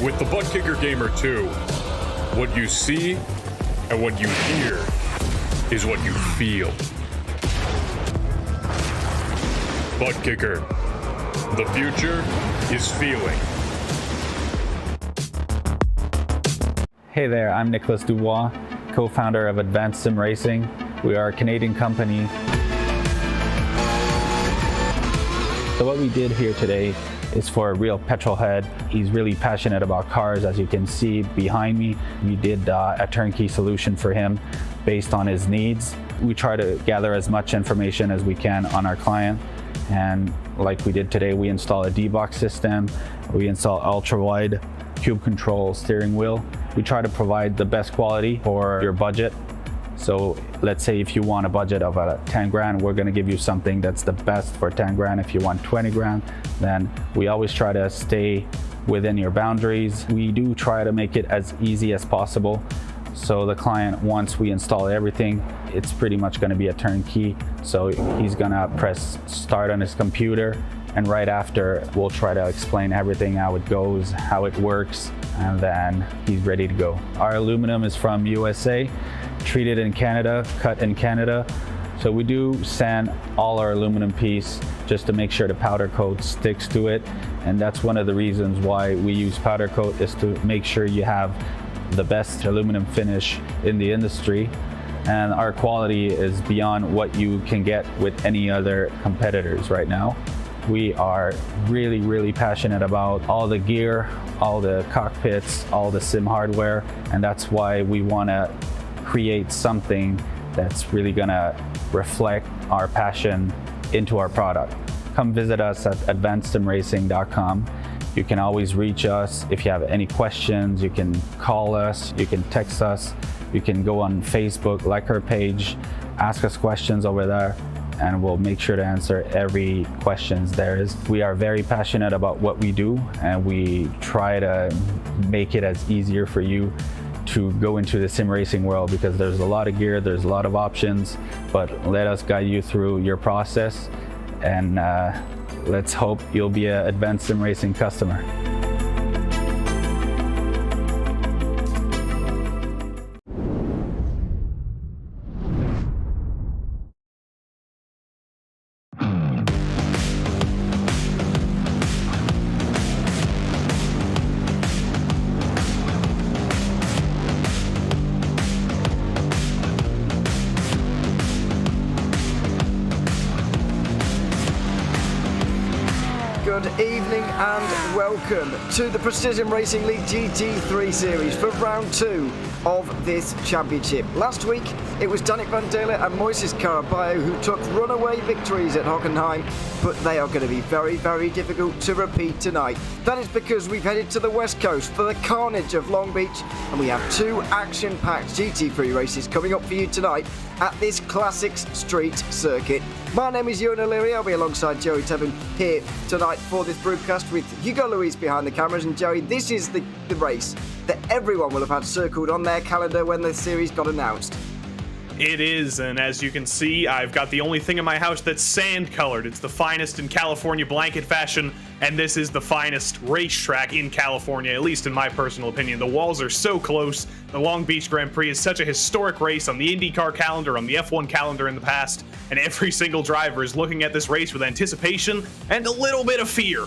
With the Butt Kicker Gamer 2, what you see and what you hear is what you feel. Butt Kicker. The future is feeling. Hey there, I'm Nicholas Dubois, co-founder of Advanced Sim Racing. We are a Canadian company. So what we did here today is for a real petrol head. He's really passionate about cars, as you can see behind me. We did a turnkey solution for him based on his needs. We try to gather as much information as we can on our client. And like we did today, we install a D-Box system. We install ultra-wide cube control steering wheel. We try to provide the best quality for your budget. So let's say if you want a budget of 10 grand, we're gonna give you something that's the best for 10 grand. If you want 20 grand, then we always try to stay within your boundaries. We do try to make it as easy as possible. So the client, once we install everything, it's pretty much gonna be a turnkey. So he's gonna press start on his computer, and right after, we'll try to explain everything, how it goes, how it works, and then he's ready to go. Our aluminum is from USA, treated in Canada, cut in Canada. So we do sand all our aluminum piece just to make sure the powder coat sticks to it. And that's one of the reasons why we use powder coat, is to make sure you have the best aluminum finish in the industry. And our quality is beyond what you can get with any other competitors right now. We are really, really passionate about all the gear, all the cockpits, all the sim hardware, and that's why we want to create something that's really gonna reflect our passion into our product. Come visit us at advancedsimracing.com. You can always reach us if you have any questions. You can call us, you can text us, you can go on Facebook, like our page, ask us questions over there, and we'll make sure to answer every questions there is. We are very passionate about what we do, and we try to make it as easier for you to go into the sim racing world, because there's a lot of gear, there's a lot of options, but let us guide you through your process, and let's hope you'll be an Advanced Sim Racing customer. Good evening and welcome to the Precision Racing League GT3 series for round 2 of this championship. Last week it was Danik van Dele and Moises Caraballo who took runaway victories at Hockenheim, but they are going to be very, very difficult to repeat tonight. That is because we've headed to the west coast for the carnage of Long Beach, and we have 2 action-packed GT3 races coming up for you tonight at this classics street circuit. My name is Ewan O'Leary. I'll be alongside Joey Tebben here tonight for this broadcast with Hugo Luis behind the cameras. And Joey, this is the race that everyone will have had circled on their calendar when the series got announced. It is, and as you can see, I've got the only thing in my house that's sand-colored. It's the finest in California blanket fashion, and this is the finest racetrack in California, at least in my personal opinion. The walls are so close. The Long Beach Grand Prix is such a historic race on the IndyCar calendar, on the F1 calendar in the past, and every single driver is looking at this race with anticipation and a little bit of fear.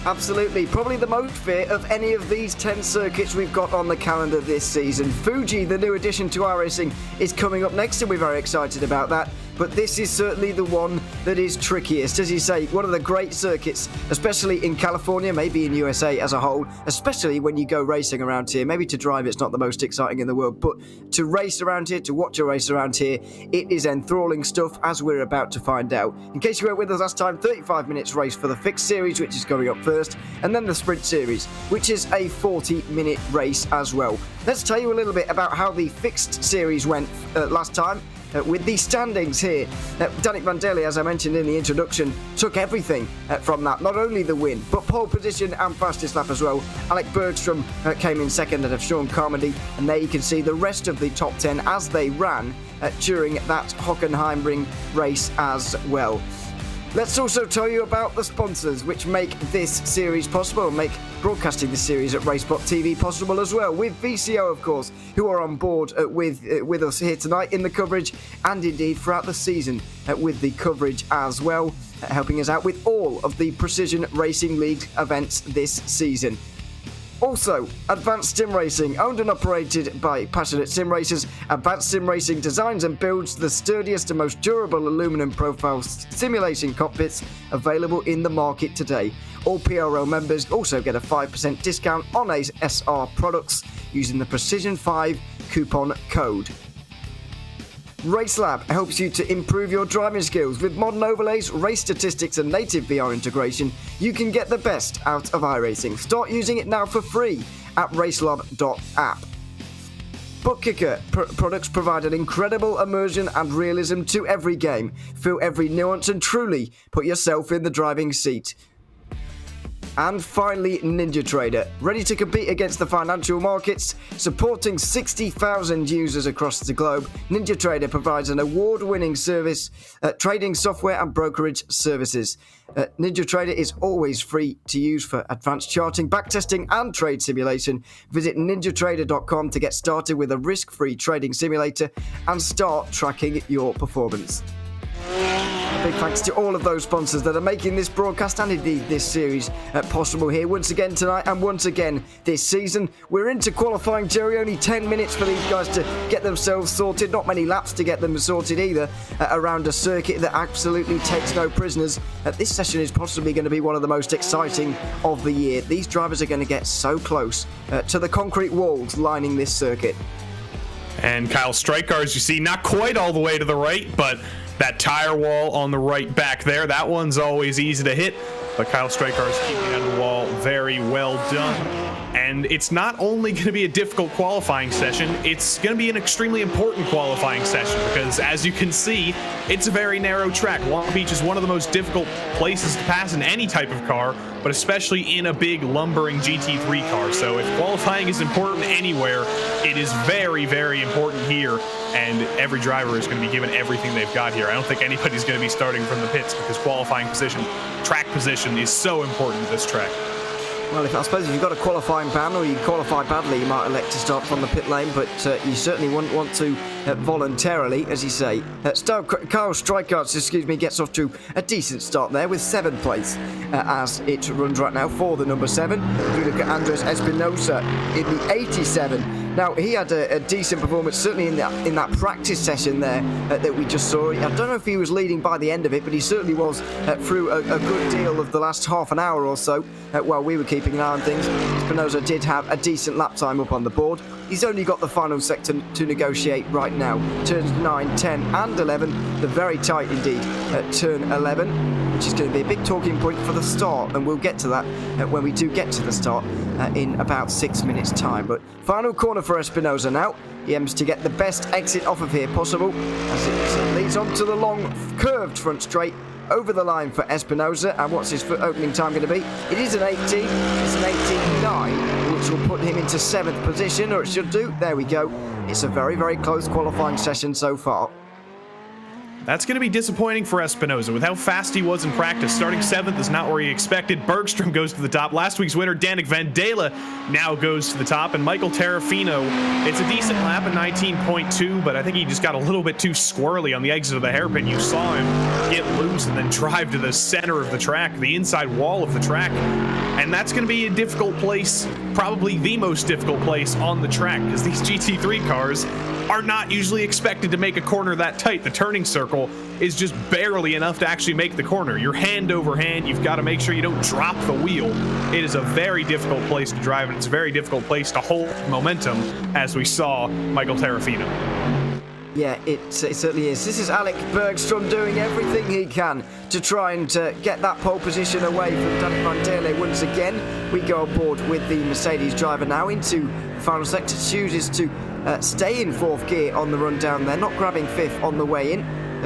Absolutely, probably the most fear of any of these 10 circuits we've got on the calendar this season. Fuji, the new addition to iRacing, is coming up next, and we're very excited about that. But this is certainly the one that is trickiest. As you say, one of the great circuits, especially in California, maybe in USA as a whole, especially when you go racing around here. Maybe to drive it's not the most exciting in the world, but to race around here, to watch a race around here, it is enthralling stuff, as we're about to find out. In case you weren't with us last time, 35 minutes race for the fixed series, which is going up first, and then the sprint series, which is a 40-minute race as well. Let's tell you a little bit about how the fixed series went last time. With the standings here, Danik van Dele, as I mentioned in the introduction, took everything from that. Not only the win, but pole position and fastest lap as well. Alec Bergstrom came in second ahead of Sean Carmody, and there you can see the rest of the top 10 as they ran during that Hockenheimring race as well. Let's also tell you about the sponsors which make this series possible, make broadcasting this series at RaceSpotTV possible as well, with VCO, of course, who are on board with us here tonight in the coverage and indeed throughout the season with the coverage as well, helping us out with all of the Precision Racing League events this season. Also, Advanced Sim Racing, owned and operated by passionate sim racers. Advanced Sim Racing designs and builds the sturdiest and most durable aluminum profile simulation cockpits available in the market today. All PRL members also get a 5% discount on SR products using the Precision5 coupon code. RaceLab helps you to improve your driving skills. With modern overlays, race statistics and native VR integration, you can get the best out of iRacing. Start using it now for free at racelab.app. Bookkicker products provide an incredible immersion and realism to every game. Feel every nuance and truly put yourself in the driving seat. And finally, NinjaTrader, ready to compete against the financial markets, supporting 60,000 users across the globe. NinjaTrader provides an award-winning service, trading software and brokerage services. NinjaTrader is always free to use for advanced charting, backtesting and trade simulation. Visit ninjatrader.com to get started with a risk-free trading simulator and start tracking your performance. Big thanks to all of those sponsors that are making this broadcast and indeed this series possible here once again tonight and once again this season. We're into qualifying, Jerry. Only 10 minutes for these guys to get themselves sorted. Not many laps to get them sorted either around a circuit that absolutely takes no prisoners. This session is possibly going to be one of the most exciting of the year. These drivers are going to get so close to the concrete walls lining this circuit. And Kyle Stryker, as you see, not quite all the way to the right, but that tire wall on the right back there, that one's always easy to hit. But Kyle Stryker is keeping it on the wall. Very well done. And it's not only going to be a difficult qualifying session, it's going to be an extremely important qualifying session because, as you can see, it's a very narrow track. Long Beach is one of the most difficult places to pass in any type of car, but especially in a big lumbering GT3 car. So if qualifying is important anywhere, it is very, very important here. And every driver is going to be given everything they've got here. I don't think anybody's going to be starting from the pits because qualifying position, track position is so important to this track. Well, I suppose if you've got a qualifying ban or you qualify badly, you might elect to start from the pit lane, but you certainly wouldn't want to voluntarily, as you say. Kyle Stryker, gets off to a decent start there with 7th place as it runs right now for the number 7. If you look at Andres Espinosa in the 87. Now, he had a decent performance, certainly in that practice session there that we just saw. I don't know if he was leading by the end of it, but he certainly was through a good deal of the last half an hour or so while we were keeping an eye on things. Espinosa did have a decent lap time up on the board. He's only got the final sector to negotiate right now. Turns 9, 10 and 11. They're very tight indeed at turn 11, which is going to be a big talking point for the start, and we'll get to that when we do get to the start in about 6 minutes time. But final corner for Espinosa now. He aims to get the best exit off of here possible as it leads on to the long curved front straight over the line for Espinosa. And what's his opening time going to be? It is an 18. It's an 18.9, which will put him into 7th position, or it should do. There we go. It's a very, very close qualifying session so far. That's going to be disappointing for Espinosa. With how fast he was in practice, starting 7th is not where he expected. Bergstrom goes to the top. Last week's winner, Danik Vandela, now goes to the top. And Michael Terrafino, it's a decent lap at 19.2, but I think he just got a little bit too squirrely on the exit of the hairpin. You saw him get loose and then drive to the center of the track, the inside wall of the track. And that's going to be a difficult place, probably the most difficult place on the track, because these GT3 cars are not usually expected to make a corner that tight. The turning circle is just barely enough to actually make the corner. You're hand over hand. You've got to make sure you don't drop the wheel. It is a very difficult place to drive, and it's a very difficult place to hold momentum, as we saw Michael Terrafino. Yeah, it certainly is. This is Alec Bergstrom doing everything he can to try and get that pole position away from Danik Vandela once again. We go aboard with the Mercedes driver now into the final sector. Chooses to stay in 4th gear on the run down there, not grabbing 5th on the way in.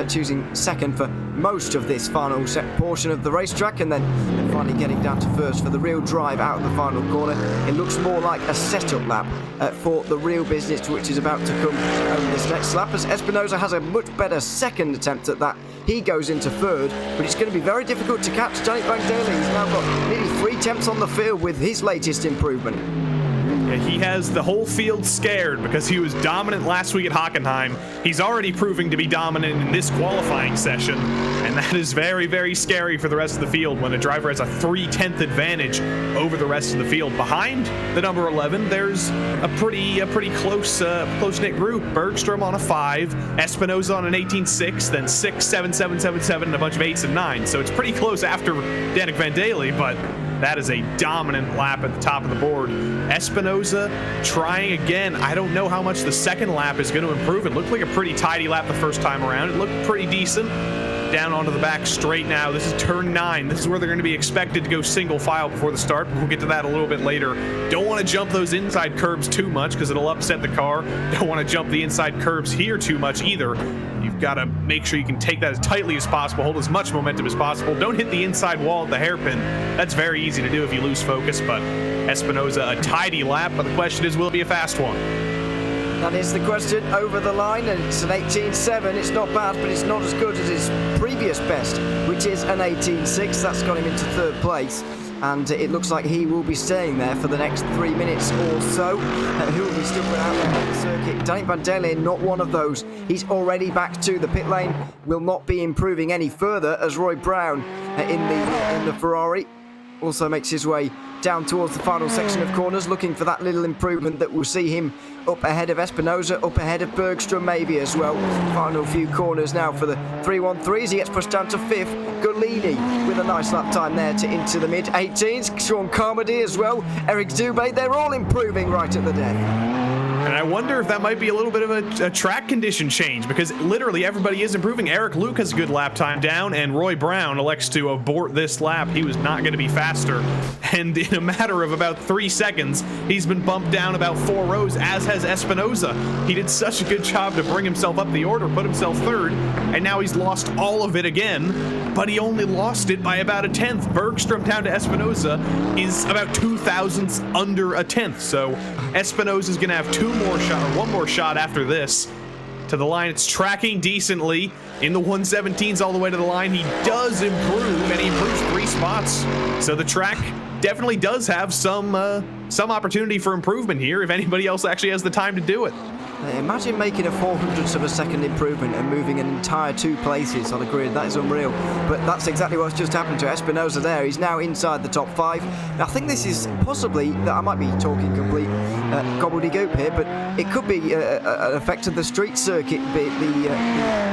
Choosing 2nd for most of this final set portion of the racetrack, and then finally getting down to first for the real drive out of the final corner. It looks more like a setup lap for the real business, which is about to come over this next lap, as Espinosa has a much better second attempt at that. He goes into third, but it's going to be very difficult to catch Danik Van Daly. He's now got nearly 3 attempts on the field with his latest improvement. Yeah, he has the whole field scared because he was dominant last week at Hockenheim. He's already proving to be dominant in this qualifying session, and that is very, very scary for the rest of the field when a driver has a 3/10 advantage over the rest of the field. Behind the number 11, there's a pretty close-knit group. Bergstrom on a 5, Espinosa on an 18.6, then 6, 7, 7, 7, 7, and a bunch of 8s and 9s. So it's pretty close after Danik Van Daly, but that is a dominant lap at the top of the board. Espinosa trying again. I don't know how much the second lap is going to improve. It looked like a pretty tidy lap the first time around. It looked pretty decent. Down onto the back straight now. This is turn 9. This is where they're going to be expected to go single file before the start. We'll get to that a little bit later. Don't want to jump those inside curbs too much because it'll upset the car. Don't want to jump the inside curbs here too much either. You've got to make sure you can take that as tightly as possible, hold as much momentum as possible. Don't hit the inside wall at the hairpin. That's very easy to do if you lose focus, but Espinosa, a tidy lap, but the question is, will it be a fast one? That is the question over the line, and it's an 18.7. It's not bad, but it's not as good as his previous best, which is an 18.6. That's got him into third place, and it looks like he will be staying there for the next 3 minutes or so. Who will be stuck without on the circuit? Danik Van Daly, not one of those. He's already back to the pit lane, will not be improving any further as Roy Brown in the Ferrari also makes his way down towards the final section of corners, looking for that little improvement that will see him up ahead of Espinosa, up ahead of Bergstrom maybe as well. Final few corners now for the 313s. He gets pushed down to 5th. Golini with a nice lap time there to into the mid-18s. Sean Carmody as well. Eric Dubé, they're all improving right at the death. And I wonder if that might be a little bit of a track condition change, because literally everybody is improving. Eric Luke has a good lap time down, and Roy Brown elects to abort this lap. He was not going to be faster. And in a matter of about 3 seconds, he's been bumped down about 4 rows, as has Espinosa. He did such a good job to bring himself up the order, put himself third, and now he's lost all of it again, but he only lost it by about a 10th. Bergstrom down to Espinosa is about 0.002 under a 10th. So Espinosa's going to have one more shot after this to the line. It's tracking decently in the 117s all the way to the line. He does improve, and he improves 3 spots. So the track definitely does have some opportunity for improvement here if anybody else actually has the time to do it. Imagine making a 0.04 of a second improvement and moving an entire 2 places on a grid. That is unreal. But that's exactly what's just happened to Espinosa there. He's now inside the top 5. Now, I think this is possibly, I might be talking complete gobbledygook here, but it could be an effect of the street circuit, the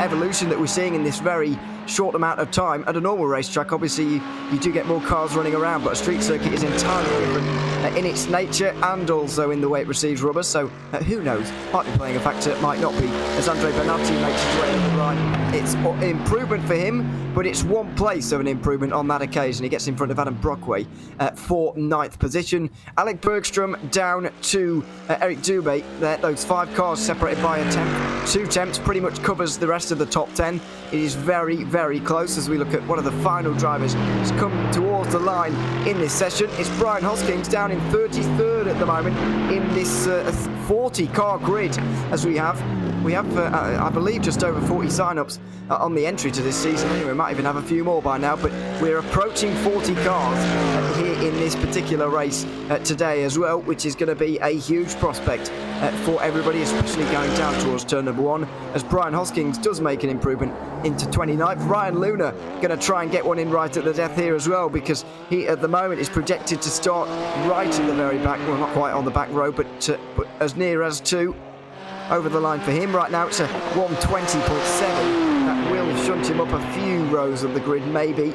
evolution that we're seeing in this very short amount of time. At a normal racetrack, obviously, you do get more cars running around, but a street circuit is entirely different in its nature and also in the way it receives rubber. So who knows? Might be playing a factor, might not be. As Andre Bernardi makes his way over the line, it's an improvement for him, but it's 1 place of an improvement on that occasion. He gets in front of Adam Brockway for 9th position. Alec Bergstrom down to Eric Dubé. Those 5 cars separated by a tenth. 2 tenths pretty much covers the rest of the top 10. It is very, very close as we look at one of the final drivers who's come towards the line in this session. It's Brian Hoskins down in 33rd at the moment in this 40-car grid, as we have, I believe, just over 40 sign-ups on the entry to this season. Anyway, we might even have a few more by now, but we're approaching 40 cars here in this particular race today as well, which is going to be a huge prospect for everybody, especially going down towards turn number 1, as Brian Hoskins does make an improvement into 29th. Ryan Luna going to try and get one in right at the death here as well, because he at the moment is projected to start right at the very back, well, not quite on the back row, but as near as to over the line for him. Right now it's a 120.7. That will shunt him up a few rows of the grid maybe,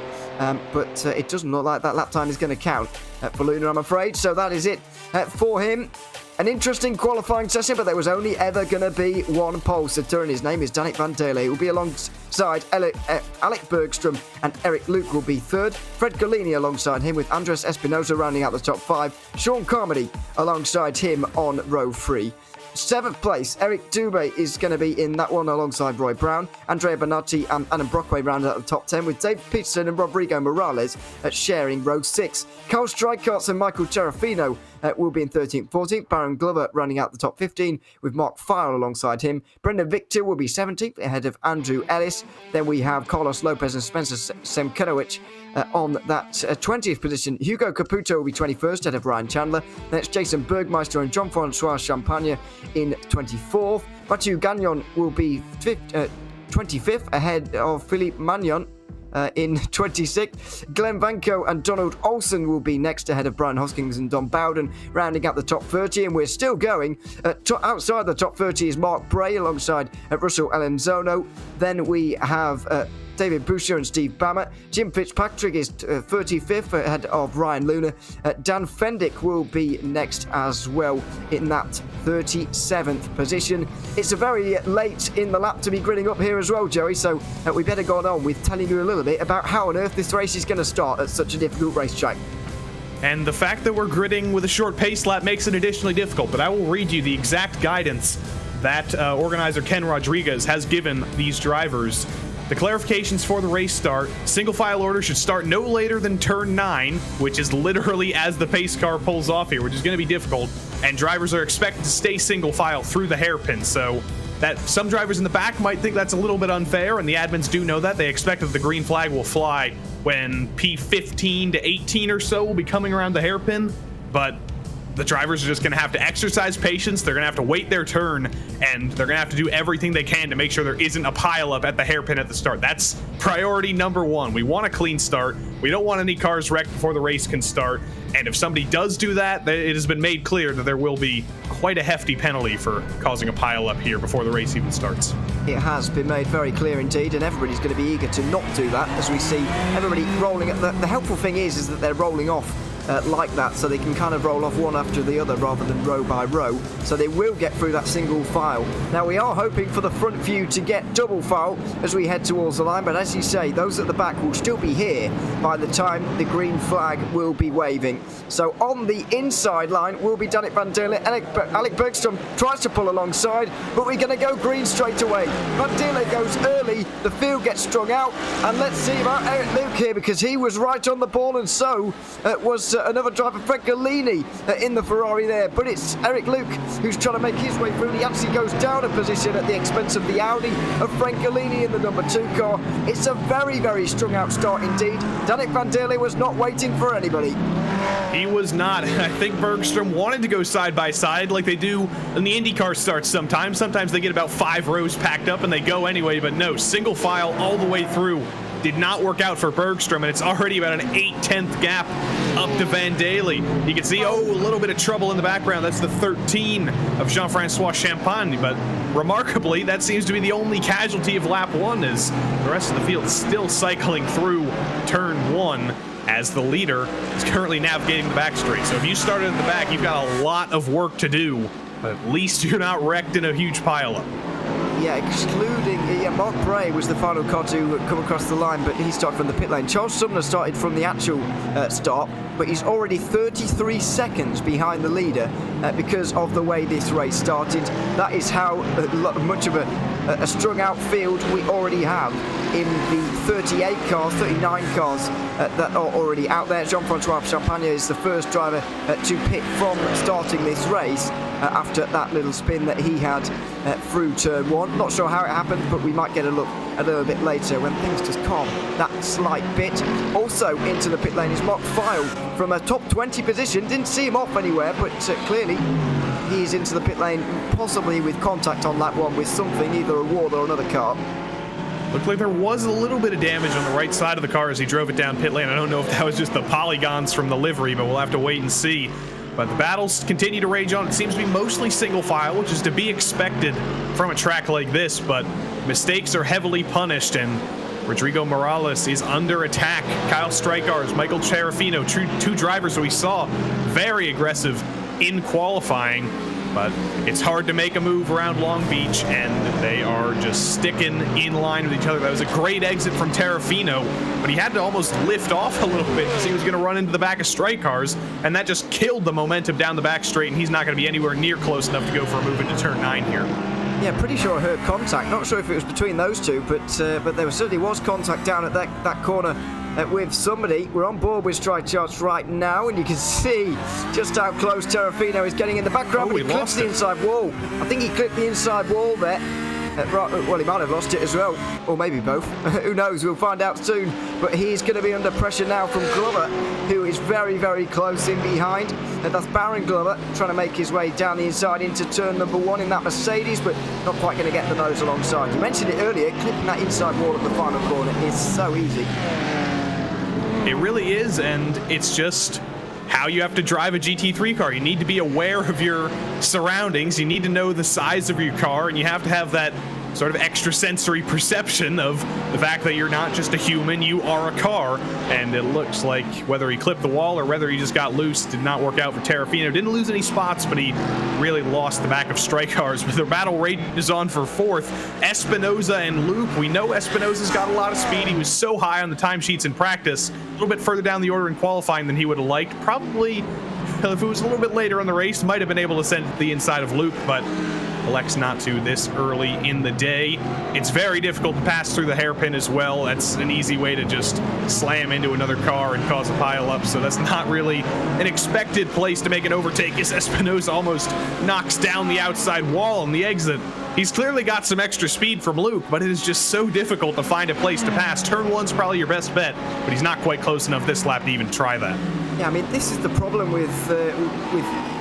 but it doesn't look like that lap time is going to count for Luna, I'm afraid. So that is it for him. An interesting qualifying session, but there was only ever going to be 1 pole sitter, and his name is Danik Van Daly. He will be alongside Alec Bergstrom, and Eric Luke will be 3rd. Fred Golini alongside him, with Andres Espinosa rounding out the top 5. Sean Carmody alongside him on row 3. 7th place, Eric Dubé is going to be in that one alongside Roy Brown. Andrea Bonatti and Adam Brockway round out the top 10, with Dave Peterson and Rodrigo Morales sharing row 6. Carl Streichertz and Michael Cherafino will be in 13th, 14th. Baron Glover running out the top 15 with Mark File alongside him. Brendan Victor will be 17th ahead of Andrew Ellis. Then we have Carlos Lopez and Spencer Semkenowicz on that 20th position. Hugo Caputo will be 21st ahead of Ryan Chandler. Next, Jason Bergmeister and Jean-Francois Champagne in 24th. Mathieu Gagnon will be 25th ahead of Philippe Magnon in 26th. Glenn Vanko and Donald Olsen will be next ahead of Brian Hoskins and Don Bowden, rounding out the top 30. And we're still going. Outside the top 30 is Mark Bray alongside Russell Alenzono. Then we have David Boucher and Steve Bammer. Jim Fitzpatrick is 35th ahead of Ryan Luna. Dan Fendick will be next as well in that 37th position. It's a very late in the lap to be grilling up here as well, Joey, so we better go on with telling you a little bit about how on earth this race is going to start at such a difficult racetrack. And the fact that we're gridding with a short pace lap makes it additionally difficult, but I will read you the exact guidance that organizer Ken Rodriguez has given these drivers. The clarifications for the race start: single file order should start no later than turn 9, which is literally as the pace car pulls off here, which is going to be difficult, and drivers are expected to stay single file through the hairpin. So that some drivers in the back might think that's a little bit unfair, and the admins do know that. They expect that the green flag will fly when P15 to 18 or so will be coming around the hairpin, but the drivers are just going to have to exercise patience. They're going to have to wait their turn, and they're going to have to do everything they can to make sure there isn't a pileup at the hairpin at the start. That's priority number one. We want a clean start. We don't want any cars wrecked before the race can start. And if somebody does do that, it has been made clear that there will be quite a hefty penalty for causing a pileup here before the race even starts. It has been made very clear indeed, and everybody's going to be eager to not do that, as we see everybody rolling. The helpful thing is that they're rolling off like that, so they can kind of roll off one after the other rather than row by row, so they will get through that single file. Now we are hoping for the front view to get double file as we head towards the line, but as you say, those at the back will still be here by the time the green flag will be waving. So on the inside line will be Danik Van Deerle. Alec Bergstrom tries to pull alongside, but we're going to go green straight away. Van Deerle goes early, the field gets strung out, and let's see about Eric Luke here, because he was right on the ball, and so was another driver, Francolini, in the Ferrari there. But it's Eric Luke who's trying to make his way through. He actually goes down a position at the expense of the Audi of Francolini in the number 2 car. It's a very, very strung out start indeed. Danik Van Deerle was not waiting for anybody. He was not. I think Bergstrom wanted to go side by side like they do in the IndyCar starts sometimes. Sometimes they get about 5 rows packed up and they go anyway, but no, single file all the way through. Did not work out for Bergstrom, and it's already about an 8/10 gap up to Van Deerle. You can see, a little bit of trouble in the background. That's the 13 of Jean-Francois Champagne, but remarkably, that seems to be the only casualty of lap 1, as the rest of the field is still cycling through turn 1, as the leader is currently navigating the back straight. So if you started at the back, you've got a lot of work to do, but at least you're not wrecked in a huge pileup. Yeah, excluding Mark Bray was the final car to come across the line, but he started from the pit lane. Charles Sumner started from the actual start, but he's already 33 seconds behind the leader because of the way this race started. That is how much of a strung out field we already have in the 38 cars, 39 cars that are already out there. Jean-Francois Champagne is the first driver to pit from starting this race after that little spin that he had through turn 1. Not sure how it happened, but we might get a look a little bit later when things just calm that slight bit. Also into the pit lane is Mark File from a top 20 position. Didn't see him off anywhere, but clearly he's into the pit lane, possibly with contact on lap 1 with something, either a wall or another car. Looked like there was a little bit of damage on the right side of the car as he drove it down pit lane. I don't know if that was just the polygons from the livery, but we'll have to wait and see. But the battles continue to rage on. It seems to be mostly single file, which is to be expected from a track like this, but mistakes are heavily punished, and Rodrigo Morales is under attack. Kyle Streichertz, Michael Cherafino, two drivers that we saw very aggressive in qualifying. but it's hard to make a move around Long Beach, and they are just sticking in line with each other. That was a great exit from Terrafino, but he had to almost lift off a little bit because he was going to run into the back of straight cars, and that just killed the momentum down the back straight, and he's not going to be anywhere near close enough to go for a move into turn 9 here. Yeah, pretty sure I heard contact. Not sure if it was between those two, but there certainly was contact down at that corner with somebody. We're on board with strike charts right now, and you can see just how close Terrafino is getting in the background. But he clips the inside wall. I think he clipped the inside wall there. Well, he might have lost it as well, or maybe both. Who knows? We'll find out soon. But he's going to be under pressure now from Glover, who is very, very close in behind. And that's Baron Glover trying to make his way down the inside into turn number 1 in that Mercedes, but not quite going to get the nose alongside. You mentioned it earlier, clipping that inside wall at the final corner is so easy. It really is, and it's just how you have to drive a GT3 car. You need to be aware of your surroundings, you need to know the size of your car, and you have to have that sort of extrasensory perception of the fact that you're not just a human, you are a car. And it looks like whether he clipped the wall or whether he just got loose did not work out for Terrafino. Didn't lose any spots, but he really lost the back of straight cars. But the battle rages on for 4th. Espinoza and Loop. We know Espinoza's got a lot of speed. He was so high on the timesheets in practice, a little bit further down the order in qualifying than he would have liked. Probably, if it was a little bit later in the race, might have been able to send it to the inside of Luke, but elects not to this early in the day. It's very difficult to pass through the hairpin as well. That's an easy way to just slam into another car and cause a pileup, so that's not really an expected place to make an overtake, as Espinoza almost knocks down the outside wall on the exit. He's clearly got some extra speed from Luke, but it is just so difficult to find a place to pass. Turn 1's probably your best bet, but he's not quite close enough this lap to even try that. Yeah, I mean, this is the problem with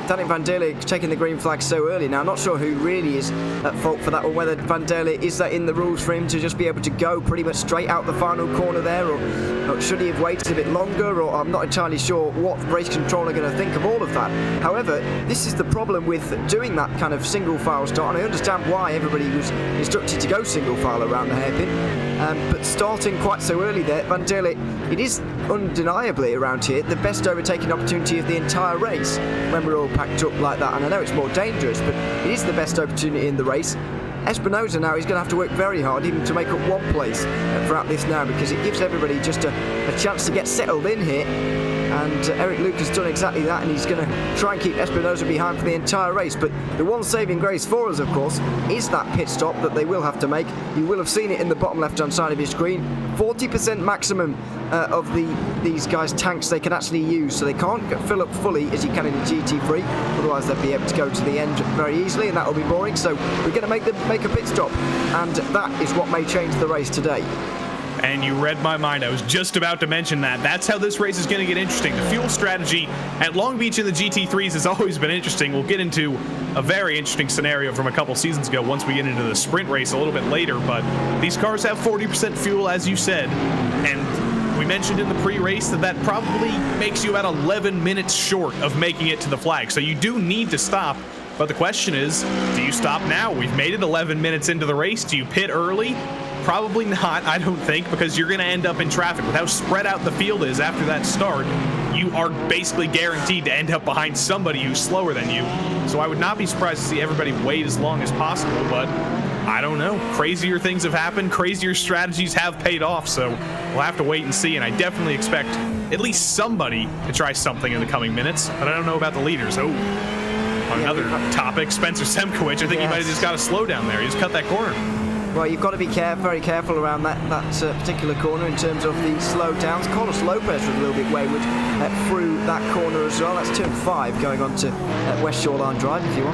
Danny Van Derle taking the green flag so early. Now, I'm not sure who really is at fault for that, or whether Van Derle, is that in the rules for him to just be able to go pretty much straight out the final corner there, or should he have waited a bit longer, or I'm not entirely sure what race control are going to think of all of that. However, this is the problem with doing that kind of single file start, and I understand why everybody was instructed to go single file around the hairpin, but starting quite so early there, Van Derle, it is undeniably around here the best overtaking opportunity of the entire race when we're all packed up like that, and I know it's more dangerous, but it is the best opportunity in the race. Espinoza now, he's going to have to work very hard even to make up 1 place throughout this now, because it gives everybody just a chance to get settled in here. And Eric Luke has done exactly that, and he's going to try and keep Espinoza behind for the entire race. But the one saving grace for us, of course, is that pit stop that they will have to make. You will have seen it in the bottom left-hand side of your screen. 40% maximum of these guys' tanks they can actually use, so they can't fill up fully as you can in the GT3. Otherwise, they'll be able to go to the end very easily, and that will be boring. So we're going to make a pit stop, and that is what may change the race today. And you read my mind. I was just about to mention that. That's how this race is going to get interesting. The fuel strategy at Long Beach in the GT3s has always been interesting. We'll get into a very interesting scenario from a couple seasons ago once we get into the sprint race a little bit later. But these cars have 40% fuel, as you said. And we mentioned in the pre-race that probably makes you about 11 minutes short of making it to the flag. So you do need to stop. But the question is, do you stop now? We've made it 11 minutes into the race. Do you pit early? Probably not, I don't think, because you're going to end up in traffic. With how spread out the field is after that start, you are basically guaranteed to end up behind somebody who's slower than you. So I would not be surprised to see everybody wait as long as possible, but I don't know. Crazier things have happened. Crazier strategies have paid off, so we'll have to wait and see. And I definitely expect at least somebody to try something in the coming minutes, but I don't know about the leaders. Oh, on another topic, Spencer Semkowicz, I think he might have just got a slow down there. He just cut that corner. Well, you've got to be very careful around that particular corner in terms of the slow downs. Carlos Lopez was a little bit wayward through that corner as well. That's turn 5 going on to West Shoreline Drive, if you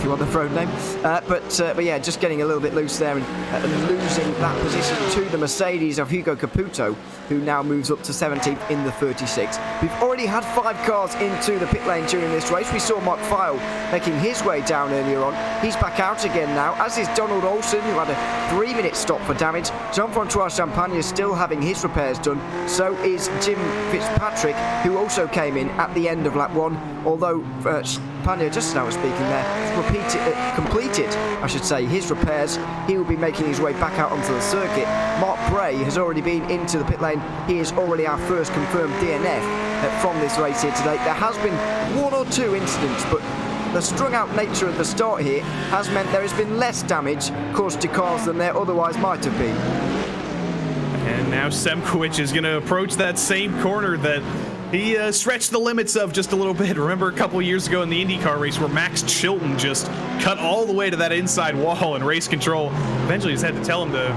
want the road name. But yeah, just getting a little bit loose there and losing that position to the Mercedes of Hugo Caputo, who now moves up to 17th in the 36. We've already had 5 cars into the pit lane during this race. We saw Mark File making his way down earlier on. He's back out again now, as is Donald Olsen, who had a 3-minute stop for damage. Jean-Francois Champagne is still having his repairs done. So is Jim Fitzpatrick, who also came in at the end of lap 1, although Champagne, just as I was speaking there, completed his repairs. He will be making his way back out onto the circuit. Mark Bray has already been into the pit lane. He is already our first confirmed DNF from this race here today. There has been 1 or 2 incidents, but the strung-out nature of the start here has meant there has been less damage caused to cars than there otherwise might have been. And now Semkowicz is going to approach that same corner that he stretched the limits of just a little bit. Remember a couple years ago in the IndyCar race where Max Chilton just cut all the way to that inside wall in race control. Eventually he's had to tell him to,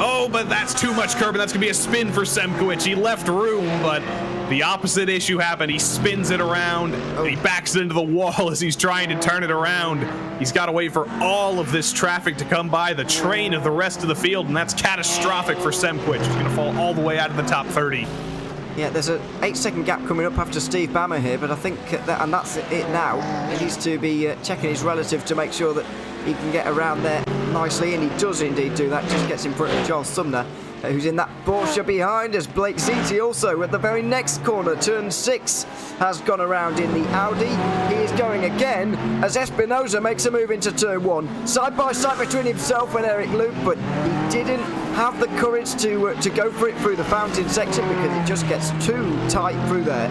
oh, but that's too much curb and that's going to be a spin for Semkowicz. He left room, but the opposite issue happened. He spins it around and he backs it into the wall as he's trying to turn it around. He's got to wait for all of this traffic to come by the train of the rest of the field, and that's catastrophic for Semkowicz. He's going to fall all the way out of the top 30. Yeah, there's an 8-second gap coming up after Steve Bammer here, but I think and that's it now. He needs to be checking his relative to make sure that he can get around there nicely, and he does indeed do that. Just gets in front of Charles Sumner, who's in that Porsche behind us. Blake Ziti also at the very next corner, turn 6, has gone around in the Audi. He is going again as Espinosa makes a move into turn 1. Side by side between himself and Eric Luke, but he didn't have the courage to go for it through the fountain section because it just gets too tight through there.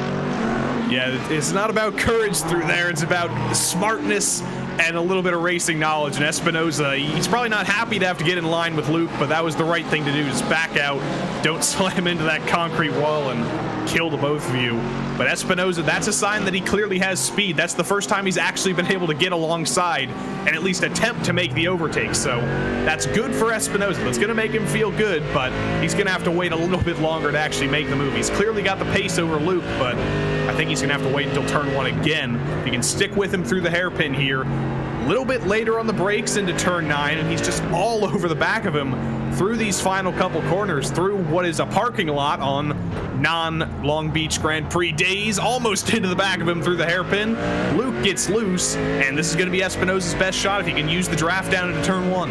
Yeah, it's not about courage through there. It's about smartness and a little bit of racing knowledge. And Espinosa, he's probably not happy to have to get in line with Luke, but that was the right thing to do. Just back out, don't slam into that concrete wall and kill the both of you. But Espinosa, that's a sign that he clearly has speed. That's the first time he's actually been able to get alongside and at least attempt to make the overtake. So that's good for Espinosa. That's going to make him feel good, but he's going to have to wait a little bit longer to actually make the move. He's clearly got the pace over Luke, but I think he's going to have to wait until turn 1 again. If he can stick with him through the hairpin here, a little bit later on the brakes into turn 9, and he's just all over the back of him through these final couple corners, through what is a parking lot on non-Long Beach Grand Prix days, almost into the back of him through the hairpin. Luke gets loose, and this is going to be Espinosa's best shot if he can use the draft down into turn 1.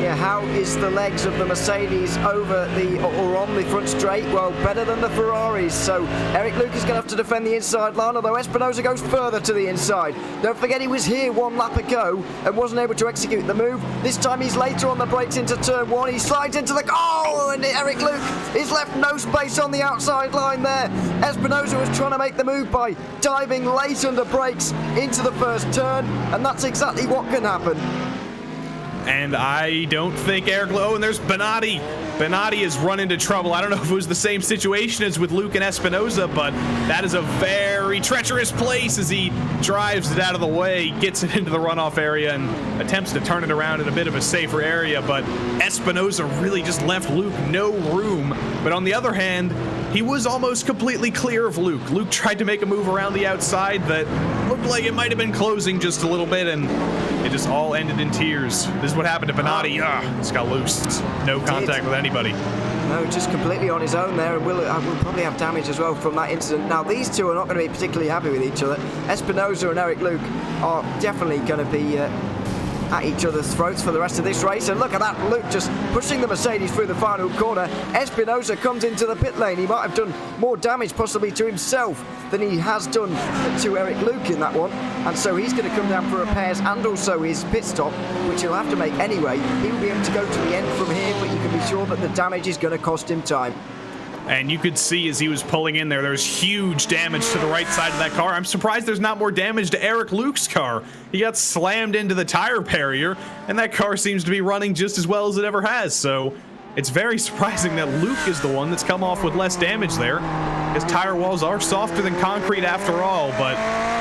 Yeah, how is the legs of the Mercedes over the or on the front straight? Well, better than the Ferraris. So Eric Luke is going to have to defend the inside line, although Espinosa goes further to the inside. Don't forget he was here one lap ago and wasn't able to execute the move. This time he's later on the brakes into turn 1. He slides into the goal, and Eric Luke is left no space on the outside line there. Espinosa was trying to make the move by diving late under brakes into the first turn, and that's exactly what can happen. And I don't think Eric... Oh, and there's Benatti. Benatti has run into trouble. I don't know if it was the same situation as with Luke and Espinosa, but that is a very treacherous place as he drives it out of the way, gets it into the runoff area, and attempts to turn it around in a bit of a safer area. But Espinosa really just left Luke no room. But on the other hand, he was almost completely clear of Luke. Luke tried to make a move around the outside that looked like it might have been closing just a little bit, and it just all ended in tears. This is what happened to Benatti. Just got loose. No contact with anybody. No, just completely on his own there, and will probably have damage as well from that incident. Now, these two are not going to be particularly happy with each other. Espinosa and Eric Luke are definitely going to be at each other's throats for the rest of this race. And look at that, Luke just pushing the Mercedes through the final corner. Espinosa comes into the pit lane. He might have done more damage possibly to himself than he has done to Eric Luke in that one, and so he's going to come down for repairs and also his pit stop, which he'll have to make anyway. He will be able to go to the end from here, but you can be sure that the damage is going to cost him time. And you could see as he was pulling in there's huge damage to the right side of that car. I'm surprised there's not more damage to Eric Luke's car. He got slammed into the tire barrier, and that car seems to be running just as well as it ever has. So it's very surprising that Luke is the one that's come off with less damage there. His tire walls are softer than concrete after all, but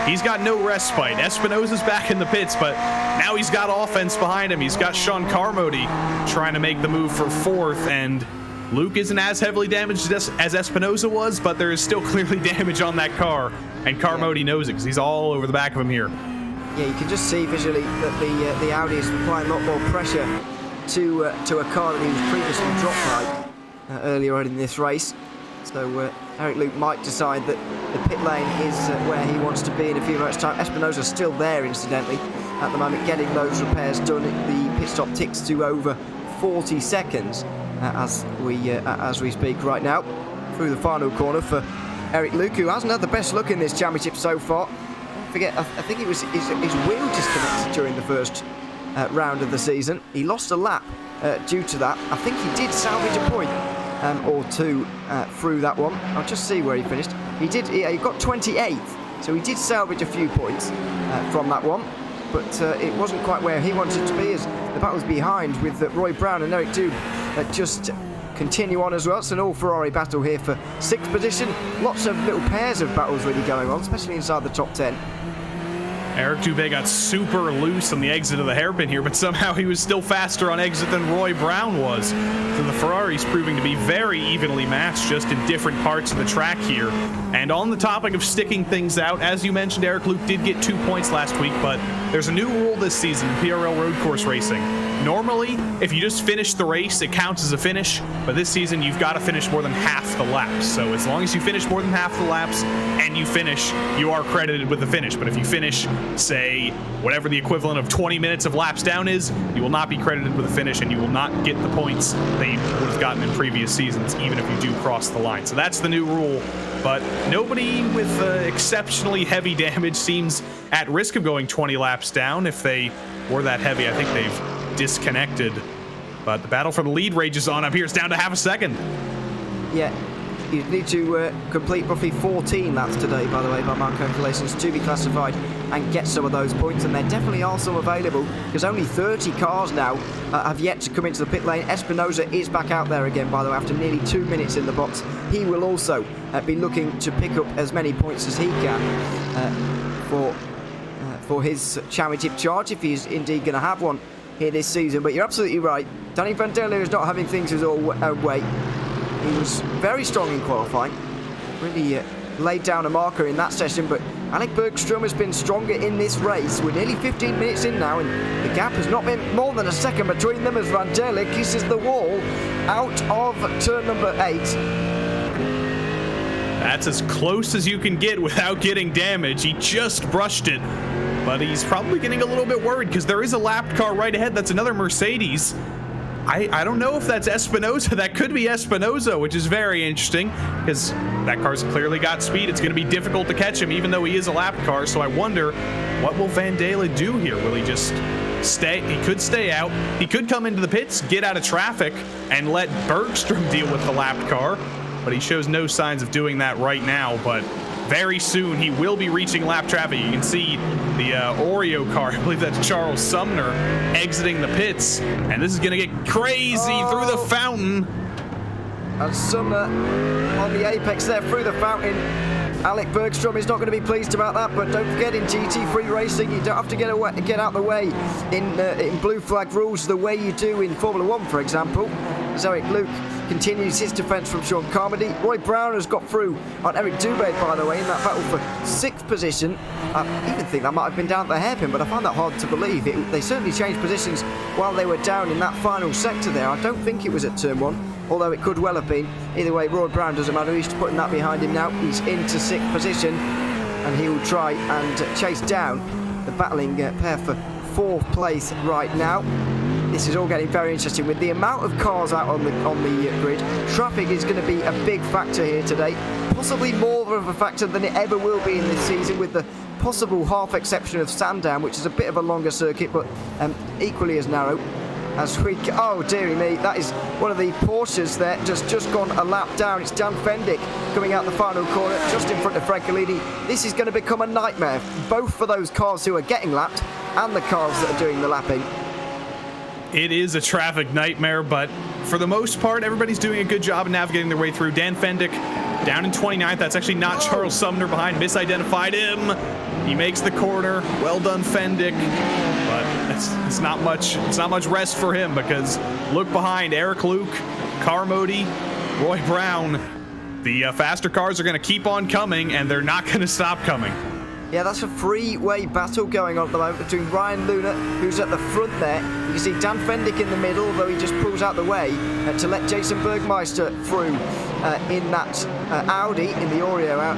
he's got no respite. Espinosa's back in the pits, but now he's got offense behind him. He's got Sean Carmody trying to make the move for 4th, and Luke isn't as heavily damaged as Espinosa was, but there is still clearly damage on that car, and Carmody knows it because he's all over the back of him here. Yeah, you can just see visually that the Audi is applying a lot more pressure to a car that he was previously dropped by earlier on in this race. So Eric Luke might decide that the pit lane is where he wants to be in a few minutes' time. Espinosa's still there, incidentally, at the moment, getting those repairs done. The pit stop ticks to over 40 seconds as we speak right now. Through the final corner for Eric Luke, who hasn't had the best look in this championship so far. I think it was his wheel disconnected during the first round of the season. He lost a lap due to that. I think he did salvage a point or two through that one. I'll just see where he finished. He got 28th, so he did salvage a few points from that one. but it wasn't quite where he wanted to be, as the battle's behind with Roy Brown and Eric Dube just continue on as well. It's an all-Ferrari battle here for 6th position. Lots of little pairs of battles really going on, especially inside the top 10. Eric Dubé got super loose on the exit of the hairpin here, but somehow he was still faster on exit than Roy Brown was. So the Ferrari's proving to be very evenly matched, just in different parts of the track here. And on the topic of sticking things out, as you mentioned, Eric Luke did get 2 points last week, but there's a new rule this season in PRL road course racing. Normally, if you just finish the race, it counts as a finish, but this season you've got to finish more than half the laps. So as long as you finish more than half the laps and you finish, you are credited with the finish. But if you finish, say, whatever the equivalent of 20 minutes of laps down is, you will not be credited with a finish, and you will not get the points that you would have gotten in previous seasons, even if you do cross the line. So that's the new rule. But nobody with exceptionally heavy damage seems at risk of going 20 laps down. If they were that heavy, I think they've disconnected. But the battle for the lead rages on up here. It's down to half a second. Yeah, you need to complete roughly 14 laps today, by the way, by my calculations, to be classified and get some of those points, and there definitely are some available, because only 30 cars now have yet to come into the pit lane. Espinosa is back out there again, by the way, after nearly 2 minutes in the box. He will also be looking to pick up as many points as he can for his championship charge, if he's indeed going to have one here this season. But you're absolutely right, Danny Vandelli is not having things his own way. He was very strong in qualifying, really laid down a marker in that session, but Alec Bergstrom has been stronger in this race. We're nearly 15 minutes in now, and the gap has not been more than a second between them as Vandelli kisses the wall out of turn number 8. That's as close as you can get without getting damage. He just brushed it, but he's probably getting a little bit worried because there is a lapped car right ahead. That's another Mercedes. I don't know if that's Espinosa. That could be Espinosa, which is very interesting because that car's clearly got speed. It's going to be difficult to catch him, even though he is a lapped car. So I wonder, what will Vandelli do here? Will he just stay? He could stay out. He could come into the pits, get out of traffic, and let Bergstrom deal with the lapped car. But he shows no signs of doing that right now. But very soon he will be reaching lap traffic. You can see the Oreo car, I believe that's Charles Sumner, exiting the pits, and this is going to get crazy through the fountain. And Sumner on the apex there through the fountain. Alec Bergstrom is not going to be pleased about that, but don't forget, in GT3 racing you don't have to get out the way in blue flag rules the way you do in Formula 1, for example. As Eric Luke continues his defence from Sean Carmody. Roy Brown has got through on Eric Dubé, by the way, in that battle for 6th position. I even think that might have been down at the hairpin, but I find that hard to believe. They certainly changed positions while they were down in that final sector there. I don't think it was at turn 1, although it could well have been. Either way, Roy Brown doesn't matter. He's putting that behind him now. He's into 6th position, and he will try and chase down the battling pair for 4th place right now. This is all getting very interesting with the amount of cars out on the grid. Traffic is going to be a big factor here today, possibly more of a factor than it ever will be in this season, with the possible half exception of Sandown, which is a bit of a longer circuit, but equally as narrow. As we, oh dearie me, that is one of the Porsches there, just gone a lap down. It's Dan Fendick coming out the final corner, just in front of Francolini. This is going to become a nightmare, both for those cars who are getting lapped and the cars that are doing the lapping. It is a traffic nightmare, but for the most part, everybody's doing a good job of navigating their way through. Dan Fendick down in 29th. That's actually not Charles Sumner behind. Misidentified him. He makes the corner. Well done, Fendick. But it's not much rest for him, because look behind. Eric Luke, Carmody, Roy Brown. The faster cars are going to keep on coming, and they're not going to stop coming. Yeah, that's a three-way battle going on at the moment between Ryan Luna, who's at the front there. You can see Dan Fendick in the middle, though he just pulls out the way to let Jason Bergmeister through in that Audi, in the Oreo,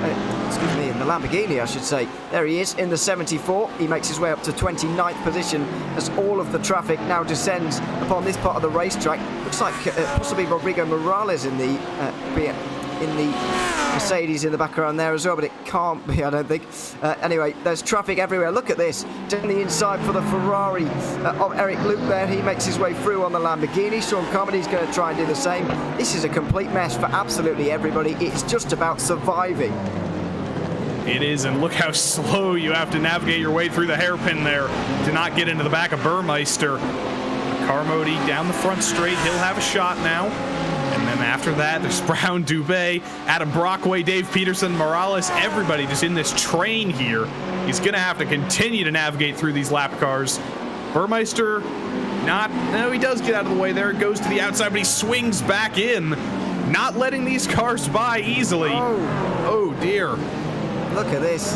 in the Lamborghini, I should say. There he is in the 74. He makes his way up to 29th position as all of the traffic now descends upon this part of the racetrack. Looks like possibly Rodrigo Morales in the Mercedes in the background there as well, but it can't be, I don't think. Anyway, there's traffic everywhere. Look at this. Down the inside for the Ferrari of Eric Luke there. He makes his way through on the Lamborghini. Sean Carmody's going to try and do the same. This is a complete mess for absolutely everybody. It's just about surviving. It is, and look how slow you have to navigate your way through the hairpin there to not get into the back of Burmeister. Carmody down the front straight. He'll have a shot now. And then after that, there's Brown, Dubé, Adam Brockway, Dave Peterson, Morales, everybody just in this train here. He's going to have to continue to navigate through these lap cars. Burmeister, no, he does get out of the way there. It goes to the outside, but he swings back in, not letting these cars by easily. Oh dear. Look at this.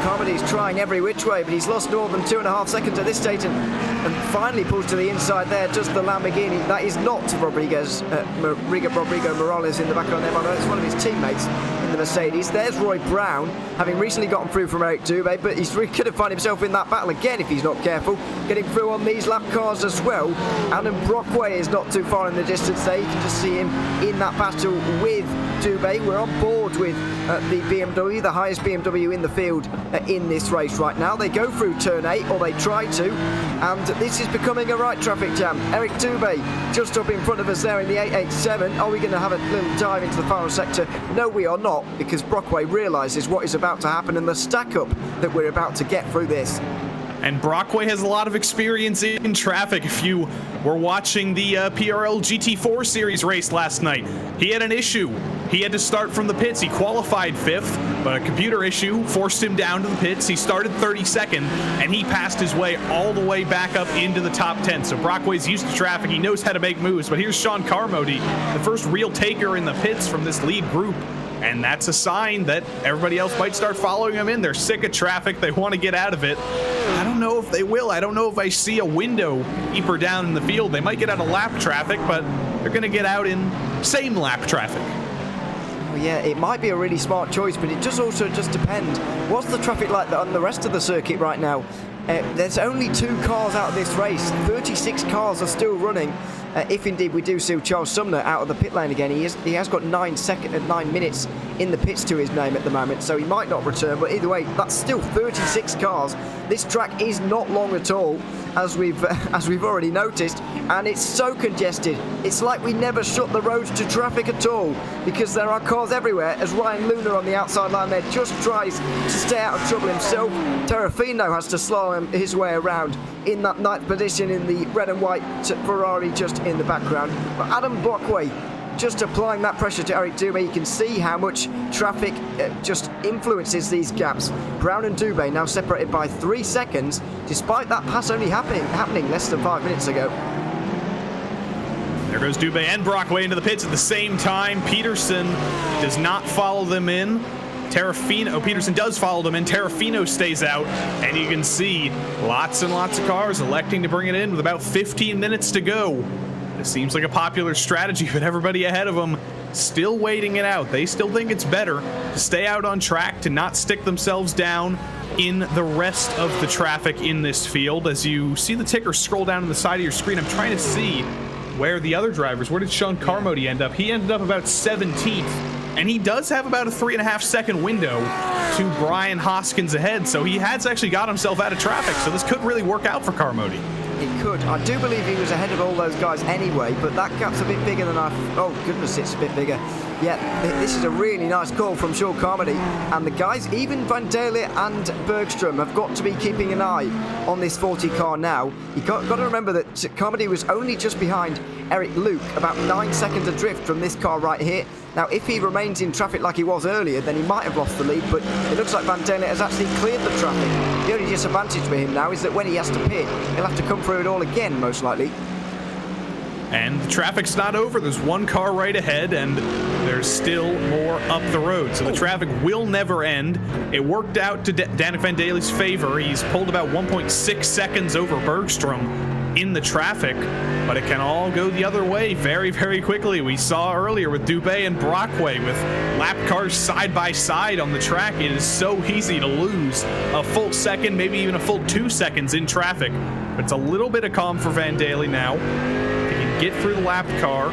Carmody's trying every which way, but he's lost more than 2.5 seconds at this stage and finally pulls to the inside there, does the Lamborghini. That is not Rodrigo Morales in the background there, by the way. It's one of his teammates in the Mercedes. There's Roy Brown, having recently gotten through from Eric Dubé, but he's really going to find himself in that battle again if he's not careful, getting through on these lap cars as well. Adam Brockway is not too far in the distance there. You can just see him in that battle with Dubé. We're on board with the BMW, the highest BMW in the field in this race right now. They go through turn 8, or they try to, and this is becoming a right traffic jam. Eric Dubé just up in front of us there in the 887. Are we going to have a little dive into the final sector? No, we are not, because Brockway realises what is about to happen and the stack up that we're about to get through this. And Brockway has a lot of experience in traffic. If you were watching the PRL GT3 series race last night, he had an issue. He had to start from the pits. He qualified 5th, but a computer issue forced him down to the pits. He started 32nd, and he passed his way all the way back up into the top 10. So Brockway's used to traffic. He knows how to make moves. But here's Sean Carmody, the first real taker in the pits from this lead group. And that's a sign that everybody else might start following him in. They're sick of traffic. They want to get out of it. I don't know if they will. I don't know if I see a window deeper down in the field. They might get out of lap traffic, but they're going to get out in same lap traffic. Well, yeah, it might be a really smart choice, but it does also just depend. What's the traffic like on the rest of the circuit right now? There's only 2 cars out of this race. 36 cars are still running. If indeed we do see Charles Sumner out of the pit lane again, he has got 9 minutes in the pits to his name at the moment, so he might not return. But either way, that's still 36 cars. This track is not long at all, as we've already noticed, and it's so congested. It's like we never shut the roads to traffic at all, because there are cars everywhere. As Ryan Luna on the outside line there just tries to stay out of trouble himself. Terrafino has to slalom his way around in that 9th position in the red and white Ferrari just in the background. But Adam Brockway just applying that pressure to Eric Dubé. You can see how much traffic just influences these gaps. Brown and Dubé now separated by 3 seconds, despite that pass only happening less than 5 minutes ago. There goes Dubé and Brockway into the pits at the same time. Peterson does not follow them in. Peterson does follow them in. Terrafino stays out, and you can see lots and lots of cars electing to bring it in with about 15 minutes to go. This seems like a popular strategy, but everybody ahead of them still waiting it out. They still think it's better to stay out on track, to not stick themselves down in the rest of the traffic in this field. As you see the ticker scroll down to the side of your screen, I'm trying to see where the other drivers, where did Sean Carmody end up? He ended up about 17th. And he does have about a 3.5 second window to Brian Hoskins ahead, so he has actually got himself out of traffic, so this could really work out for Carmody. It could. I do believe he was ahead of all those guys anyway, but that gap's a bit bigger than oh goodness, it's a bit bigger. Yeah, this is a really nice call from Sean Carmody, and the guys, even Van Dale and Bergstrom, have got to be keeping an eye on this 40 car now. You've got to remember that Carmody was only just behind Eric Luke, about 9 seconds adrift from this car right here. Now, if he remains in traffic like he was earlier, then he might have lost the lead, but it looks like Van Dale has actually cleared the traffic. The only disadvantage for him now is that when he has to pit, he'll have to come through it all again, most likely. And the traffic's not over. There's 1 car right ahead, and there's still more up the road. So the traffic will never end. It worked out to Danik Van Dale's favor. He's pulled about 1.6 seconds over Bergstrom in the traffic, but it can all go the other way very, very quickly. We saw earlier with Dubé and Brockway with lap cars side by side on the track. It is so easy to lose a full second, maybe even a full 2 seconds in traffic. But it's a little bit of calm for Van Dale now. If he can get through the lap car,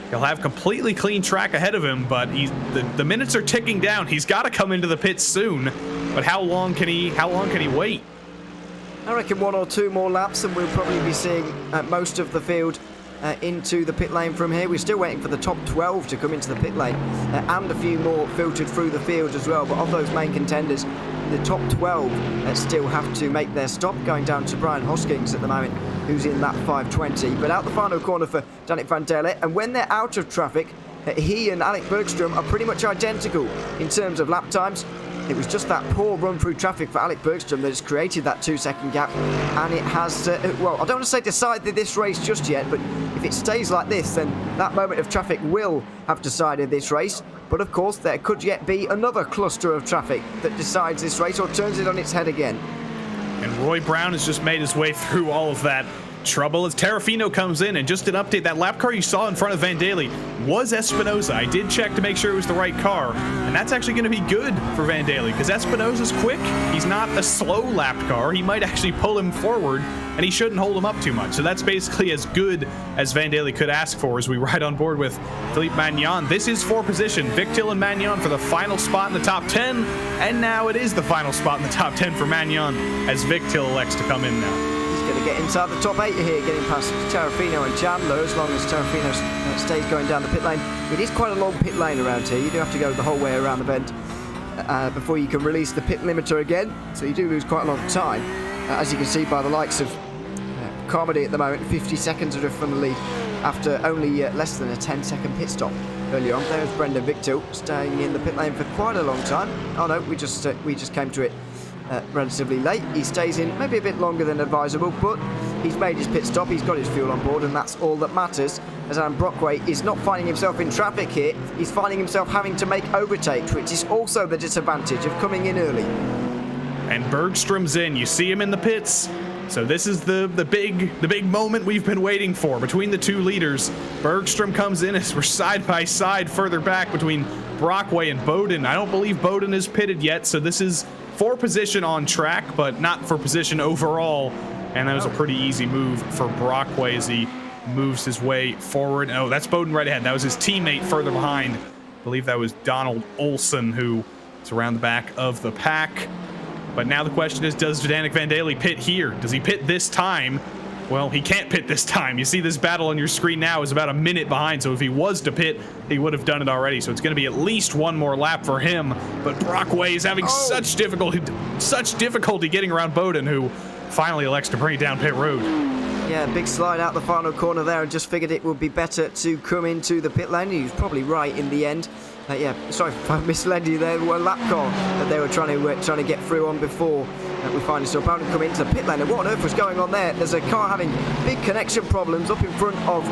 he'll have completely clean track ahead of him, but the minutes are ticking down. He's got to come into the pits soon. But how long can he wait? I reckon 1 or 2 more laps and we'll probably be seeing most of the field into the pit lane from here. We're still waiting for the top 12 to come into the pit lane, and a few more filtered through the field as well. But of those main contenders, the top 12 still have to make their stop, going down to Brian Hoskins at the moment, who's in that 520. But out the final corner for Danik Van Dele, and when they're out of traffic, he and Alec Bergstrom are pretty much identical in terms of lap times. It was just that poor run through traffic for Alec Bergstrom that has created that 2-second gap, and it has, well, I don't want to say decided this race just yet, but if it stays like this, then that moment of traffic will have decided this race. But of course, there could yet be another cluster of traffic that decides this race or turns it on its head again. And Roy Brown has just made his way through all of that trouble as Terrafino comes in. And just an update, that lap car you saw in front of Van Daly was Espinosa. I did check to make sure it was the right car, and that's actually going to be good for Van Daly because Espinosa's quick. He's not a slow lap car. He might actually pull him forward, and he shouldn't hold him up too much. So that's basically as good as Van Daly could ask for as we ride on board with Philippe Magnan. This is for position. Vic Till and Magnan for the final spot in the top 10, and now it is the final spot in the top 10 for Magnan as Vic Till elects to come in now. Going to get inside the top 8 here, getting past Terrafino and Chandler, as long as Terrafino stays going down the pit lane. It is quite a long pit lane around here. You do have to go the whole way around the bend before you can release the pit limiter again, so you do lose quite a long time. As you can see by the likes of Carmody at the moment, 50 seconds adrift from the lead after only less than a 10-second pit stop earlier on. There's Brendan Victil staying in the pit lane for quite a long time. Oh no, we just came to it relatively late. He stays in maybe a bit longer than advisable, but he's made his pit stop, he's got his fuel on board, and that's all that matters, as Adam Brockway is not finding himself in traffic here. He's finding himself having to make overtakes, which is also the disadvantage of coming in early. And Bergstrom's in. You see him in the pits. So this is the big moment we've been waiting for between the two leaders. Bergstrom comes in as we're side by side further back between Brockway and Bowden. I don't believe Bowden is pitted yet, so this is for position on track, but not for position overall. And that was a pretty easy move for Brockway as he moves his way forward. Oh, that's Bowden right ahead. That was his teammate further behind. I believe that was Donald Olson, who is around the back of the pack. But now the question is, does Danik Van Daly pit here? Does he pit this time? Well, he can't pit this time. You see this battle on your screen now is about a minute behind, so if he was to pit, he would have done it already. So it's going to be at least one more lap for him. But Brockway is having such difficulty getting around Bowden, who finally elects to bring it down pit road. Yeah, big slide out the final corner there, and just figured it would be better to come into the pit lane. He was probably right in the end. Yeah, sorry if I misled you there. One lap car that they were trying to get through on before we finally saw Bowden come into the pit lane. And what on earth was going on there? There's a car having big connection problems up in front of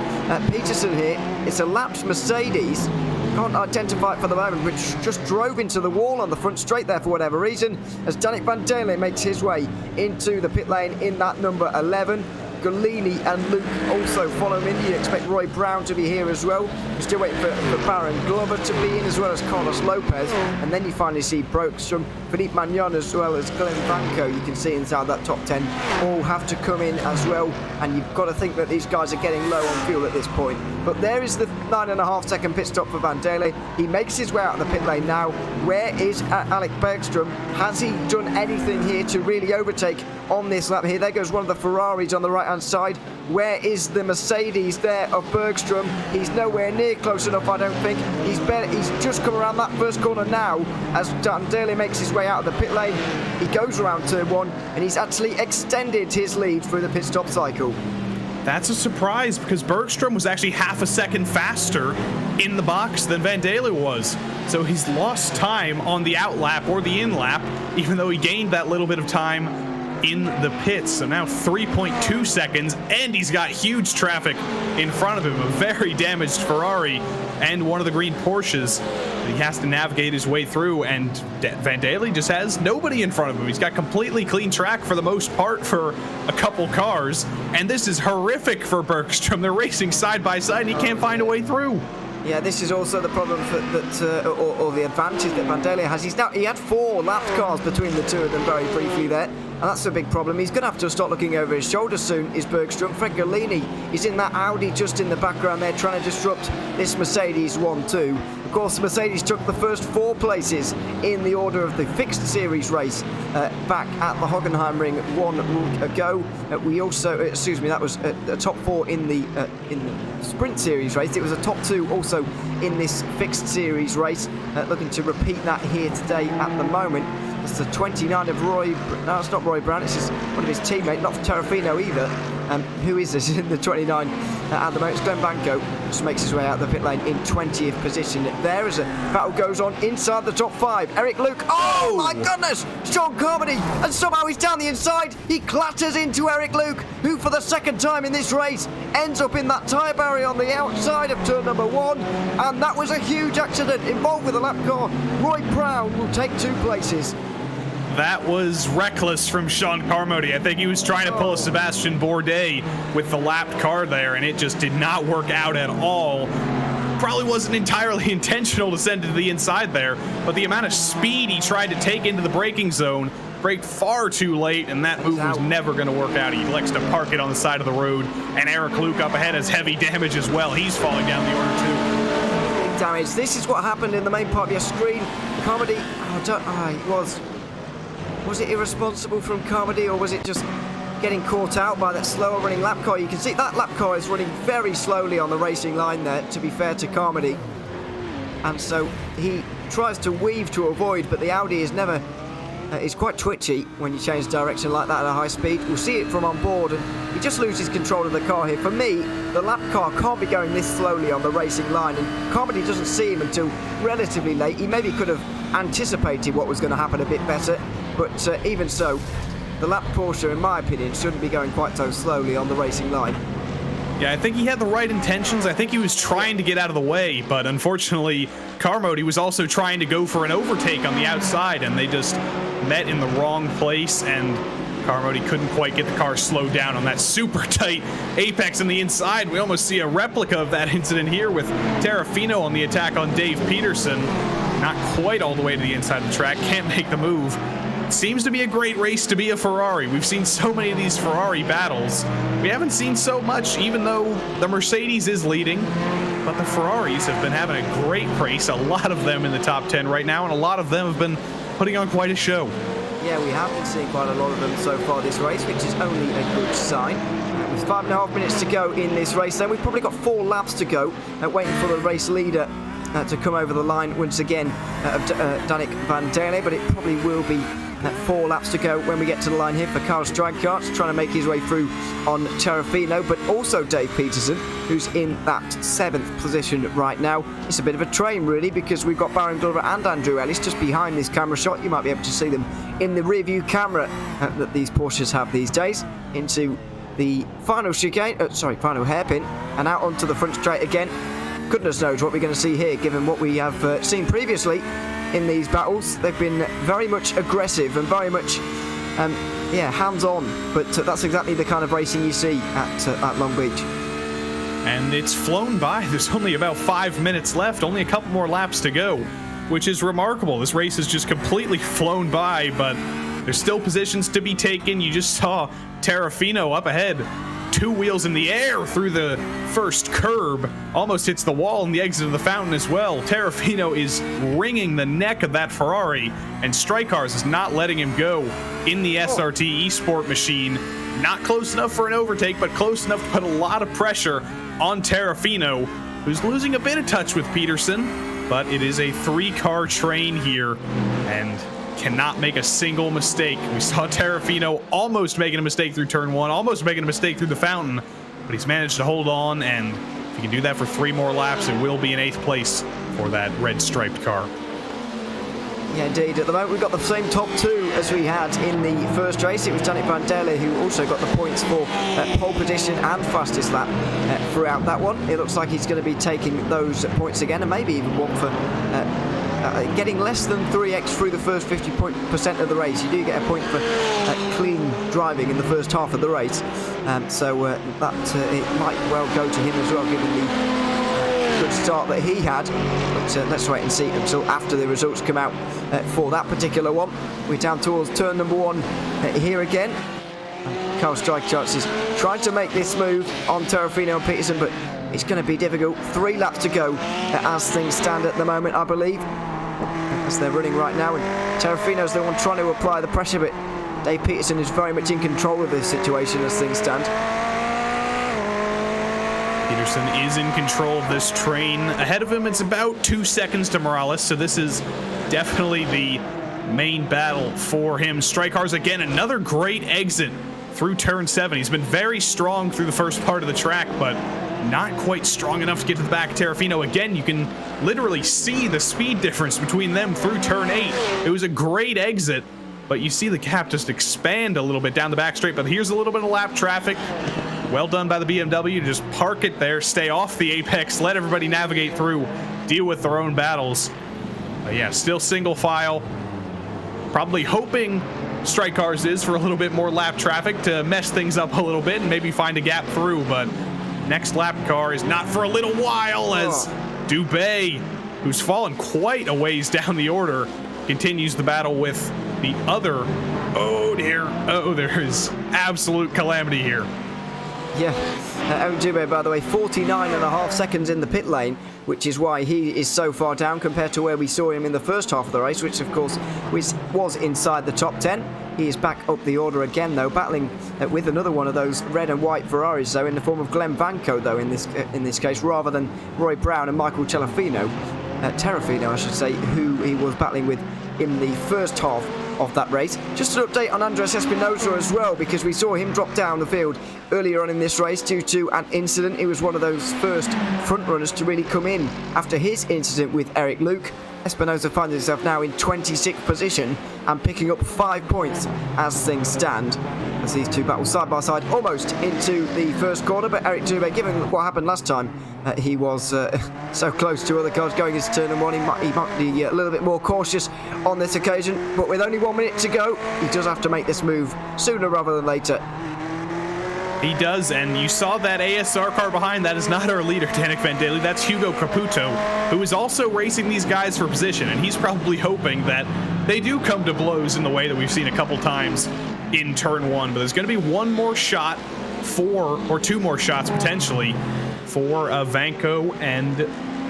Peterson here. It's a lapped Mercedes. Can't identify it for the moment, which just drove into the wall on the front straight there for whatever reason, as Danik Van Dele makes his way into the pit lane in that number 11. Galini and Luke also follow him in. You expect Roy Brown to be here as well. We're still waiting for Baron Glover to be in, as well as Carlos Lopez. And then you finally see Bergstrom, Philippe Magnan, as well as Glenn Vanko. You can see inside that top 10 all have to come in as well. And you've got to think that these guys are getting low on fuel at this point. But there is the 9.5-second pit stop for Van Dele. He makes his way out of the pit lane now. Where is Alec Bergstrom? Has he done anything here to really overtake on this lap here? There goes one of the Ferraris on the right-hand side. Where is the Mercedes there of Bergstrom? He's nowhere near close enough, I don't think. He's just come around that first corner now as Van Dele makes his way out of the pit lane. He goes around turn 1, and he's actually extended his lead through the pit stop cycle. That's a surprise because Bergstrom was actually half a second faster in the box than Van Dele was. So he's lost time on the out lap or the in lap, even though he gained that little bit of time in the pits. So now 3.2 seconds, and he's got huge traffic in front of him. A very damaged Ferrari and one of the green Porsches that he has to navigate his way through, and Van Dele just has nobody in front of him. He's got completely clean track for the most part for a couple cars, and this is horrific for Bergstrom. They're racing side by side, and he can't find a way through. Yeah, this is also the problem or the advantage that Van Dele has. He had 4 lapped cars between the two of them very briefly there. that's a big problem. He's going to have to start looking over his shoulder soon, is Bergstrom. Fred Galini is in that Audi just in the background there, trying to disrupt this Mercedes 1-2. Of course, Mercedes took the first 4 places in the order of the fixed series race back at the Hockenheim Ring 1 week ago. We also, excuse me, that was a top 4 in the sprint series race. It was a top 2 also in this fixed series race. Looking to repeat that here today at the moment. It's the 29 of Roy. No, it's not Roy Brown. It's just one of his teammates, not Terrafino either. Who is this in the 29 at the moment? It's Glenn Banco. Just makes his way out the pit lane in 20th position. There as a battle goes on inside the top 5. Eric Luke. Oh my goodness! Sean Carmody, and somehow he's down the inside. He clatters into Eric Luke, who for the second time in this race ends up in that tyre barrier on the outside of turn number 1. And that was a huge accident involved with a lap car. Roy Brown will take 2 places. That was reckless from Sean Carmody. I think he was trying to pull a Sebastian Bourdais with the lapped car there, and it just did not work out at all. Probably wasn't entirely intentional to send it to the inside there, but the amount of speed he tried to take into the braking zone, braked far too late, and that move was never going to work out. He elects to park it on the side of the road, and Eric Luke up ahead has heavy damage as well. He's falling down the order too. Big damage. This is what happened in the main part of your screen. Carmody, was it irresponsible from Carmody, or was it just getting caught out by that slower running lap car? You can see that lap car is running very slowly on the racing line there, to be fair to Carmody. And so he tries to weave to avoid, but the Audi is never... it's quite twitchy when you change direction like that at a high speed. We'll see it from on board, and he just loses control of the car here. For me, the lap car can't be going this slowly on the racing line, and Carmody doesn't see him until relatively late. He maybe could have anticipated what was going to happen a bit better, but even so, the lap Porsche, in my opinion, shouldn't be going quite so slowly on the racing line. Yeah, I think he had the right intentions. I think he was trying to get out of the way, but unfortunately, Carmody was also trying to go for an overtake on the outside, and they just met in the wrong place, and Carmody couldn't quite get the car slowed down on that super tight apex on the inside. We almost see a replica of that incident here with Terrafino on the attack on Dave Peterson. Not quite all the way to the inside of the track, can't make the move. Seems to be a great race to be a Ferrari. We've seen so many of these Ferrari battles. We haven't seen so much, even though the Mercedes is leading, but the Ferraris have been having a great race. A lot of them in the top 10 right now, and a lot of them have been putting on quite a show. Yeah, we have been seeing quite a lot of them so far this race, which is only a good sign. With 5.5 minutes to go in this race, then we've probably got 4 laps to go, waiting for the race leader to come over the line once again, Danik Van Dale, but it probably will be 4 laps to go when we get to the line here for Carl Strijkaart, trying to make his way through on Terrafino, but also Dave Peterson, who's in that 7th position right now. It's a bit of a train, really, because we've got Baron Glover and Andrew Ellis just behind this camera shot. You might be able to see them in the rear view camera that these Porsches have these days, into the final chicane, final hairpin, and out onto the front straight again. Goodness knows what we're going to see here, given what we have seen previously in these battles. They've been very much aggressive and very much, hands-on. But that's exactly the kind of racing you see at Long Beach. And it's flown by. There's only about 5 minutes left, only a couple more laps to go, which is remarkable. This race has just completely flown by, but there's still positions to be taken. You just saw Terrafino up ahead. 2 wheels in the air through the first curb. Almost hits the wall in the exit of the fountain as well. Terrafino is wringing the neck of that Ferrari, and Strijkaart is not letting him go in the SRT eSport machine. Not close enough for an overtake, but close enough to put a lot of pressure on Terrafino, who's losing a bit of touch with Peterson, but it is a 3-car train here, and cannot make a single mistake. We saw Terrafino almost making a mistake through turn 1, almost making a mistake through the fountain, but he's managed to hold on, and if he can do that for 3 more laps, it will be in 8th place for that red striped car. Yeah, indeed. At the moment, we've got the same top 2 as we had in the first race. It was Danik Van Dale who also got the points for pole position and fastest lap throughout that one. It looks like he's going to be taking those points again, and maybe even one for getting less than 3x through the first 50% of the race. You do get a point for clean driving in the first half of the race, so it might well go to him as well, given the good start that he had. But let's wait and see until after the results come out for that particular one. We're down towards turn number 1 here again. Carl Strikehardt is trying to make this move on Terrafino and Peterson, but it's going to be difficult. 3 laps to go as things stand at the moment, I believe, as they're running right now. And Terrafino's the one trying to apply the pressure, but Dave Peterson is very much in control of this situation as things stand. Peterson is in control of this train. Ahead of him, it's about 2 seconds to Morales, so this is definitely the main battle for him. Strikehardt again, another great exit through turn 7. He's been very strong through the first part of the track, but not quite strong enough to get to the back of Terrafino. Again, you can literally see the speed difference between them through turn 8. It was a great exit, but you see the gap just expand a little bit down the back straight. But here's a little bit of lap traffic. Well done by the BMW to just park it there, stay off the apex, let everybody navigate through, deal with their own battles. But yeah, still single file. Probably hoping Strikehardt is for a little bit more lap traffic to mess things up a little bit and maybe find a gap through. But next lap car is not for a little while, as Dubé, who's fallen quite a ways down the order, continues the battle with the other. Oh dear. Oh, there is absolute calamity here. Yeah, Eric Dubé, by the way, 49.5 seconds in the pit lane, which is why he is so far down compared to where we saw him in the first half of the race, which of course was inside the top 10. He is back up the order again, though, battling with another one of those red and white Ferraris, though, in the form of Glenn Vanco, though, in this case, rather than Roy Brown and Michael Terrafino, I should say, who he was battling with in the first half of that race. Just an update on Andres Espinosa as well, because we saw him drop down the field earlier on in this race due to an incident. He was one of those first front runners to really come in after his incident with Eric Luke. Espinosa finds himself now in 26th position and picking up 5 points as things stand, as these two battle side by side almost into the first corner. But Eric Dubé, given what happened last time, he was so close to other cars going into turn 1, he might be a little bit more cautious on this occasion. But with only 1 minute to go, he does have to make this move sooner rather than later. He does, and you saw that ASR car behind. That is not our leader, Danik Van Daly. That's Hugo Caputo, who is also racing these guys for position, and he's probably hoping that they do come to blows in the way that we've seen a couple times in turn 1. But there's going to be one more shot or 2 more shots potentially for Vanco and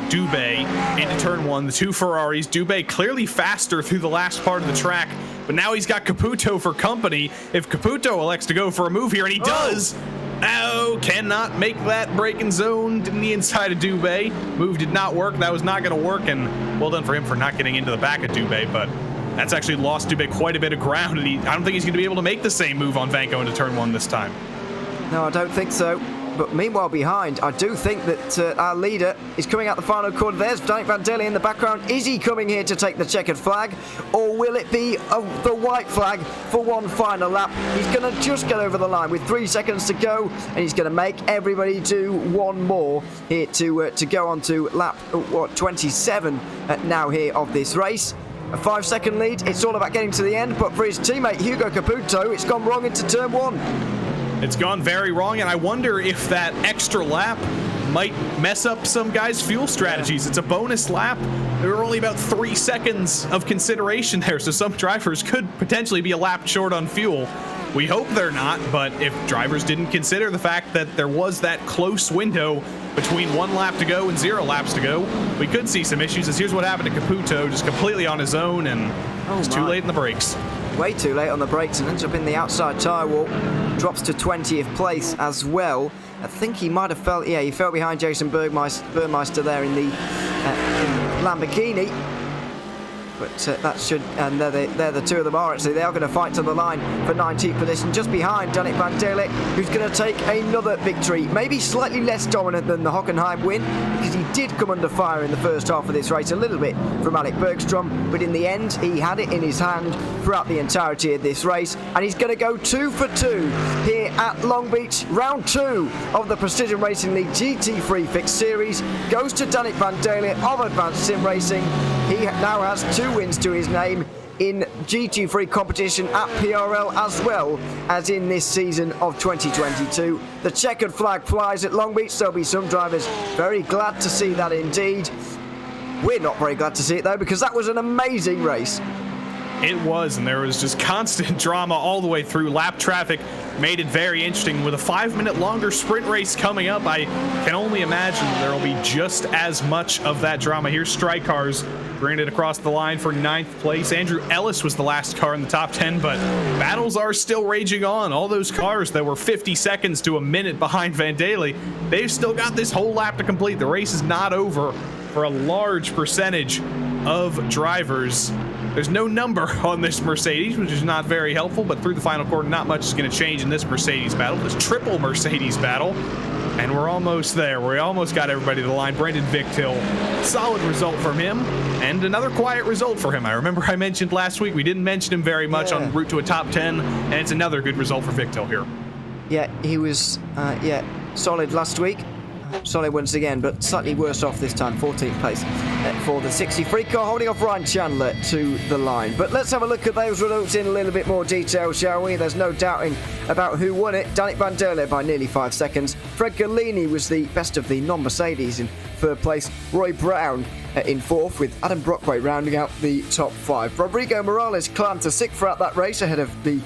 Dubé into turn 1. The 2 Ferraris. Dubé clearly faster through the last part of the track, but now he's got Caputo for company. If Caputo elects to go for a move here, and he does, cannot make that braking zone in the inside of Dubé. Move did not work. That was not going to work, and well done for him for not getting into the back of Dubé, but that's actually lost Dubé quite a bit of ground, and I don't think he's going to be able to make the same move on Vanco into turn 1 this time. No, I don't think so. But meanwhile behind, I do think that our leader is coming out the final corner. There's Danik Van Daly in the background. Is he coming here to take the checkered flag, or will it be the white flag for one final lap? He's going to just get over the line with 3 seconds to go, and he's going to make everybody do one more here to go on to lap 27 now here of this race. A 5-second lead. It's all about getting to the end, but for his teammate Hugo Caputo, it's gone wrong into turn 1. It's gone very wrong, and I wonder if that extra lap might mess up some guys' fuel strategies. It's a bonus lap. There were only about 3 seconds of consideration there, so some drivers could potentially be a lap short on fuel. We hope they're not, but if drivers didn't consider the fact that there was that close window between 1 lap to go and 0 laps to go, we could see some issues, as here's what happened to Caputo, just completely on his own, and it's too late in the brakes. Way too late on the brakes and ends up in the outside tyre wall. Drops to 20th place as well. I think he might have fell, he fell behind Jason Burmeister there in the Lamborghini. But that should, and they're the 2 of them are actually. They are going to fight to the line for 19th position, just behind Danik Van Daly, who's going to take another victory. Maybe slightly less dominant than the Hockenheim win, because he did come under fire in the first half of this race a little bit from Alec Bergstrom, but in the end he had it in his hand throughout the entirety of this race, and he's going to go 2 for 2 here at Long Beach. Round 2 of the Precision Racing League GT3 Fixed Series goes to Danik Van Daly of Advanced Sim Racing. He now has 2 wins to his name, in GT3 competition at PRL as well as in this season of 2022. The checkered flag flies at Long Beach. There'll be some drivers very glad to see that indeed. We're not very glad to see it though, because that was an amazing race. It was, and there was just constant drama all the way through. Lap traffic made it very interesting. With a 5-minute longer sprint race coming up, I can only imagine there will be just as much of that drama. Here's Strike Cars bringing it across the line for 9th place. Andrew Ellis was the last car in the top 10, but battles are still raging on. All those cars that were 50 seconds to a minute behind Van Daly, they've still got this whole lap to complete. The race is not over for a large percentage of drivers. There's no number on this Mercedes, which is not very helpful, but through the final quarter, not much is going to change in this Mercedes battle, this triple Mercedes battle. And we're almost there. We almost got everybody to the line. Brendan Victil, solid result from him, and another quiet result for him. I remember I mentioned last week, we didn't mention him very much on route to a top 10, and it's another good result for Victil here. Yeah, he was, solid last week. Solid once again, but slightly worse off this time. 14th place for the 63 car, holding off Ryan Chandler to the line. But let's have a look at those results in a little bit more detail, shall we? There's no doubting about who won it. Danik Van der Leer by nearly 5 seconds. Fred Galini was the best of the non-Mercedes in 3rd place. Roy Brown in 4th, with Adam Brockway rounding out the top 5. Rodrigo Morales climbed to 6th throughout that race ahead of the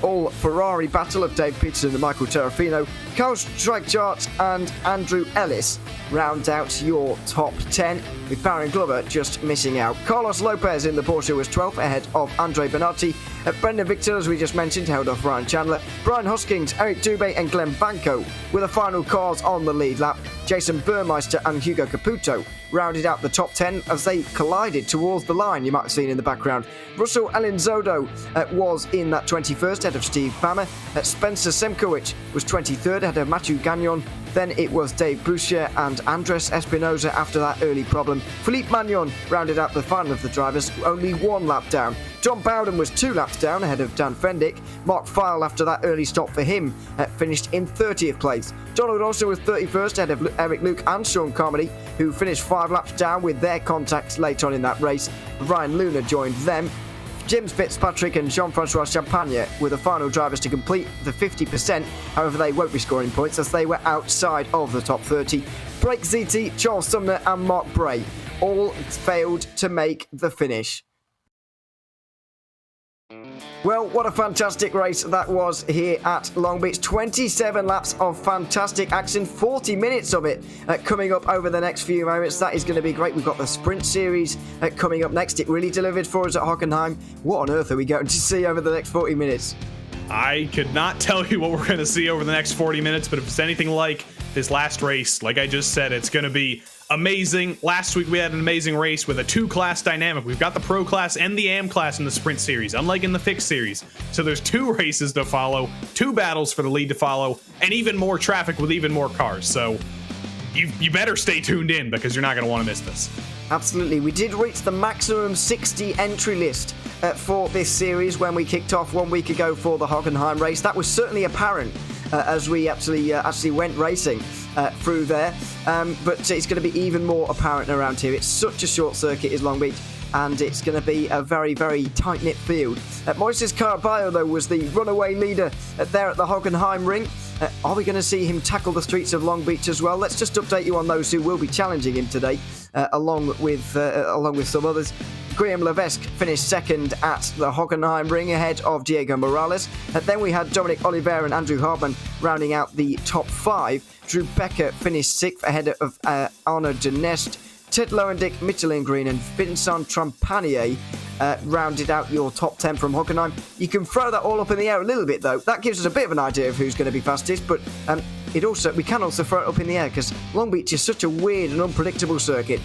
all Ferrari battle of Dave Peterson and Michael Terrafino. Carl Streichart and Andrew Ellis round out your top 10, with Baron Glover just missing out. Carlos Lopez in the Porsche was 12th ahead of Andre Bernardi. Brendan Victil, as we just mentioned, held off Ryan Chandler. Brian Hoskins, Eric Dubé and Glenn Banco were the final cars on the lead lap. Jason Burmeister and Hugo Caputo rounded out the top 10 as they collided towards the line, you might have seen in the background. Russell Alinzodo was in that 21st ahead of Steve Bammer. Spencer Semkowicz was 23rd ahead of Matthew Gagnon. Then it was Dave Boucher and Andres Espinosa after that early problem. Philippe Magnon rounded out the final of the drivers, only 1 lap down. John Bowden was 2 laps down ahead of Dan Fendick. Mark File, after that early stop for him, finished in 30th place. Donald Austin was 31st ahead of Eric Luke and Sean Carmody, who finished 5 laps down with their contacts late on in that race. Ryan Luna joined them. James Fitzpatrick and Jean-Francois Champagne were the final drivers to complete the 50%. However, they won't be scoring points as they were outside of the top 30. Blake Ziti, Charles Sumner and Mark Bray all failed to make the finish. Well, what a fantastic race that was here at Long Beach. 27 laps of fantastic action, 40 minutes of it coming up over the next few moments. That is going to be great. We've got the Sprint Series coming up next. It really delivered for us at Hockenheim. What on earth are we going to see over the next 40 minutes? I could not tell you what we're going to see over the next 40 minutes, but if it's anything like this last race, like I just said, it's going to be amazing. Last week we had an amazing race with a 2-class dynamic. We've got the Pro Class and the Am Class in the Sprint Series, unlike in the Fixed Series. So there's 2 races to follow, 2 battles for the lead to follow, and even more traffic with even more cars. So you better stay tuned in, because you're not going to want to miss this. Absolutely. We did reach the maximum 60 entry list for this series when we kicked off 1 week ago for the Hockenheim race. That was certainly apparent as we actually went racing through there, but it's going to be even more apparent around here. It's such a short circuit is Long Beach, and it's going to be a very, very tight-knit field. Moises Caraballo, though, was the runaway leader there at the Hockenheim ring. Are we going to see him tackle the streets of Long Beach as well? Let's just update you on those who will be challenging him today, along with some others. Graham Levesque finished 2nd at the Hockenheim ring ahead of Diego Morales. Then we had Dominic Oliveira and Andrew Hardman rounding out the top 5. Drew Becker finished 6th ahead of Arnaud Denest. Ted Lowendick, Michelin Green and Vincent Trampanier rounded out your top 10 from Hockenheim. You can throw that all up in the air a little bit, though. That gives us a bit of an idea of who's going to be fastest, but we can also throw it up in the air because Long Beach is such a weird and unpredictable circuit.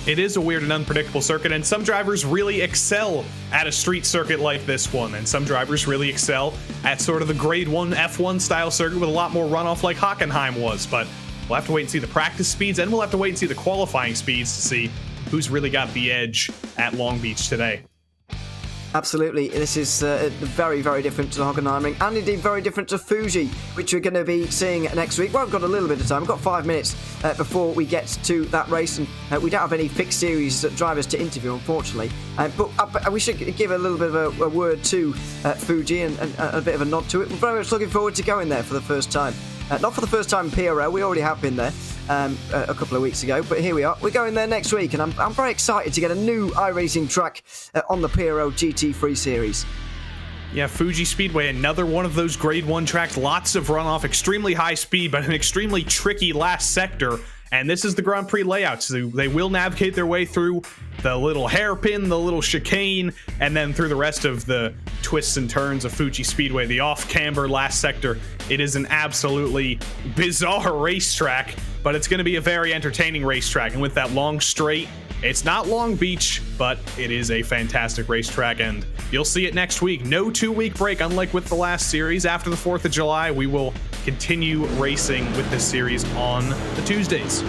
It is a weird and unpredictable circuit, and some drivers really excel at a street circuit like this one, and some drivers really excel at sort of the grade 1 F1 style circuit with a lot more runoff like Hockenheim was. But we'll have to wait and see the practice speeds, and we'll have to wait and see the qualifying speeds to see who's really got the edge at Long Beach today. Absolutely. This is very, very different to the Hockenheimring, and indeed very different to Fuji, which we're going to be seeing next week. Well, we've got a little bit of time. We've got 5 minutes before we get to that race, and we don't have any fixed series drivers to interview, unfortunately. But we should give a little bit of a word to Fuji and a bit of a nod to it. We're very much looking forward to going there for the first time. Not for the first time in PRL. We already have been there a couple of weeks ago, but here we are. We're going there next week, and I'm very excited to get a new iRacing track on the PRL GT3 series. Yeah, Fuji Speedway, another one of those Grade 1 tracks. Lots of runoff, extremely high speed, but an extremely tricky last sector. And this is the Grand Prix layout, so they will navigate their way through the little hairpin, the little chicane, and then through the rest of the twists and turns of Fuji Speedway, the off-camber last sector. It is an absolutely bizarre racetrack, but it's going to be a very entertaining racetrack. And with that long straight, it's not Long Beach, but it is a fantastic racetrack, and you'll see it next week. No 2-week break, unlike with the last series. After the 4th of July, we will continue racing with this series on the Tuesdays.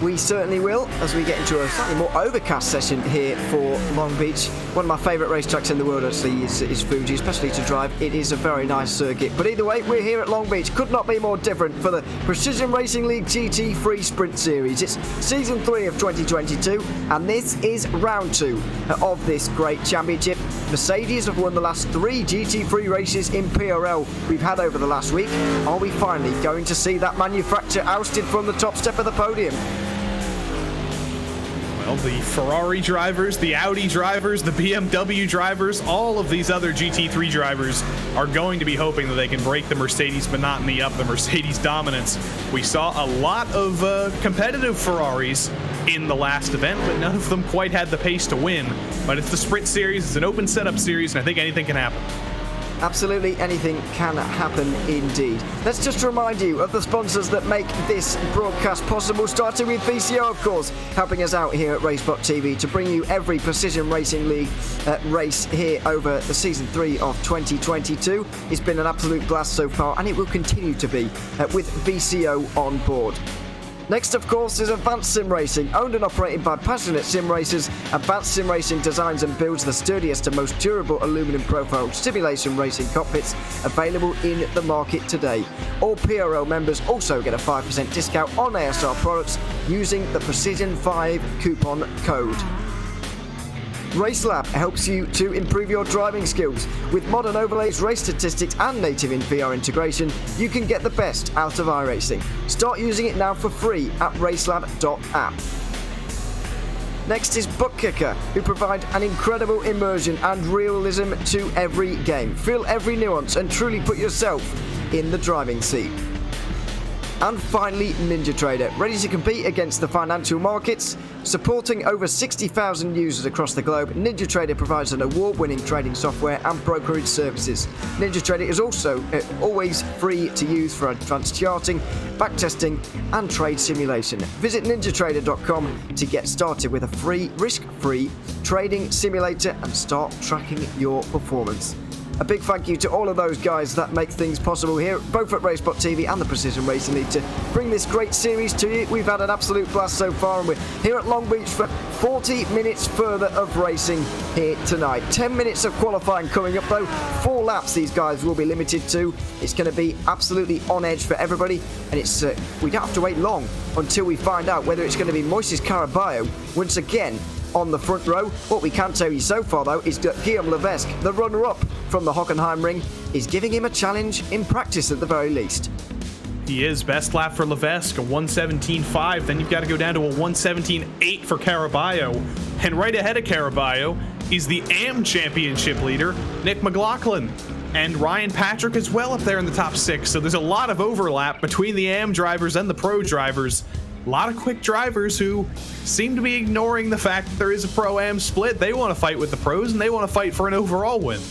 We certainly will, as we get into a slightly more overcast session here for Long Beach. One of my favourite racetracks in the world, actually, is Fuji, especially to drive. It is a very nice circuit. But either way, we're here at Long Beach. Could not be more different for the Precision Racing League GT3 Sprint Series. It's Season 3 of 2022, and this is Round 2 of this great championship. Mercedes have won the last 3 GT3 races in PRL we've had over the last week. Are we finally going to see that manufacturer ousted from the top step of the podium? Well, the Ferrari drivers, the Audi drivers, the BMW drivers, all of these other GT3 drivers are going to be hoping that they can break the Mercedes monotony up, the Mercedes dominance. We saw a lot of competitive Ferraris in the last event, but none of them quite had the pace to win. But it's the Sprint Series, it's an open setup series, and I think anything can happen. Absolutely anything can happen indeed. Let's just remind you of the sponsors that make this broadcast possible, starting with VCO, of course, helping us out here at RaceSpotTV to bring you every Precision Racing League race here over the Season 3 of 2022. It's been an absolute blast so far, and it will continue to be with VCO on board. Next, of course, is Advanced Sim Racing. Owned and operated by passionate sim racers, Advanced Sim Racing designs and builds the sturdiest and most durable aluminum profile simulation racing cockpits available in the market today. All PRL members also get a 5% discount on ASR products using the Precision5 coupon code. RaceLab helps you to improve your driving skills. With modern overlays, race statistics, and native in VR integration, you can get the best out of iRacing. Start using it now for free at racelab.app. Next is Bookkicker, who provide an incredible immersion and realism to every game. Feel every nuance and truly put yourself in the driving seat. And finally, NinjaTrader, ready to compete against the financial markets. Supporting over 60,000 users across the globe, NinjaTrader provides an award-winning trading software and brokerage services. NinjaTrader is also always free to use for advanced charting, backtesting, and trade simulation. Visit ninjatrader.com to get started with a free, risk-free trading simulator and start tracking your performance. A big thank you to all of those guys that make things possible here, both at RaceSpotTV and the Precision Racing League, to bring this great series to you. We've had an absolute blast so far, and we're here at Long Beach for 40 minutes further of racing here tonight. 10 minutes of qualifying coming up, though. 4 laps these guys will be limited to. It's going to be absolutely on edge for everybody, and it's we don't have to wait long until we find out whether it's going to be Moises Caraballo once again on the front row. What we can tell you so far, though, is that Guillaume Levesque, the runner-up from the Hockenheimring, is giving him a challenge in practice at the very least. He is. Best lap for Levesque, a 1:17.5. Then you've got to go down to a 1:17.8 for Caraballo. And right ahead of Caraballo is the AM Championship leader, Nick McLaughlin. And Ryan Patrick as well up there in the top 6. So there's a lot of overlap between the AM drivers and the pro drivers. A lot of quick drivers who seem to be ignoring the fact that there is a Pro-Am split. They want to fight with the pros, and they want to fight for an overall win.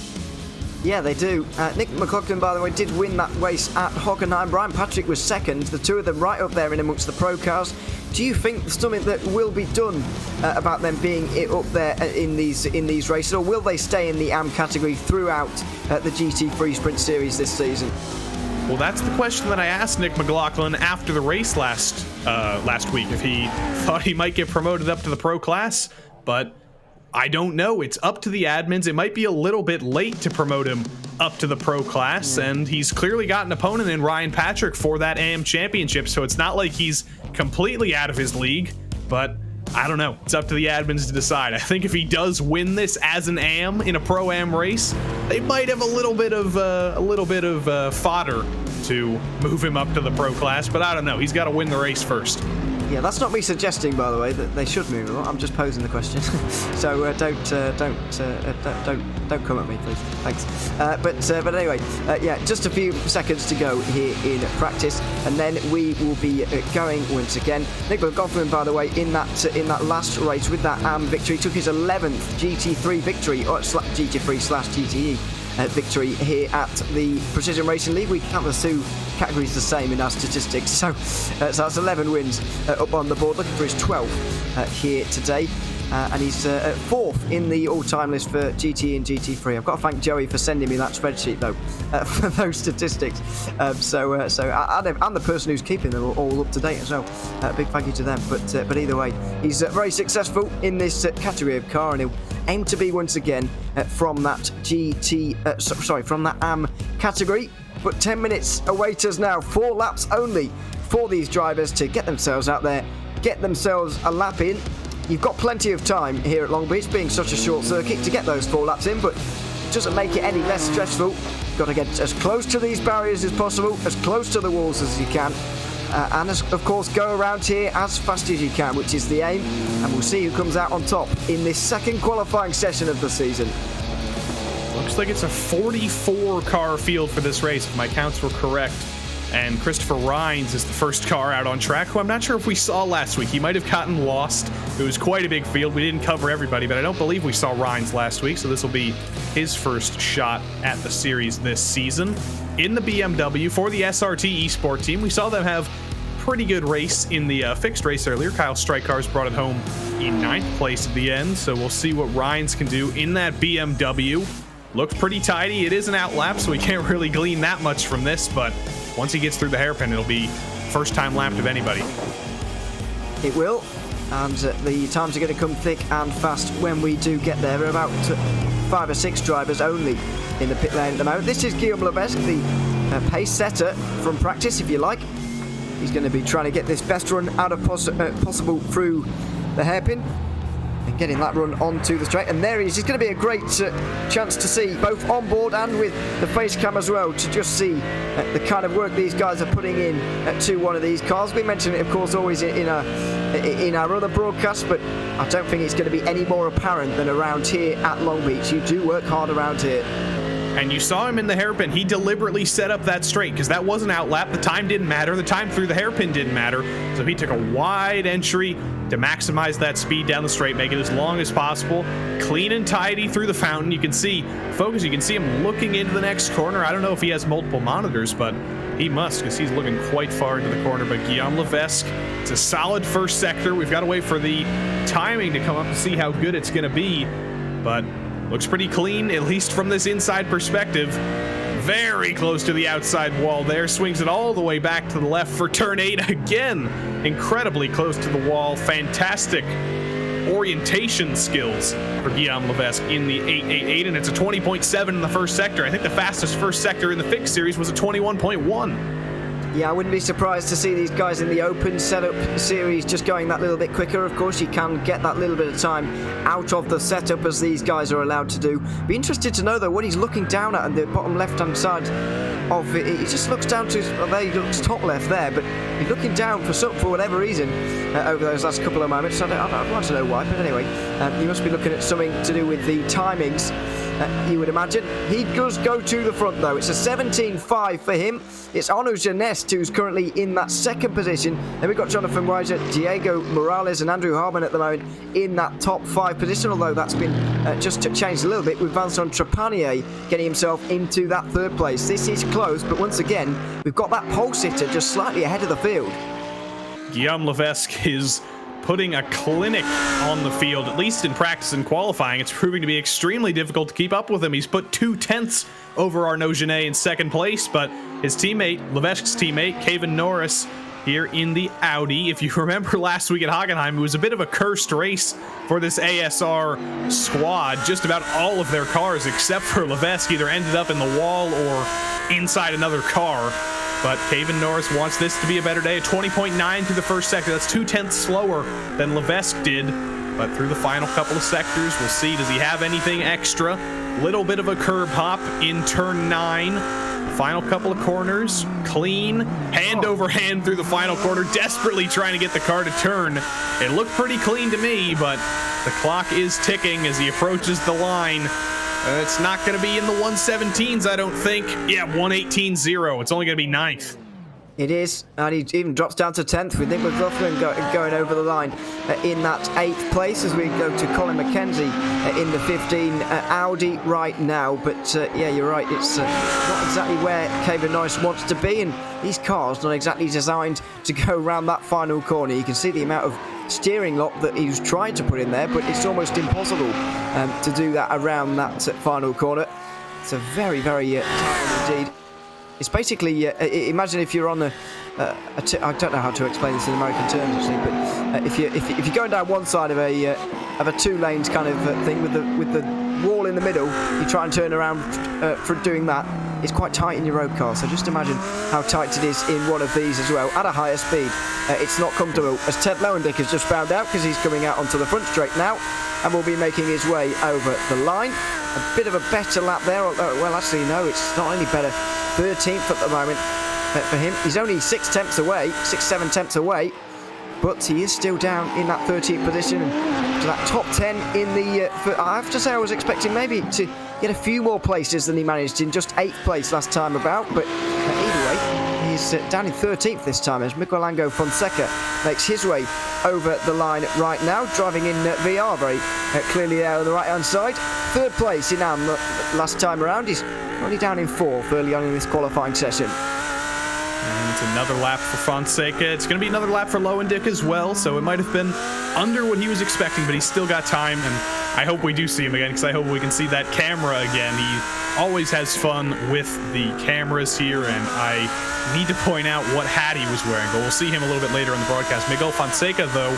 Yeah, they do. Nick McLaughlin, by the way, did win that race at Hockenheim. Brian Patrick was second. The two of them right up there in amongst the pro cars. Do you think there's something that will be done about them being up there in these races, or will they stay in the AM category throughout the GT3 Sprint Series this season? Well, that's the question that I asked Nick McLaughlin after the race last week, if he thought he might get promoted up to the pro class. But I don't know. It's up to the admins. It might be a little bit late to promote him up to the pro class, and he's clearly got an opponent in Ryan Patrick for that AM championship, so it's not like he's completely out of his league, but I don't know. It's up to the admins to decide. I think if he does win this as an AM in a pro-am race, they might have a little bit of fodder to move him up to the pro class, but I don't know. He's got to win the race first. Yeah, that's not me suggesting, by the way, that they should move. I'm just posing the question. So don't come at me, please. Thanks. But anyway, yeah, just a few seconds to go here in practice, and then we will be going once again. Nicola Goffman, by the way, in that last race with that AM victory, took his 11th GT3 victory, or GT3/GTE. Victory here at the Precision Racing League. We count the two categories the same in our statistics, so that's 11 wins up on the board, looking for his 12th here today, and he's 4th in the all-time list for GT and GT3. I've got to thank Joey for sending me that spreadsheet though for those statistics, so I'm the person who's keeping them all up to date as well. Big thank you to them, but either way, he's very successful in this category of car, and he'll aim to be once again from that from that AM category. But 10 minutes await us now, 4 laps only for these drivers to get themselves out there, get themselves a lap in. You've got plenty of time here at Long Beach, being such a short circuit, to get those 4 laps in, but it doesn't make it any less stressful. You've got to get as close to these barriers as possible, as close to the walls as you can, and of course go around here as fast as you can, which is the aim, and we'll see who comes out on top in this second qualifying session of the season. Looks like it's a 44 car field for this race, if my counts were correct. And Christopher Rines is the first car out on track, who I'm not sure if we saw last week. He might have gotten lost. It was quite a big field. We didn't cover everybody, but I don't believe we saw Rines last week, so this will be his first shot at the series this season. In the BMW for the SRT eSport team, we saw them have pretty good race in the fixed race earlier. Kyle Strikars brought it home in 9th place at the end, so we'll see what Rines can do in that BMW. Looks pretty tidy. It is an outlap, so we can't really glean that much from this, but once he gets through the hairpin, it'll be first time lapped of anybody. It will, and the times are going to come thick and fast when we do get there. There are about 5 or 6 drivers only in the pit lane at the moment. This is Guillaume Levesque, the pace setter from practice, if you like. He's going to be trying to get this best run out of possible through the hairpin and getting that run onto the straight. And there he is. It's going to be a great chance to see, both on board and with the face cam as well, to just see the kind of work these guys are putting in to one of these cars. We mention it, of course, always in our other broadcasts, but I don't think it's going to be any more apparent than around here at Long Beach. You do work hard around here. And you saw him in the hairpin. He deliberately set up that straight because that was an outlap. The time didn't matter. The time through the hairpin didn't matter. So he took a wide entry to maximize that speed down the straight, make it as long as possible. Clean and tidy through the fountain. You can see, focus, you can see him looking into the next corner. I don't know if he has multiple monitors, but he must, because he's looking quite far into the corner. But Guillaume Levesque, it's a solid first sector. We've got to wait for the timing to come up to see how good it's going to be. But looks pretty clean, at least from this inside perspective. Very close to the outside wall there. Swings it all the way back to the left for turn 8 again. Incredibly close to the wall. Fantastic orientation skills for Guillaume Levesque in the 888, and it's a 20.7 in the first sector. I think the fastest first sector in the fixed series was a 21.1. Yeah, I wouldn't be surprised to see these guys in the open setup series just going that little bit quicker. Of course, you can get that little bit of time out of the setup as these guys are allowed to do. Be interested to know, though, what he's looking down at the bottom left-hand side of it. He just looks down to, well, there he looks top left there, but he's looking down for whatever reason over those last couple of moments. I'd like to know why, but anyway, he must be looking at something to do with the timings. You would imagine. He does go to the front, though. It's a 17.5 for him. It's Anu Janest who's currently in that second position. Then we've got Jonathan Weiser, Diego Morales and Andrew Harmon at the moment in that top 5 position, although that's been just changed a little bit with Vincent Trepanier getting himself into that 3rd place. This is close, but once again, we've got that pole sitter just slightly ahead of the field. Guillaume Levesque is putting a clinic on the field, at least in practice and qualifying. It's proving to be extremely difficult to keep up with him. He's put 2/10 over Arnaud Genet in second place, but his teammate, Levesque's teammate, Kevin Norris, here in the Audi. If you remember last week at Hockenheim, it was a bit of a cursed race for this ASR squad. Just about all of their cars, except for Levesque, either ended up in the wall or inside another car. But Kevin Norris wants this to be a better day. 20.9 through the first sector. That's 2/10 slower than Levesque did. But through the final couple of sectors, we'll see. Does he have anything extra? Little bit of a curb hop in turn 9. Final couple of corners, clean, hand over hand through the final corner, desperately trying to get the car to turn. It looked pretty clean to me, but the clock is ticking as he approaches the line. It's not going to be in the 117s, I don't think. Yeah, 118.0. It's only going to be 9th. It is, and he even drops down to 10th with Nick McLaughlin going over the line in that 8th place as we go to Colin McKenzie in the 15 Audi right now. But yeah, you're right, it's not exactly where Kevin Norris wants to be, and these cars not exactly designed to go around that final corner. You can see the amount of steering lock that he was trying to put in there, but it's almost impossible to do that around that final corner. It's a very, very tight one indeed. It's basically, imagine if you're on I don't know how to explain this in American terms actually, but if you're going down one side of a 2 lanes kind of thing with the wall in the middle, you try and turn around for doing that. It's quite tight in your road car, so just imagine how tight it is in one of these as well at a higher speed. It's not comfortable, as Ted Lowendick has just found out, because he's coming out onto the front straight now and will be making his way over the line. A bit of a better lap there, although, well, actually no, it's not any better. 13th at the moment for him. He's only 6-7 tenths away, but he is still down in that 13th position to that top 10 in the I have to say I was expecting maybe to get a few more places than he managed in just 8th place last time about, but either way he's down in 13th this time as Miguel Fonseca makes his way over the line right now, driving in VR very clearly there on the right hand side. 3rd place in Am last time around. He's only down in 4th early on in this qualifying session. And it's another lap for Fonseca. It's going to be another lap for Lowendick as well, so it might have been under what he was expecting, but he's still got time, and I hope we do see him again, because I hope we can see that camera again. He always has fun with the cameras here, and I need to point out what hat he was wearing, but we'll see him a little bit later in the broadcast. Miguel Fonseca, though,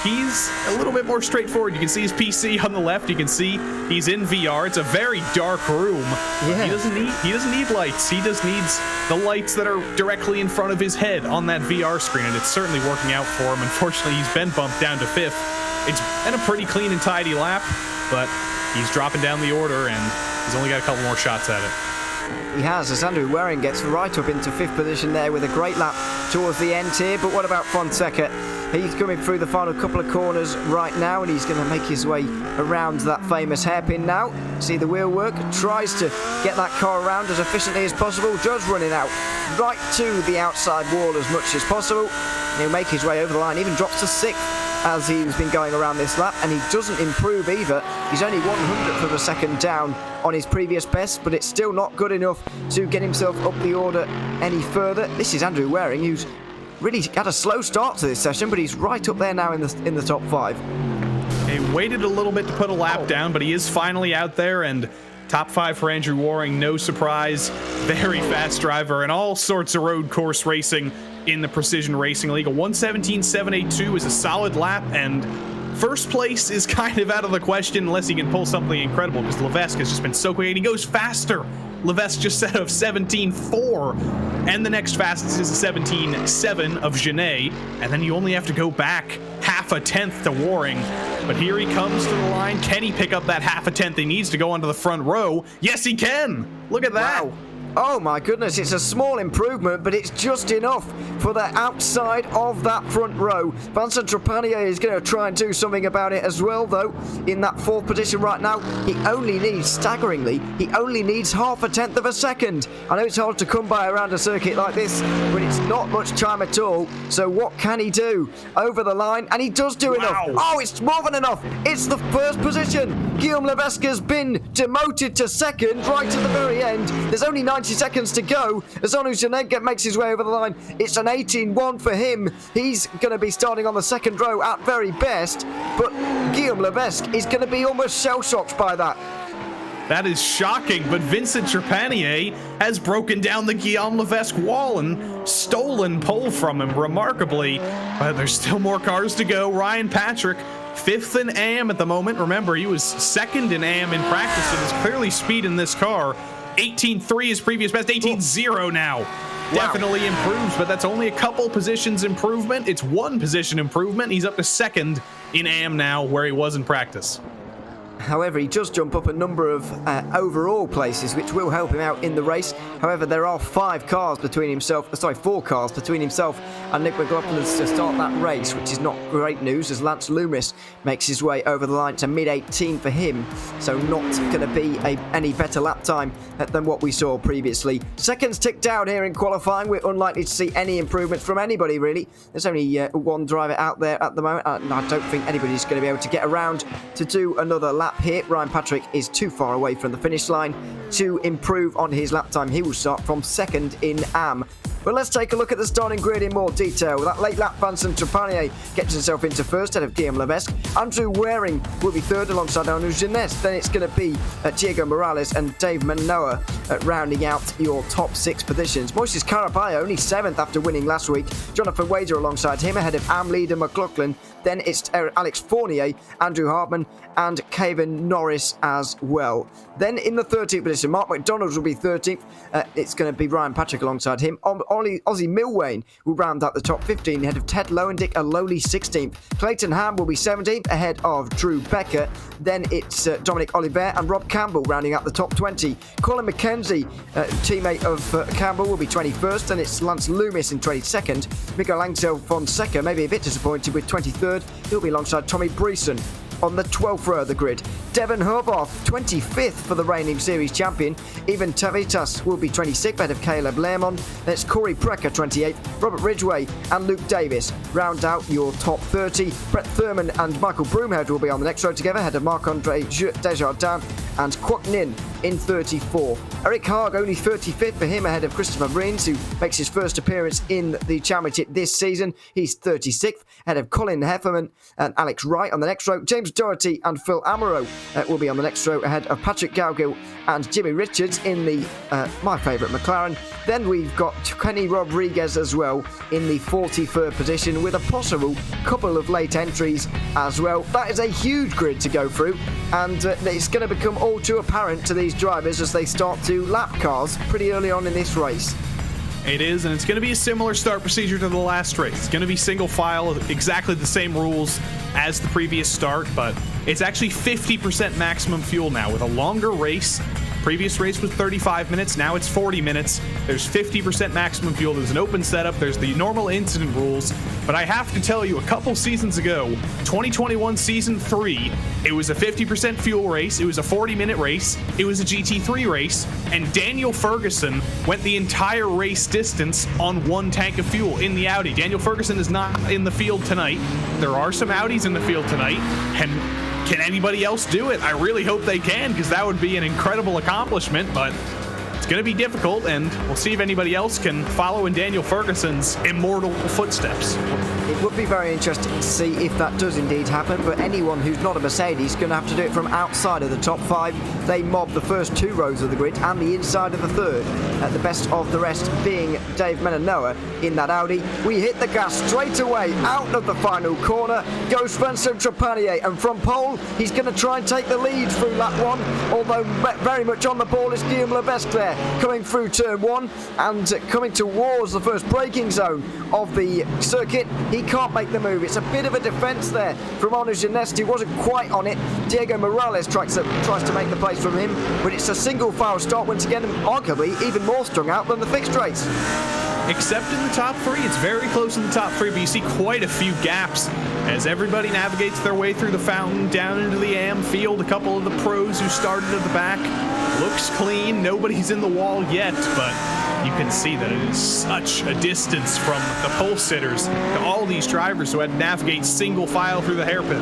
he's a little bit more straightforward. You can see his PC on the left. You can see he's in VR. It's a very dark room. Yeah. He doesn't need lights. He just needs the lights that are directly in front of his head on that VR screen, and it's certainly working out for him. Unfortunately, he's been bumped down to 5th. It's been a pretty clean and tidy lap, but he's dropping down the order, and he's only got a couple more shots at it. He has, as Andrew Waring gets right up into 5th position there with a great lap towards the end here. But what about Fonseca? He's coming through the final couple of corners right now, and he's going to make his way around that famous hairpin now. See the wheel work, tries to get that car around as efficiently as possible, just running out right to the outside wall as much as possible. And he'll make his way over the line, even drops to 6th as he's been going around this lap, and he doesn't improve either. He's only 100th of a second down on his previous best, but it's still not good enough to get himself up the order any further. This is Andrew Waring, who's really had a slow start to this session, but he's right up there now in the top 5. He waited a little bit to put a lap down, but he is finally out there, and top 5 for Andrew Waring, no surprise. Very fast driver and all sorts of road course racing in the Precision Racing League. A 117.782 is a solid lap, and first place is kind of out of the question unless he can pull something incredible, because Levesque has just been so quick, and he goes faster. Levesque just set of 17.4, and the next fastest is a 17.7 of Genet, and then you only have to go back half a tenth to Waring. But here he comes to the line. Can he pick up that half a tenth he needs to go onto the front row? Yes, he can! Look at that! Wow. Oh my goodness, it's a small improvement, but it's just enough for the outside of that front row. Vincent Trepanier is going to try and do something about it as well, though. In that 4th position right now, he only needs, staggeringly, he only needs half a tenth of a second. I know it's hard to come by around a circuit like this, but it's not much time at all. So what can he do? Over the line, and he does do enough. Oh, it's more than enough. It's the 1st position. Guillaume Levesque has been demoted to 2nd right at the very end. There's only 9 90 seconds to go as Onu Janenka makes his way over the line. It's an 18-1 for him. He's going to be starting on the second row at very best, but Guillaume Levesque is going to be almost shell-shocked by that. That is shocking, but Vincent Trepanier has broken down the Guillaume Levesque wall and stolen pole from him remarkably. But there's still more cars to go. Ryan Patrick, 5th in AM at the moment. Remember, he was 2nd in AM in practice, so there's clearly speed in this car. 18.3 is previous best, 18.0 now. Definitely improves, but that's only a couple positions improvement. It's 1 position improvement. He's up to 2nd in AM now, where he was in practice. However, he does jump up a number of overall places, which will help him out in the race. However, there are 4 cars between himself and Nick McLaughlin to start that race, which is not great news as Lance Loomis makes his way over the line to mid-18 for him. So not going to be any better lap time than what we saw previously. Seconds tick down here in qualifying. We're unlikely to see any improvement from anybody, really. There's only 1 driver out there at the moment. I don't think anybody's going to be able to get around to do another lap here. Ryan Patrick is too far away from the finish line to improve on his lap time. He will start from 2nd in AM. But let's take a look at the starting grid in more detail. That late lap, Vincent Trepanier gets himself into 1st ahead of Guillaume Levesque. Andrew Waring will be 3rd alongside Arnaud Jeunesse. Then it's going to be Diego Morales and Dave Manoa rounding out your top 6 positions. Moises Caraballo only 7th after winning last week. Jonathan Wader alongside him ahead of Am leader McLaughlin. Then it's Alex Fournier, Andrew Hartman and Kevin Norris as well. Then in the 13th position, Mark McDonald will be 13th. It's going to be Ryan Patrick alongside him. Ozzy Milwane will round out the top 15 ahead of Ted Lowendick, a lowly 16th. Clayton Ham will be 17th ahead of Drew Becker. Then it's Dominic Oliver and Rob Campbell rounding out the top 20. Colin McKenzie, teammate of Campbell, will be 21st, and it's Lance Loomis in 22nd. Miguel Angel Fonseca may be a bit disappointed with 23rd. He'll be alongside Tommy Breeson on the 12th row of the grid. Devon Herboth, 25th for the reigning series champion. Ivan Tavitas will be 26th ahead of Caleb Lermont. That's Corey Precker, 28th. Robert Ridgway and Luke Davis round out your top 30. Brett Thurman and Michael Broomhead will be on the next row together ahead of Marc-Andre Desjardins and Kwok Nin in 34. Eric Haag only 35th for him ahead of Christopher Breens, who makes his first appearance in the championship this season. He's 36th ahead of Colin Hefferman and Alex Wright on the next row. James Doherty and Phil Amaro will be on the next row ahead of Patrick Gaugill and Jimmy Richards in the my favourite McLaren. Then we've got Kenny Rodriguez as well in the 43rd position with a possible couple of late entries as well. That is a huge grid to go through, and it's going to become all too apparent to these drivers as they start to lap cars pretty early on in this race. It is, and it's going to be a similar start procedure to the last race. It's going to be single file, exactly the same rules as the previous start, but it's actually 50% maximum fuel now with a longer race. Previous race was 35 minutes, now it's 40 minutes. There's 50% maximum fuel, there's an open setup, there's the normal incident rules, but I have to tell you, a couple seasons ago, 2021 Season 3, it was a 50% fuel race, it was a 40-minute race, it was a GT3 race, and Daniel Ferguson went the entire race distance on 1 tank of fuel in the Audi. Daniel Ferguson is not in the field tonight. There are some Audis in the field tonight, and can anybody else do it? I really hope they can, because that would be an incredible accomplishment, but it's going to be difficult, and we'll see if anybody else can follow in Daniel Ferguson's immortal footsteps. It would be very interesting to see if that does indeed happen, but anyone who's not a Mercedes is going to have to do it from outside of the top 5. They mob the first 2 rows of the grid and the inside of the third. The best of the rest being Dave Menanoa in that Audi. We hit the gas straight away out of the final corner. Goes Vincent Trepanier, and from pole, he's going to try and take the lead through lap 1, although very much on the ball is Guillaume Levesque there, coming through turn 1 and coming towards the first braking zone of the circuit. He can't make the move. It's a bit of a defence there from Arnaud Jeunesse, who wasn't quite on it. Diego Morales tries to make the place from him, but it's a single file start once again, and arguably even more strung out than the fixed race. Except in the top 3, it's very close in the top 3, but you see quite a few gaps as everybody navigates their way through the fountain down into the AM field. A couple of the pros who started at the back. Looks clean, nobody's in the wall yet, but you can see that it is such a distance from the pole sitters to all these drivers who had to navigate single file through the hairpin.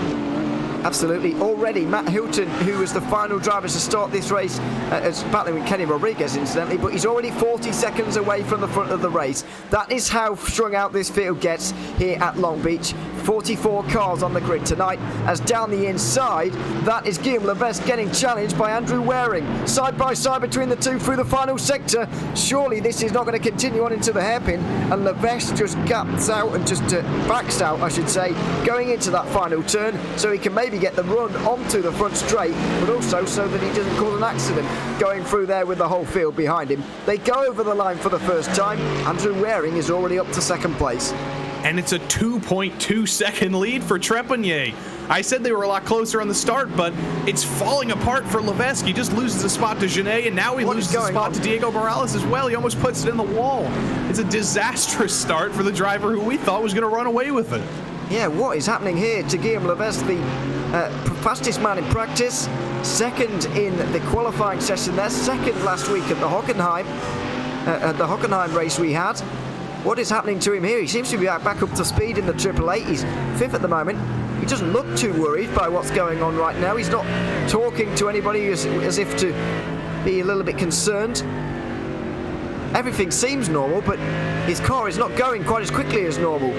Absolutely. Already, Matt Hilton, who was the final driver to start this race, is battling with Kenny Rodriguez, incidentally, but he's already 40 seconds away from the front of the race. That is how strung out this field gets here at Long Beach. 44 cars on the grid tonight, as down the inside, that is Guillaume Levesque getting challenged by Andrew Waring. Side by side between the two through the final sector. Surely this is not going to continue on into the hairpin, and Levesque just gaps out and just backs out, I should say, going into that final turn, so he can maybe get the run onto the front straight, but also so that he doesn't cause an accident going through there with the whole field behind him. They go over the line for the first time. Andrew Waring is already up to second place. And it's a 2.2 second lead for Trepanier. I said they were a lot closer on the start, but it's falling apart for Levesque. He just loses a spot to Genet, and now he loses a spot to Diego Morales as well. He almost puts it in the wall. It's a disastrous start for the driver who we thought was going to run away with it. Yeah, what is happening here to Guillaume Levesque, the fastest man in practice, second in the qualifying session there, second last week at the Hockenheim race we had. What is happening to him here? He seems to be back up to speed in the Triple Eight. He's fifth at the moment. He doesn't look too worried by what's going on right now. He's not talking to anybody as if to be a little bit concerned. Everything seems normal, but his car is not going quite as quickly as normal.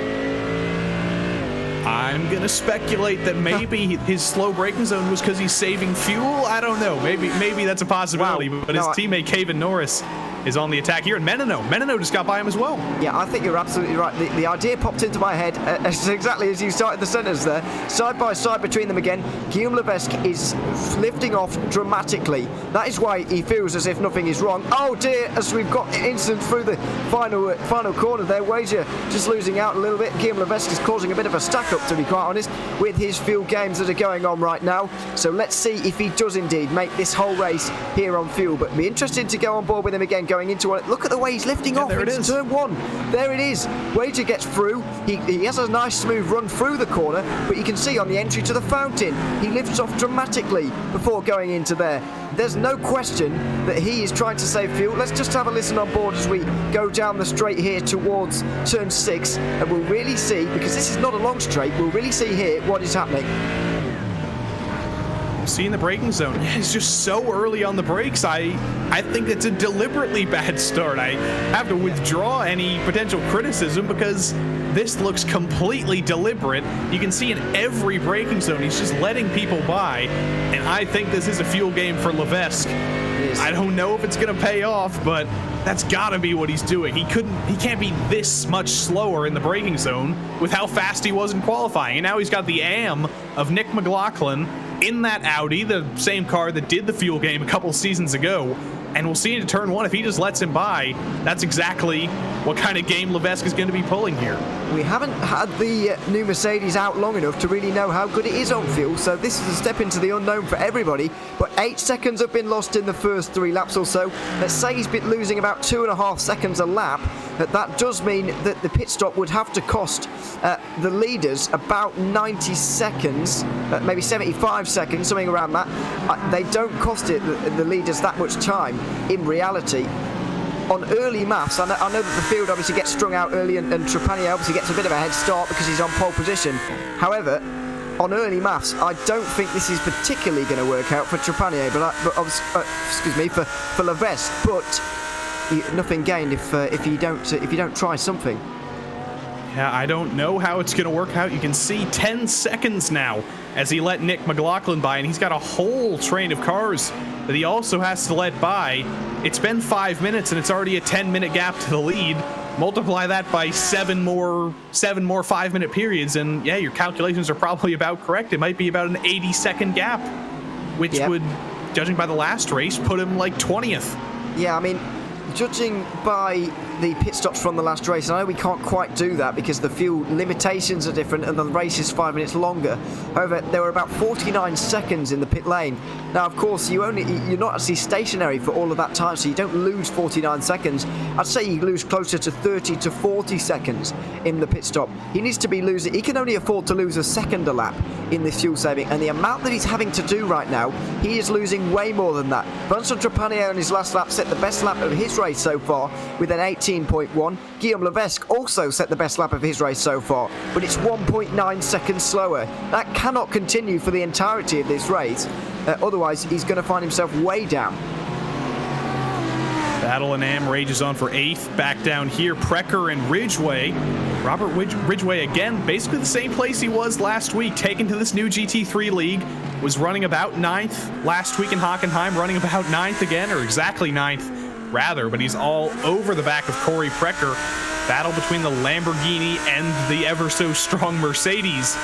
I'm going to speculate that maybe his slow braking zone was because he's saving fuel. I don't know. Maybe that's a possibility. Wow. But his teammate, Caven Norris, is on the attack here. And Menino just got by him as well. Yeah, I think you're absolutely right. The idea popped into my head exactly as you started the sentence there. Side by side between them again, Guillaume Levesque is lifting off dramatically. That is why he feels as if nothing is wrong. Oh dear, as we've got incident through the final corner there. Wager just losing out a little bit. Guillaume Levesque is causing a bit of a stack up, to be quite honest, with his fuel games that are going on right now. So let's see if he does indeed make this whole race here on fuel. But be interested to go on board with him again going into it. Look at the way he's lifting off into turn one. There it is. Wager gets through. He has a nice smooth run through the corner, but you can see on the entry to the fountain, he lifts off dramatically before going into there. There's no question that he is trying to save fuel. Let's just have a listen on board as we go down the straight here towards turn 6, and we'll really see, because this is not a long straight, we'll really see here what is happening. Seeing the braking zone. It's just so early on the brakes. I think it's a deliberately bad start. I have to withdraw any potential criticism because this looks completely deliberate. You can see in every braking zone he's just letting people by, and I think this is a fuel game for Levesque. I don't know if it's going to pay off, but that's got to be what he's doing. He can't be this much slower in the braking zone with how fast he was in qualifying. And now he's got the AM of Nick McLaughlin in that Audi, the same car that did the fuel game a couple seasons ago. And we'll see into turn 1 if he just lets him by. That's exactly what kind of game Levesque is going to be pulling here. We haven't had the new Mercedes out long enough to really know how good it is on fuel, so this is a step into the unknown for everybody. But 8 seconds have been lost in the first 3 laps or so. Let's say he's been losing about 2.5 seconds a lap. That does mean that the pit stop would have to cost the leaders about 90 seconds, maybe 75 seconds, something around that. They don't cost the leaders that much time in reality. On early maths, I know that the field obviously gets strung out early, and Trepanier obviously gets a bit of a head start because he's on pole position. However, on early maths, I don't think this is particularly going to work out for Trepanier, for Levesque. But nothing gained if you don't try something. Yeah, I don't know how it's going to work out. You can see 10 seconds now as he let Nick McLaughlin by, and he's got a whole train of cars that he also has to let by. It's been 5 minutes, and it's already a 10-minute gap to the lead. Multiply that by 7 more 5-minute periods, and yeah, your calculations are probably about correct. It might be about an 80-second gap, which would, judging by the last race, put him like 20th. Yeah, I mean, judging by the pit stops from the last race, I know we can't quite do that because the fuel limitations are different and the race is 5 minutes longer. However, there were about 49 seconds in the pit lane Now, of course, you're not actually stationary for all of that time, so you don't lose 49 seconds. I'd say you lose closer to 30 to 40 seconds in the pit stop. He needs to be losing. He can only afford to lose a second a lap in this fuel saving, and the amount that he's having to do right now, he is losing way more than that. Vincent Trepanier on his last lap set the best lap of his race so far with an 18.1. Guillaume Levesque also set the best lap of his race so far, but it's 1.9 seconds slower. That cannot continue for the entirety of this race. Otherwise, he's going to find himself way down. Battle in Am rages on for 8th. Back down here, Precker and Ridgway. Robert Ridgway again, basically the same place he was last week, taken to this new GT3 league. Was running about 9th last week in Hockenheim, running about 9th again, or exactly 9th rather, but he's all over the back of Corey Precker. Battle between the Lamborghini and the ever so strong Mercedes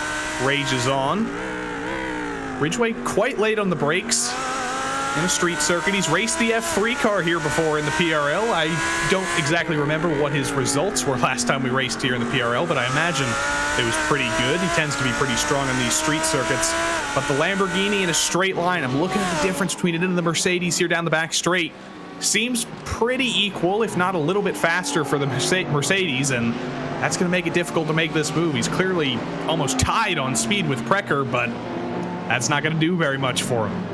rages on. Ridgway quite late on the brakes in a street circuit. He's raced the F3 car here before in the PRL. I don't exactly remember what his results were last time we raced here in the PRL, but I imagine it was pretty good. He tends to be pretty strong on these street circuits. But the Lamborghini in a straight line, I'm looking at the difference between it and the Mercedes here down the back straight. Seems pretty equal, if not a little bit faster for the Mercedes, and that's going to make it difficult to make this move. He's clearly almost tied on speed with Precker, but that's not going to do very much for him.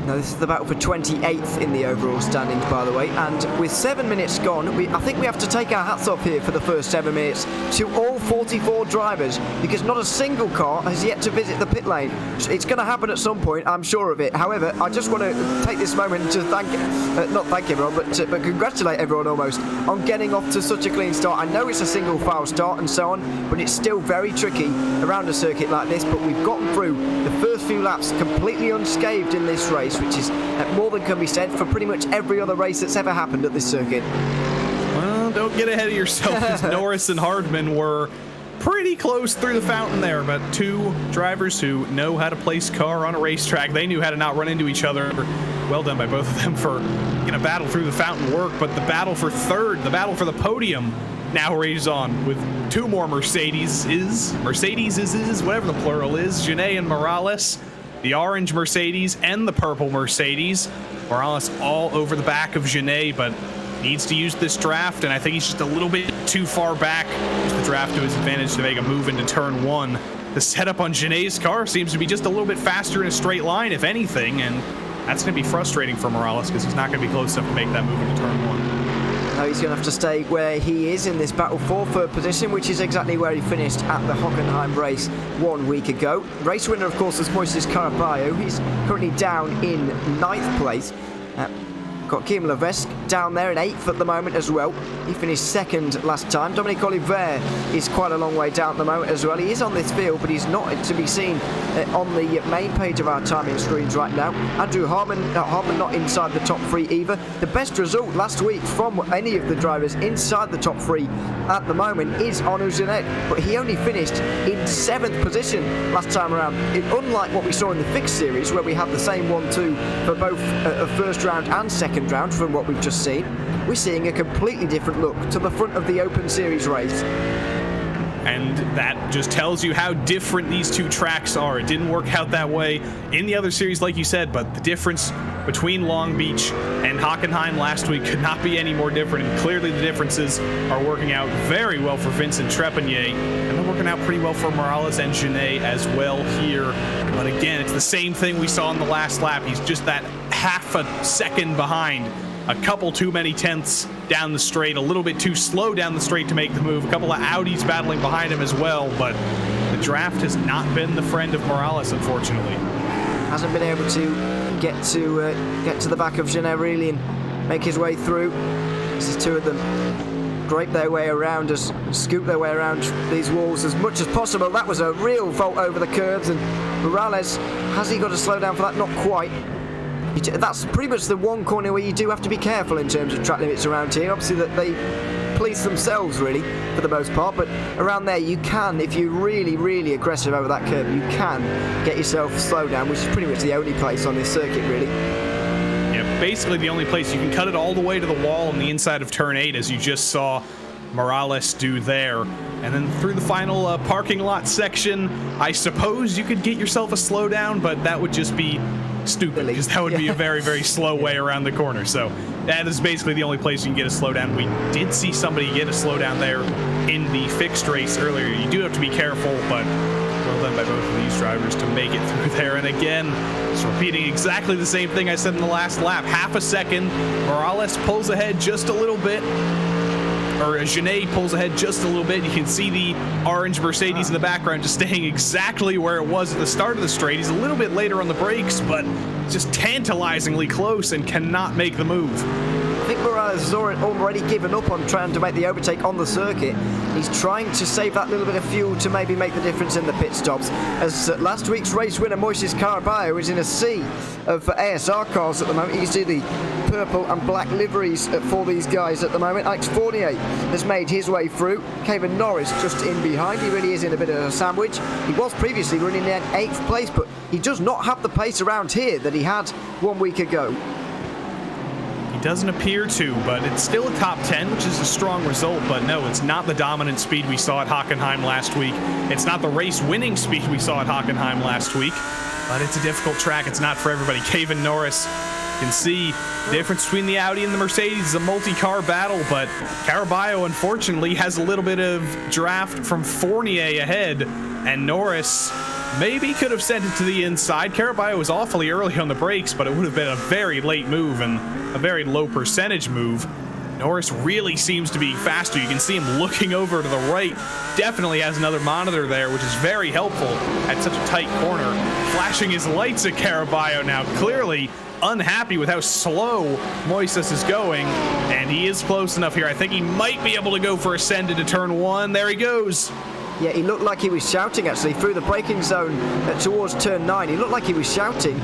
Now, this is the battle for 28th in the overall standings, by the way, and with 7 minutes gone, I think we have to take our hats off here for the first 7 minutes to all 44 drivers, because not a single car has yet to visit the pit lane. It's going to happen at some point, I'm sure of it. However, I just want to take this moment to not thank everyone, but congratulate everyone almost on getting off to such a clean start. I know it's a single file start and so on, but it's still very tricky around a circuit like this, but we've gotten through the first few laps completely unscathed in this race, which is more than can be said for pretty much every other race that's ever happened at this circuit. Well, don't get ahead of yourself, because Norris and Hardman were pretty close through the fountain there, but two drivers who know how to place car on a racetrack. They knew how to not run into each other. Well done by both of them for a battle through the fountain work, but the battle for third, the battle for the podium now rages on with two more Mercedes, whatever the plural is, Genet and Morales. The orange Mercedes and the purple Mercedes. Morales all over the back of Genet, but needs to use this draft, and I think he's just a little bit too far back. Use the draft to his advantage to make a move into turn 1. The setup on Genet's car seems to be just a little bit faster in a straight line, if anything, and that's going to be frustrating for Morales because he's not going to be close enough to make that move into turn 1. Now he's going to have to stay where he is in this battle for third position, which is exactly where he finished at the Hockenheim race 1 week ago. Race winner, of course, is Moises Caraballo. He's currently down in 9th place. Got Guillaume Levesque down there in 8th at the moment as well. He finished 2nd last time. Dominique Oliver is quite a long way down at the moment as well. He is on this field, but he's not to be seen on the main page of our timing screens right now. Andrew Harmon not inside the top 3 either. The best result last week from any of the drivers inside the top 3 at the moment is Arnaud Genet, but he only finished in 7th position last time around. Unlike what we saw in the fixed series, where we had the same 1-2 for both a first round and second round from what we've just seen, we're seeing a completely different look to the front of the Open Series race. And that just tells you how different these two tracks are. It didn't work out that way in the other series, like you said, but the difference between Long Beach and Hockenheim last week could not be any more different. And clearly the differences are working out very well for Vincent Trepanier, and they're working out pretty well for Morales and Genet as well here. But again, it's the same thing we saw in the last lap. He's just that half a second behind. A couple too many tenths down the straight, a little bit too slow down the straight to make the move. A couple of Audis battling behind him as well, but the draft has not been the friend of Morales, unfortunately. Hasn't been able to get to the back of Genet really and make his way through. This is two of them drape their way around us, scoop their way around these walls as much as possible. That was a real vault over the curbs, and Morales, has he got to slow down for that? Not quite. That's pretty much the one corner where you do have to be careful in terms of track limits around here. Obviously that they police themselves really for the most part, but around there you can, if you're really aggressive over that curve, you can get yourself slowed down, which is pretty much the only place on this circuit really. Yeah, basically the only place you can cut it all the way to the wall on the inside of turn 8, as you just saw Morales do there. And then through the final parking lot section, I suppose you could get yourself a slowdown, but that would just be stupid, because that would be a very, very slow way around the corner. So that is basically the only place you can get a slowdown. We did see somebody get a slowdown there in the fixed race earlier. You do have to be careful, but well done by both of these drivers to make it through there. And again, just repeating exactly the same thing I said in the last lap. Half a second, Morales pulls ahead just a little bit, or Genet pulls ahead just a little bit. You can see the orange Mercedes in the background just staying exactly where it was at the start of the straight. He's a little bit later on the brakes, but just tantalizingly close and cannot make the move. I think Morales has already given up on trying to make the overtake on the circuit. He's trying to save that little bit of fuel to maybe make the difference in the pit stops. As last week's race winner Moises Caraballo is in a sea of ASR cars at the moment. You can see the purple and black liveries for these guys at the moment. Alex Fournier has made his way through. Kevin Norris just in behind. He really is in a bit of a sandwich. He was previously running in 8th place, but he does not have the pace around here that he had 1 week ago. Doesn't appear to, but it's still a top 10, which is a strong result. But no, it's not the dominant speed we saw at Hockenheim last week. It's not the race winning speed we saw at Hockenheim last week, but it's a difficult track. It's not for everybody. Kevin Norris, you can see the difference between the Audi and the Mercedes is a multi-car battle, but Caraballo unfortunately has a little bit of draft from Fournier ahead, and Norris maybe could have sent it to the inside. Caraballo was awfully early on the brakes, but it would have been a very late move and a very low percentage move. Norris really seems to be faster. You can see him looking over to the right. Definitely has another monitor there, which is very helpful at such a tight corner. Flashing his lights at Caraballo now, clearly unhappy with how slow Moises is going, and he is close enough here. I think he might be able to go for ascend into turn 1. There he goes. Yeah, he looked like he was shouting actually through the braking zone towards turn 9. He looked like he was shouting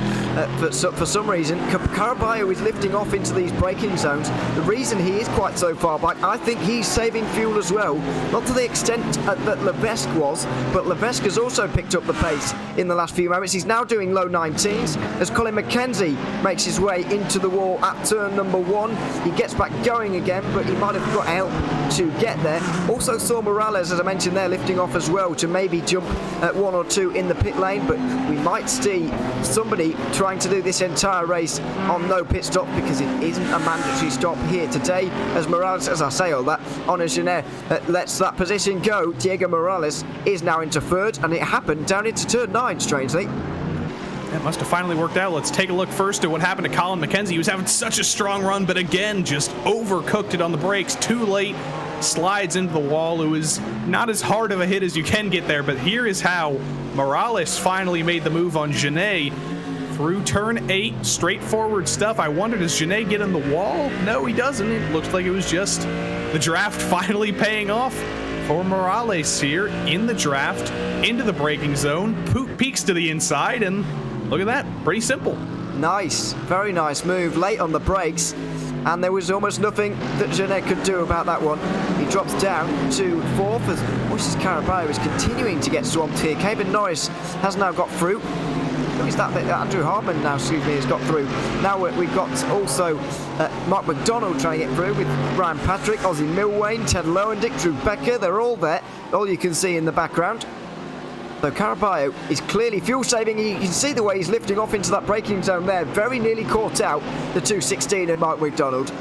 for some reason. Caraballo is lifting off into these braking zones. The reason he is quite so far back, I think he's saving fuel as well. Not to the extent that Levesque was, but Levesque has also picked up the pace in the last few moments. He's now doing low 19s as Colin McKenzie makes his way into the wall at turn number 1. He gets back going again, but he might have got help to get there. Also saw Morales, as I mentioned there, lifting off as well to maybe jump at 1 or 2 in the pit lane, but we might see somebody trying to do this entire race on no pit stop, because it isn't a mandatory stop here today, as Morales, as I say all that, on a Genet lets that position go. Diego Morales is now into 3rd, and it happened down into turn 9, strangely. That must have finally worked out. Let's take a look first at what happened to Colin McKenzie. He was having such a strong run, but again, just overcooked it on the brakes too late. Slides into the wall. It was not as hard of a hit as you can get there, but here is how Morales finally made the move on Genet through turn 8. Straightforward stuff. I wonder, does Genet get in the wall? No, he doesn't. It looks like it was just the draft finally paying off for Morales here in the draft, into the braking zone, peeks to the inside, and look at that. Pretty simple. Nice. Very nice move. Late on the brakes. And there was almost nothing that Genet could do about that one. He drops down to 4th as Moises Caraballo is continuing to get swamped here. Kevin Norris has now got through. Who is that? Andrew Hartman now, has got through. Now we've got also Mark McDonald trying to get through with Ryan Patrick, Ozzy Milwane, Ted Lowendick, Drew Becker. They're all there. All you can see in the background. So Caraballo is clearly fuel saving. You can see the way he's lifting off into that braking zone there. Very nearly caught out the 216 and Mark McDonald.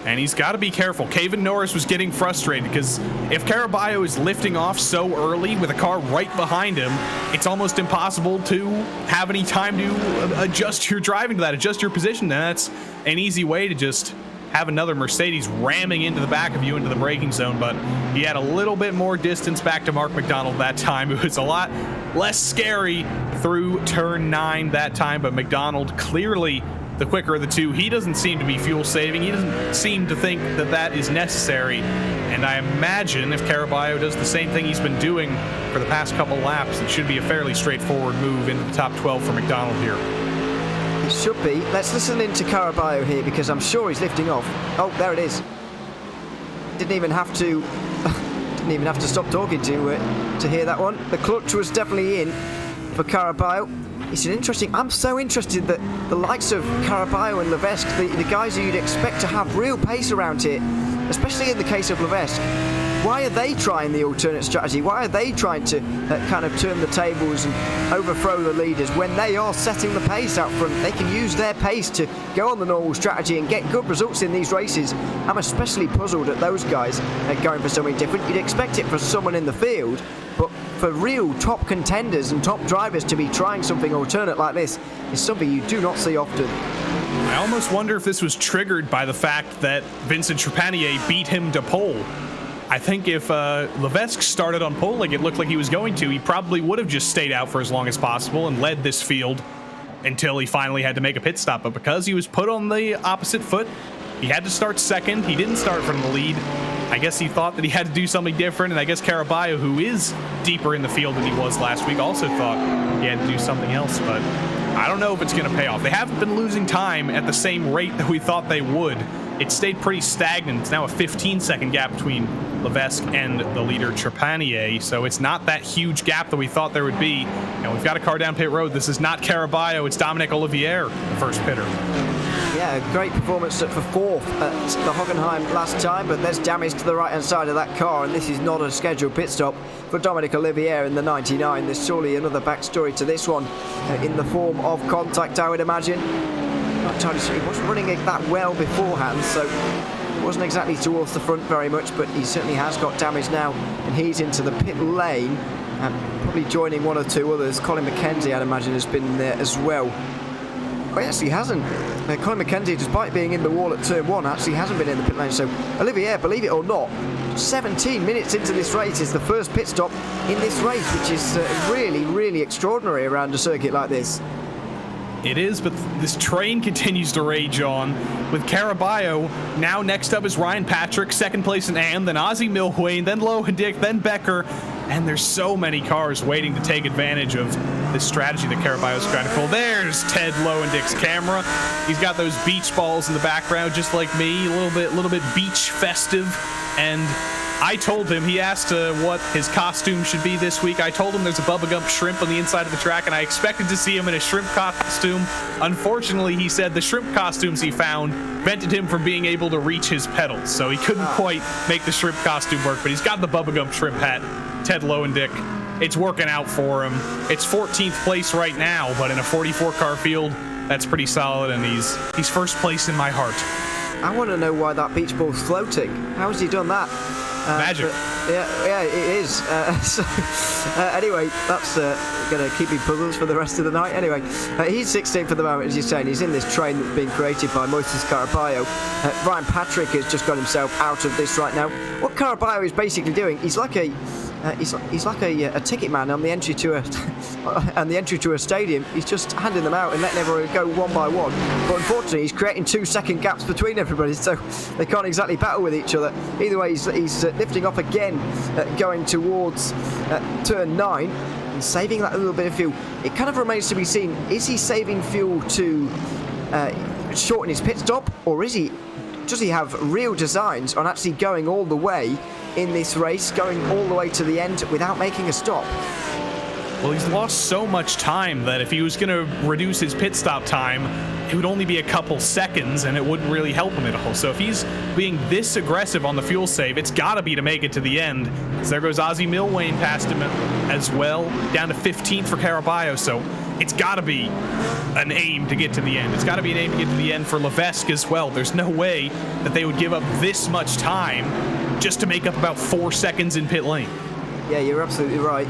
And he's got to be careful. Kevin Norris was getting frustrated because if Caraballo is lifting off so early with a car right behind him, it's almost impossible to have any time to adjust your driving to that, adjust your position. And that's an easy way to just have another Mercedes ramming into the back of you into the braking zone, but he had a little bit more distance back to Mark McDonald that time. It was a lot less scary through turn 9 that time, but McDonald clearly the quicker of the two. He doesn't seem to be fuel saving. He doesn't seem to think that that is necessary, and I imagine if Caraballo does the same thing he's been doing for the past couple laps, it should be a fairly straightforward move into the top 12 for McDonald here. It should be. Let's listen into Caraballo here, because I'm sure he's lifting off. Oh, there it is. Didn't even have to stop talking to hear that one. The clutch was definitely in for Caraballo. It's an interesting. I'm so interested that the likes of Caraballo and Levesque, the guys who you'd expect to have real pace around here, especially in the case of Levesque, Why are they trying the alternate strategy? Why are they trying to kind of turn the tables and overthrow the leaders when they are setting the pace out front? They can use their pace to go on the normal strategy and get good results in these races. I'm especially puzzled at those guys going for something different. You'd expect it for someone in the field, but for real top contenders and top drivers to be trying something alternate like this is something you do not see often. I almost wonder if this was triggered by the fact that Vincent Trepanier beat him to pole. I think if Levesque started on pole like it looked like he was going to, he probably would have just stayed out for as long as possible and led this field until he finally had to make a pit stop. But because he was put on the opposite foot, he had to start second. He didn't start from the lead. I guess he thought that he had to do something different, and I guess Caraballo, who is deeper in the field than he was last week, also thought he had to do something else, but I don't know if it's going to pay off. They haven't been losing time at the same rate that we thought they would. It stayed pretty stagnant. It's now a 15-second gap between Levesque and the leader Trepanier, so it's not that huge gap that we thought there would be. And we've got a car down pit road. This is not Caraballo, it's Dominic Olivier, the first pitter. Yeah, great performance for fourth at the Hockenheim last time, but there's damage to the right-hand side of that car, and this is not a scheduled pit stop for Dominic Olivier in the 99. There's surely another backstory to this one in the form of contact, I would imagine. Not entirely sure. He wasn't running it that well beforehand, so it wasn't exactly towards the front very much, but he certainly has got damage now, and he's into the pit lane, and probably joining one or two others. Colin McKenzie, I'd imagine, has been there as well. Oh, he actually hasn't. Colin McKenzie, despite being in the wall at turn 1, actually hasn't been in the pit lane. So Olivier, believe it or not, 17 minutes into this race is the first pit stop in this race, which is really, really extraordinary around a circuit like this. It is, but this train continues to rage on with Caraballo. Now next up is Ryan Patrick, second place in AM, then Ozzy Milwayne, then Lowendick, then Becker. And there's so many cars waiting to take advantage of this strategy that Caraballo's trying to pull. There's Ted Lowendick's camera. He's got those beach balls in the background, just like me, a little bit beach festive. And I told him, he asked what his costume should be this week. I told him there's a Bubba Gump shrimp on the inside of the track, and I expected to see him in a shrimp costume. Unfortunately, he said the shrimp costumes he found prevented him from being able to reach his pedals, so he couldn't quite make the shrimp costume work, but he's got the Bubba Gump shrimp hat. Ted Lowendick, it's working out for him. It's 14th place right now, but in a 44-car field, that's pretty solid, and he's first place in my heart. I want to know why that beach ball's floating. How has he done that? Magic. Yeah, it is. Anyway, that's going to keep me puzzled for the rest of the night. Anyway, he's 16th for the moment, as you're saying. He's in this train that's been created by Moises Caraballo. Ryan Patrick has just got himself out of this right now. What Caraballo is basically doing, he's like a ticket man on the entry to a stadium. He's just handing them out and letting everyone go one by one. But unfortunately, he's creating 2-second gaps between everybody, so they can't exactly battle with each other. Either way, he's lifting off again, going towards turn 9 and saving that little bit of fuel. It kind of remains to be seen. Is he saving fuel to shorten his pit stop, or does he have real designs on actually going all the way in this race, going all the way to the end without making a stop? Well, he's lost so much time that if he was going to reduce his pit stop time, it would only be a couple seconds and it wouldn't really help him at all. So if he's being this aggressive on the fuel save, it's got to be to make it to the end. So there goes Ozzy Milwayne past him as well, down to 15th for Caraballo. So it's got to be an aim to get to the end. It's got to be an aim to get to the end for Levesque as well. There's no way that they would give up this much time just to make up about 4 seconds in pit lane. Yeah, you're absolutely right.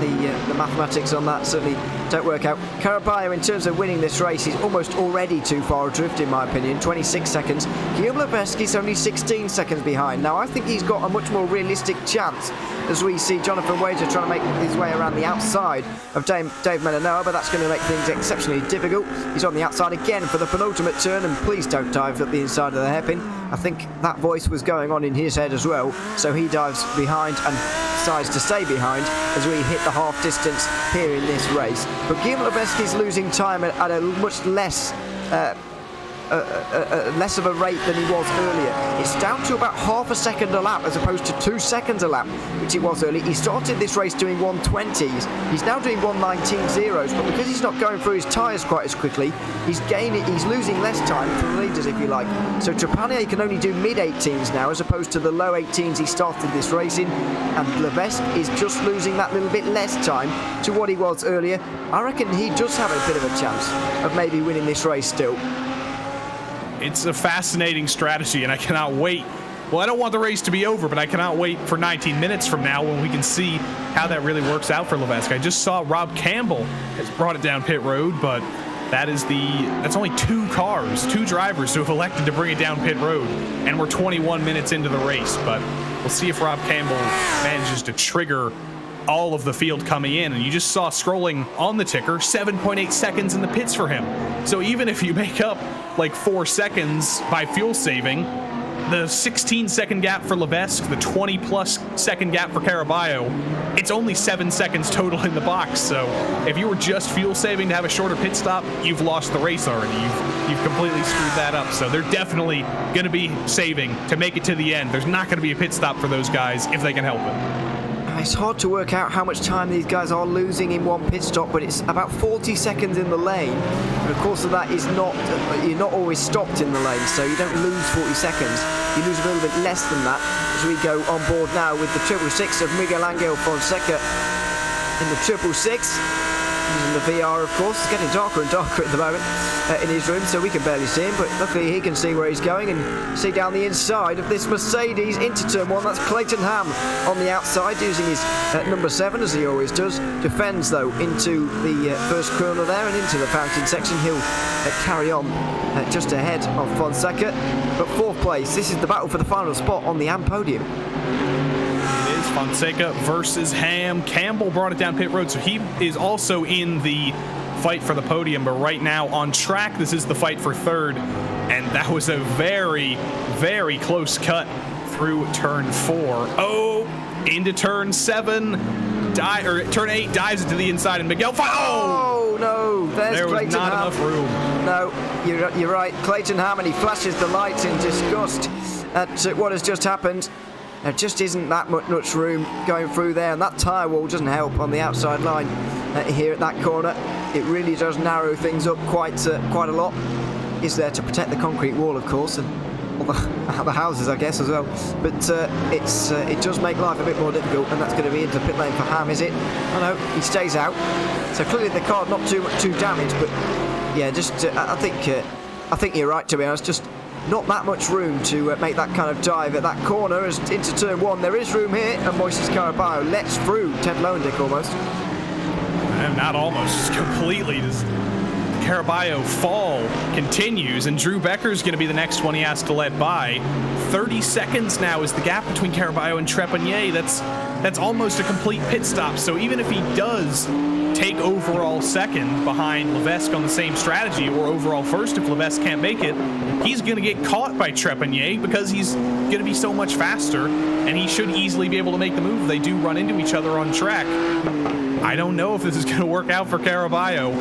The mathematics on that certainly don't work out. Caraballo, in terms of winning this race, is almost already too far adrift, in my opinion. 26 seconds. Guillaume Levesque is only 16 seconds behind. Now, I think he's got a much more realistic chance as we see Jonathan Wager trying to make his way around the outside of Dave Menanoa, but that's going to make things exceptionally difficult. He's on the outside again for the penultimate turn, and please don't dive at the inside of the hairpin. I think that voice was going on in his head as well, so he dives behind and decides to stay behind as we hit the half distance here in this race. But Guillaume Levesque is losing time at a much less less of a rate than he was earlier. It's down to about half a second a lap as opposed to 2 seconds a lap, which it was earlier. He started this race doing 120s. He's now doing 119.0s, but because he's not going through his tyres quite as quickly, he's losing less time to the leaders, if you like. So Trepanier can only do mid-18s now as opposed to the low 18s he started this race in, and Levesque is just losing that little bit less time to what he was earlier. I reckon he does have a bit of a chance of maybe winning this race still. It's a fascinating strategy, and I cannot wait. Well, I don't want the race to be over, but I cannot wait for 19 minutes from now when we can see how that really works out for Levesque. I just saw Rob Campbell has brought it down pit road, but that's only 2 drivers who have elected to bring it down pit road, and we're 21 minutes into the race. But we'll see if Rob Campbell manages to trigger all of the field coming in. And you just saw scrolling on the ticker, 7.8 seconds in the pits for him. So even if you make up like 4 seconds by fuel saving, the 16-second gap for Levesque, the 20-plus second gap for Caraballo, it's only 7 seconds total in the box. So if you were just fuel saving to have a shorter pit stop, you've lost the race already. You've completely screwed that up. So they're definitely going to be saving to make it to the end. There's not going to be a pit stop for those guys if they can help it. It's hard to work out how much time these guys are losing in one pit stop, but it's about 40 seconds in the lane. And of course, that is you're not always stopped in the lane, so you don't lose 40 seconds. You lose a little bit less than that as we go on board now with the 666 of Miguel Angel Fonseca in the 666. Using the VR, of course. It's getting darker and darker at the moment in his room, so we can barely see him, but luckily he can see where he's going and see down the inside of this Mercedes into turn 1. That's Clayton Ham on the outside using his number 7, as he always does. Defends, though, into the first corner there and into the fountain section. He'll carry on just ahead of Fonseca. But 4th place, this is the battle for the final spot on the AM podium. Fonseca versus Ham. Campbell brought it down pit road, so he is also in the fight for the podium, but right now on track, this is the fight for 3rd, and that was a very, very close cut through turn 4. Oh, into turn 7, turn 8, dives into the inside, and Miguel Oh no, there was not Ham. Enough room. No, you're right, Clayton Ham, and he flashes the lights in disgust at what has just happened. There just isn't that much room going through there, and that tyre wall doesn't help on the outside line here at that corner. It really does narrow things up quite a lot. Is there to protect the concrete wall, of course, and all the houses, I guess, as well. But it does make life a bit more difficult, and that's going to be into pit lane for Ham, is it? Oh no, he stays out. So clearly the car not too damaged, but yeah, just I think you're right, to be honest. Just not that much room to make that kind of dive at that corner as into turn 1. There is room here, and Moises Caraballo lets through Ted Lowendick almost. Not almost, just completely. Caraballo fall continues, and Drew Becker's going to be the next one he has to let by. 30 seconds now is the gap between Caraballo and Trepanier. That's almost a complete pit stop, so even if he does take overall 2nd behind Levesque on the same strategy, or overall 1st if Levesque can't make it, he's going to get caught by Trepanier because he's going to be so much faster, and he should easily be able to make the move. They do run into each other on track. I don't know if this is going to work out for Caraballo.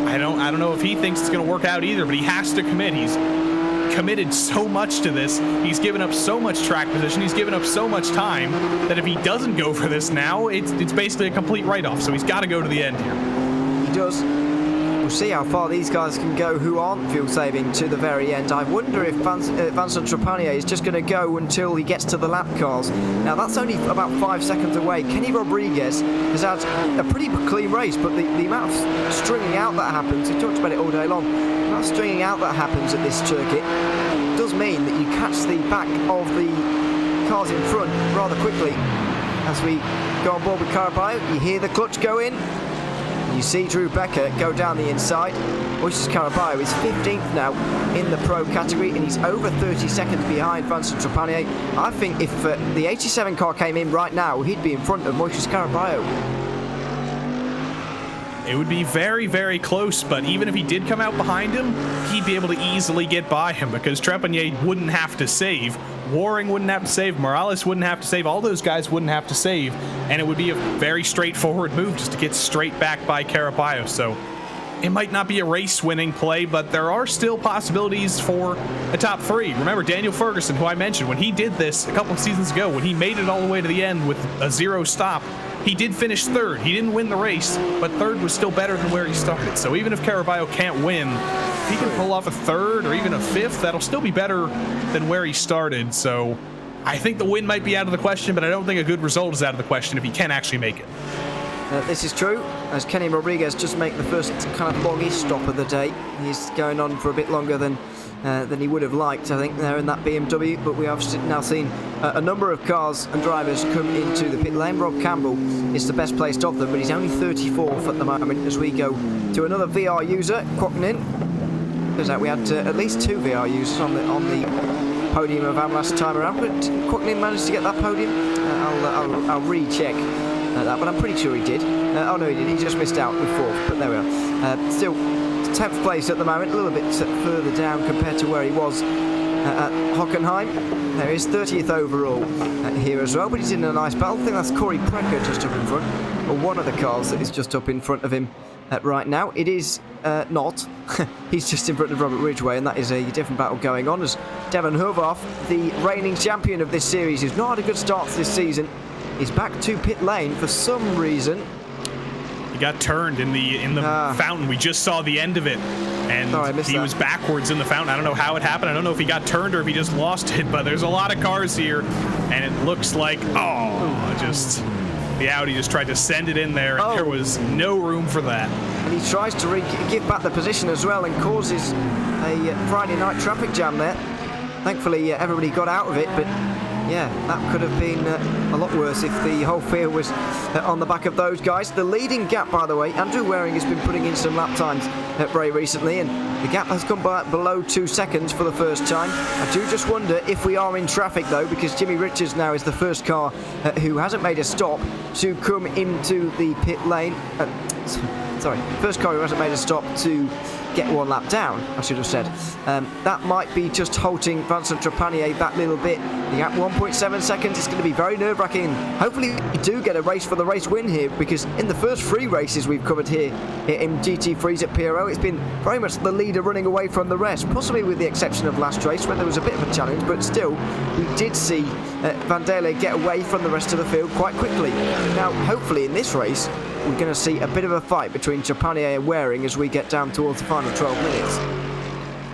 I don't know if he thinks it's going to work out either, but he has to commit. He's committed so much to this. He's given up so much track position. He's given up so much time that if he doesn't go for this now, it's basically a complete write-off. So he's got to go to the end here. He does. We'll see how far these guys can go who aren't fuel saving to the very end. I wonder if Vincent Trepanier is just going to go until he gets to the lap cars. Now that's only about 5 seconds away. Kenny Rodriguez has had a pretty clean race, but the amount of stringing out that happens, he talks about it all day long, the amount of stringing out that happens at this circuit does mean that you catch the back of the cars in front rather quickly. As we go on board with Caraballo, you hear the clutch go in. You see Drew Becker go down the inside. Moises Caraballo is 15th now in the pro category, and he's over 30 seconds behind Vincent Trepanier. I think if the 87 car came in right now, he'd be in front of Moises Caraballo. It would be very, very close, but even if he did come out behind him, he'd be able to easily get by him because Trepanier wouldn't have to save. Waring wouldn't have to save. Morales wouldn't have to save. All those guys wouldn't have to save, and it would be a very straightforward move just to get straight back by Caraballo. So it might not be a race-winning play, but there are still possibilities for a top 3. Remember, Daniel Ferguson, who I mentioned, when he did this a couple of seasons ago, when he made it all the way to the end with a 0 stop, he did finish 3rd. He didn't win the race, but 3rd was still better than where he started. So even if Caraballo can't win, if he can pull off a 3rd or even a 5th, that'll still be better than where he started. So I think the win might be out of the question, but I don't think a good result is out of the question if he can actually make it. This is true, as Kenny Rodriguez just make the first kind of longish stop of the day. He's going on for a bit longer than he would have liked, I think, there in that BMW, but we have now seen a number of cars and drivers come into the pit lane. Rob Campbell is the best placed of them, but he's only 34th at the moment as we go to another VR user, Quoknin. Turns out we had at least 2 VR users on the podium of our last time around, but Quoknin managed to get that podium. I'll recheck that, but I'm pretty sure he did. Oh no, he did. He just missed out with 4th, but there we are. Still 10th place at the moment, a little bit further down compared to where he was at Hockenheim. There is 30th overall here as well, but he's in a nice battle. I think that's Corey Precker just up in front, or one of the cars that is just up in front of him right now. It is not. He's just in front of Robert Ridgway, and that is a different battle going on as Devon Hovarth, the reigning champion of this series, who's not had a good start to this season, is back to pit lane for some reason. He got turned in the fountain. We just saw the end of it, and he was backwards in the fountain. I don't know how it happened. I don't know if he got turned or if he just lost it, but there's a lot of cars here, and it looks like, the Audi just tried to send it in there, and there was no room for that. And he tries to give back the position as well and causes a Friday night traffic jam there. Thankfully, everybody got out of it, but yeah, that could have been a lot worse if the whole field was on the back of those guys. The leading gap, by the way, Andrew Waring has been putting in some lap times very recently, and the gap has come by below 2 seconds for the first time. I do just wonder if we are in traffic, though, because Jimmy Richards now is the first car who hasn't made a stop to come into the pit lane. First car who hasn't made a stop to get 1 lap down, I should have said. That might be just halting Vincent Trepanier that little bit. The gap 1.7 seconds. It's going to be very nerve-wracking. Hopefully we do get a race for the race win here, because in the first 3 races we've covered here in GT3s at PRL, it's been very much the leader running away from the rest, possibly with the exception of last race where there was a bit of a challenge, but still we did see Van Dale get away from the rest of the field quite quickly. Now hopefully in this race we're going to see a bit of a fight between Trepanier and Waring as we get down towards the final 12 minutes.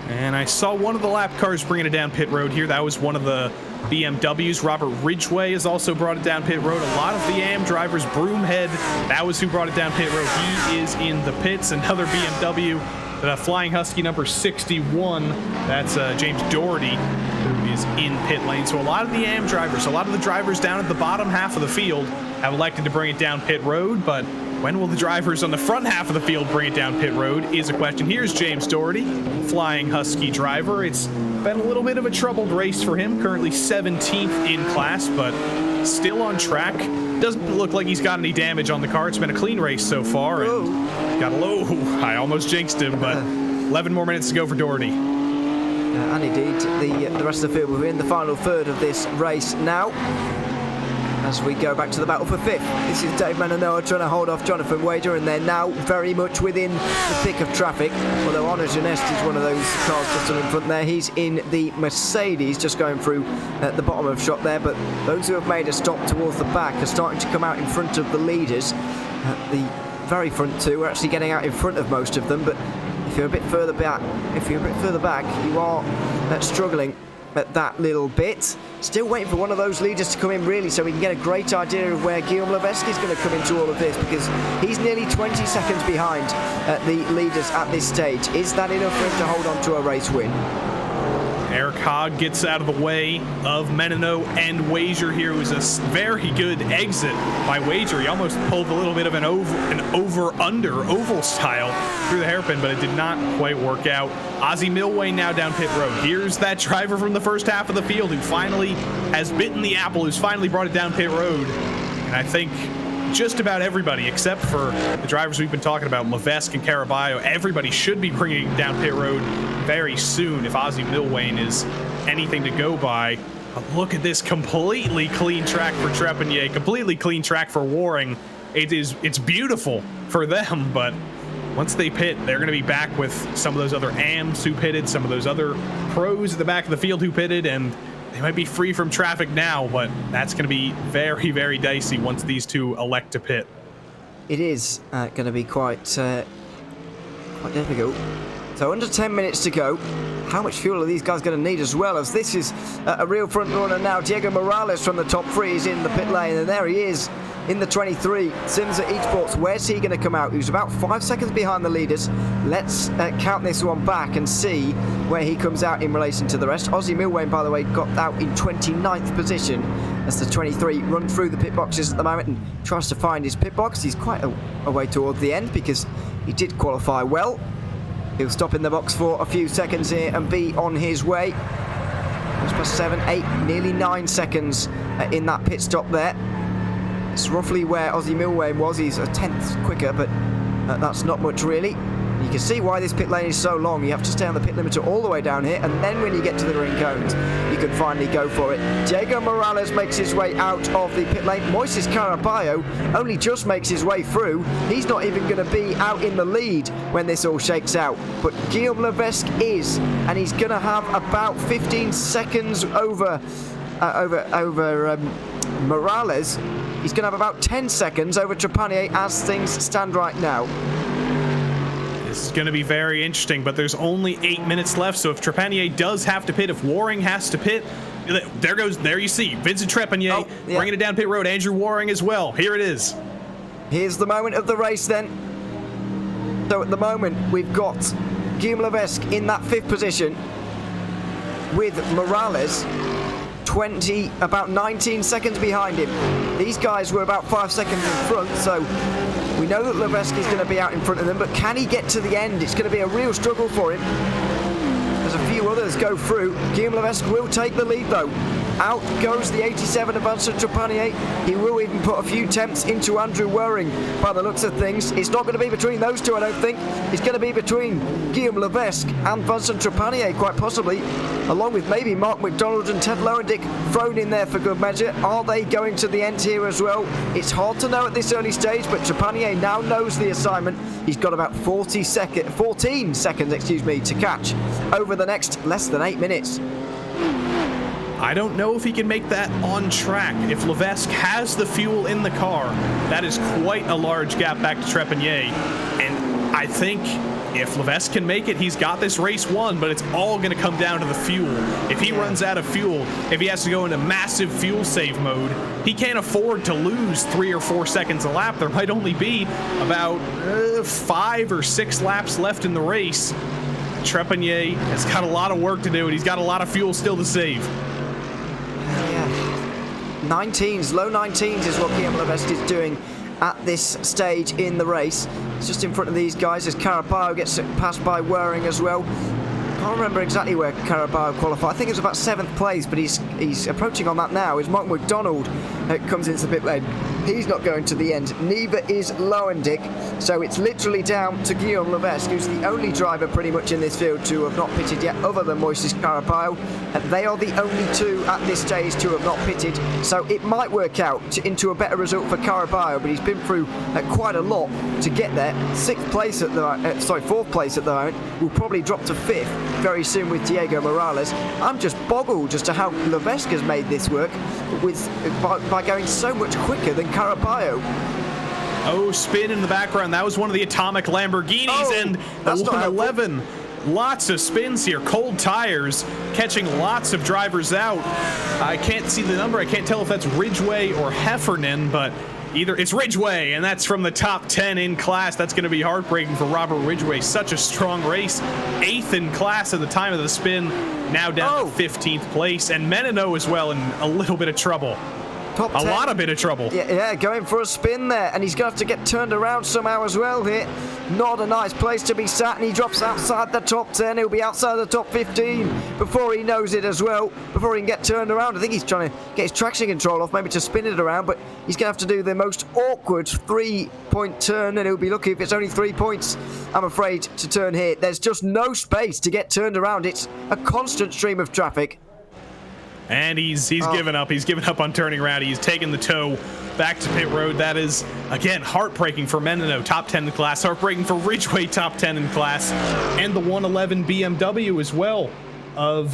And I saw one of the lap cars bringing it down pit road here. That was one of the BMWs. Robert Ridgway has also brought it down pit road. A lot of the AM drivers, Broomhead, that was who brought it down pit road. He is in the pits. Another BMW, the Flying Husky number 61. That's James Doherty, who is in pit lane. So a lot of the AM drivers, a lot of the drivers down at the bottom half of the field have elected to bring it down pit road, but when will the drivers on the front half of the field bring it down pit road is a question. Here's James Doherty, Flying Husky driver. It's been a little bit of a troubled race for him, currently 17th in class, but still on track. Doesn't look like he's got any damage on the car. It's been a clean race so far. And got a low. I almost jinxed him, but 11 more minutes to go for Doherty. And indeed, the rest of the field, we're in the final third of this race now, as we go back to the battle for 5th. This is Dave Meninoa trying to hold off Jonathan Wager, and they're now very much within the thick of traffic. Although Honor Genest is one of those cars just in front there. He's in the Mercedes, just going through the bottom of shot there. But those who have made a stop towards the back are starting to come out in front of the leaders. The very front 2 are actually getting out in front of most of them. But if you're a bit further back, you are struggling at that little bit. Still waiting for one of those leaders to come in, really, so we can get a great idea of where Guillaume Levesque is going to come into all of this, because he's nearly 20 seconds behind the leaders at this stage. Is that enough for him to hold on to a race win? Eric Hogg gets out of the way of Menino and Wager here. It was a very good exit by Wager. He almost pulled a little bit of an over-under oval style through the hairpin, but it did not quite work out. Ozzie Milway now down pit road. Here's that driver from the first half of the field who finally has bitten the apple, who's finally brought it down pit road. And I think just about everybody, except for the drivers we've been talking about, Levesque and Caraballo, everybody should be bringing it down pit road very soon if Ozzie Milway is anything to go by. But look at this completely clean track for Trepanier, completely clean track for Waring. It's beautiful for them, but once they pit, they're going to be back with some of those other AMs who pitted, some of those other pros at the back of the field who pitted, and they might be free from traffic now, but that's going to be very, very dicey once these two elect to pit. It is going to be quite difficult. So under 10 minutes to go. How much fuel are these guys going to need as well, as this is a real front runner now. Diego Morales from the top 3 is in the pit lane, and there he is in the 23. Simza Esports, where's he going to come out? He was about 5 seconds behind the leaders. Let's count this one back and see where he comes out in relation to the rest. Ozzy Milwane, by the way, got out in 29th position as the 23 run through the pit boxes at the moment and tries to find his pit box. He's quite a way towards the end because he did qualify well. He'll stop in the box for a few seconds here and be on his way. It's past 7, 8, nearly 9 seconds in that pit stop there. It's roughly where Ozzy Milwane was. He's a tenth quicker, but that's not much really. You can see why this pit lane is so long. You have to stay on the pit limiter all the way down here, and then when you get to the ring cones, you can finally go for it. Diego Morales makes his way out of the pit lane. Moises Caraballo only just makes his way through. He's not even going to be out in the lead when this all shakes out. But Guillaume Levesque is, and he's going to have about 15 seconds over Morales. He's going to have about 10 seconds over Trepanier as things stand right now. This is going to be very interesting, but there's only 8 minutes left, so if Trepanier does have to pit, if Waring has to pit, there you see, Vincent Trepanier bringing it down pit road, Andrew Waring as well. Here it is. Here's the moment of the race then. So at the moment, we've got Guillaume Levesque in that 5th position with Morales about 19 seconds behind him. These guys were about 5 seconds in front, so we know that Levesque is going to be out in front of them, but can he get to the end? It's going to be a real struggle for him as a few others go through. Guillaume Levesque will take the lead though. Out goes the 87 of Vincent Trepanier. He will even put a few temps into Andrew Waring by the looks of things. It's not going to be between those two, I don't think. It's going to be between Guillaume Levesque and Vincent Trepanier, quite possibly, along with maybe Mark McDonald and Ted Lowendick thrown in there for good measure. Are they going to the end here as well? It's hard to know at this early stage, but Trepanier now knows the assignment. He's got about 14 seconds, to catch over the next less than 8 minutes. I don't know if he can make that on track. If Levesque has the fuel in the car, that is quite a large gap back to Trepanier. And I think if Levesque can make it, he's got this race won, but it's all going to come down to the fuel. If he runs out of fuel, if he has to go into massive fuel save mode, he can't afford to lose 3 or 4 seconds a lap. There might only be about 5 or 6 laps left in the race. Trepanier has got a lot of work to do, and he's got a lot of fuel still to save. 19s, low 19s is what Guillaume Levesque is doing at this stage in the race. It's just in front of these guys as Caraballo gets passed by Waring as well. I can't remember exactly where Caraballo qualified. I think it was about 7th place, but he's approaching on that now as Mark McDonald comes into the pit lane. He's not going to the end. Neither is Lowendick. So it's literally down to Guillaume Levesque, who's the only driver pretty much in this field to have not pitted yet, other than Moises Caraballo. And they are the only two at this stage to have not pitted. So it might work out into a better result for Caraballo, but he's been through quite a lot to get there. 4th place at the moment. Will probably drop to 5th very soon with Diego Morales. I'm just boggled as to how Levesque has made this work by going so much quicker than Caraballo. Oh, spin in the background. That was one of the atomic Lamborghinis, and the 111. Lots of spins here. Cold tires catching lots of drivers out. I can't see the number. I can't tell if that's Ridgway or Heffernan, but it's Ridgway, and that's from the top 10 in class. That's going to be heartbreaking for Robert Ridgway. Such a strong race. 8th in class at the time of the spin. Now down to 15th place. And Menino as well in a little bit of trouble. Top 10. A lot of bit of trouble. Yeah, going for a spin there, and he's going to have to get turned around somehow as well here. Not a nice place to be sat, and he drops outside the top 10. He'll be outside the top 15 before he knows it as well, before he can get turned around. I think he's trying to get his traction control off, maybe to spin it around, but he's going to have to do the most awkward 3-point turn, and he'll be lucky if it's only 3 points, I'm afraid, to turn here. There's just no space to get turned around. It's a constant stream of traffic. And he's given up. He's given up on turning around. He's taken the tow back to pit road. That is, again, heartbreaking for Menino, top 10 in class, heartbreaking for Ridgeway, top 10 in class, and the 111 BMW as well of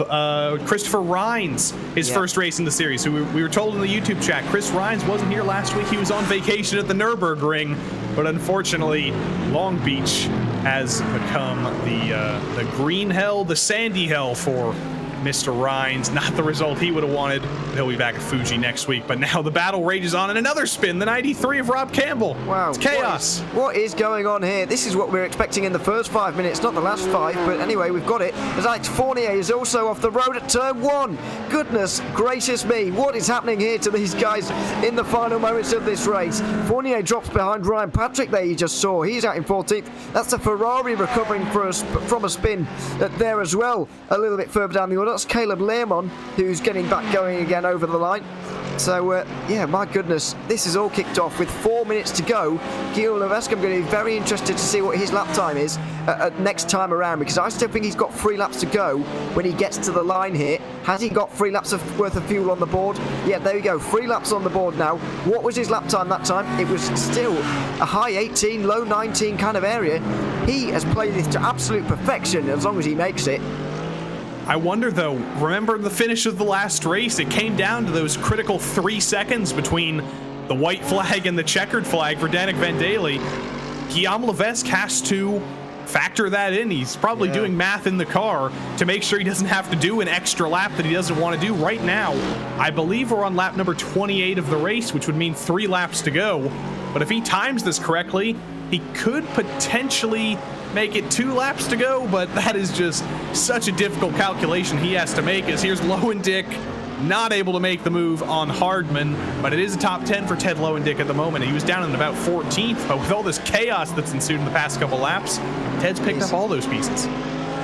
Christopher Rhines, his first race in the series. So we were told in the YouTube chat, Chris Rhines wasn't here last week. He was on vacation at the Nürburgring, but unfortunately, Long Beach has become the green hell, the sandy hell for Mr. Rhines. Not the result he would have wanted. He'll be back at Fuji next week. But now the battle rages on in another spin, the 93 of Rob Campbell. Wow. It's chaos. What is going on here? This is what we're expecting in the first 5 minutes, not the last 5. But anyway, we've got it. As Alex Fournier is also off the road at turn 1. Goodness gracious me. What is happening here to these guys in the final moments of this race? Fournier drops behind Ryan Patrick there you just saw. He's out in 14th. That's a Ferrari recovering from a spin there as well. A little bit further down the order. That's Caleb Learmon who's getting back going again over the line. So, yeah, my goodness, this is all kicked off with 4 minutes to go. Guillaume Levesque, I'm going to be very interested to see what his lap time is next time around, because I still think he's got 3 laps to go when he gets to the line here. Has he got 3 laps worth of fuel on the board? Yeah, there we go, 3 laps on the board now. What was his lap time that time? It was still a high 18, low 19 kind of area. He has played this to absolute perfection as long as he makes it. I wonder, though, remember the finish of the last race? It came down to those critical 3 seconds between the white flag and the checkered flag for Danik Van Daly. Guillaume Levesque has to factor that in. He's probably doing math in the car to make sure he doesn't have to do an extra lap that he doesn't want to do right now. I believe we're on lap number 28 of the race, which would mean 3 laps to go. But if he times this correctly, he could potentially make it 2 laps to go, but that is just such a difficult calculation he has to make, as here's Lowendick not able to make the move on Hardman, but it is a top 10 for Ted Lowendick at the moment. He was down in about 14th, but with all this chaos that's ensued in the past couple laps, Ted's picked up all those pieces.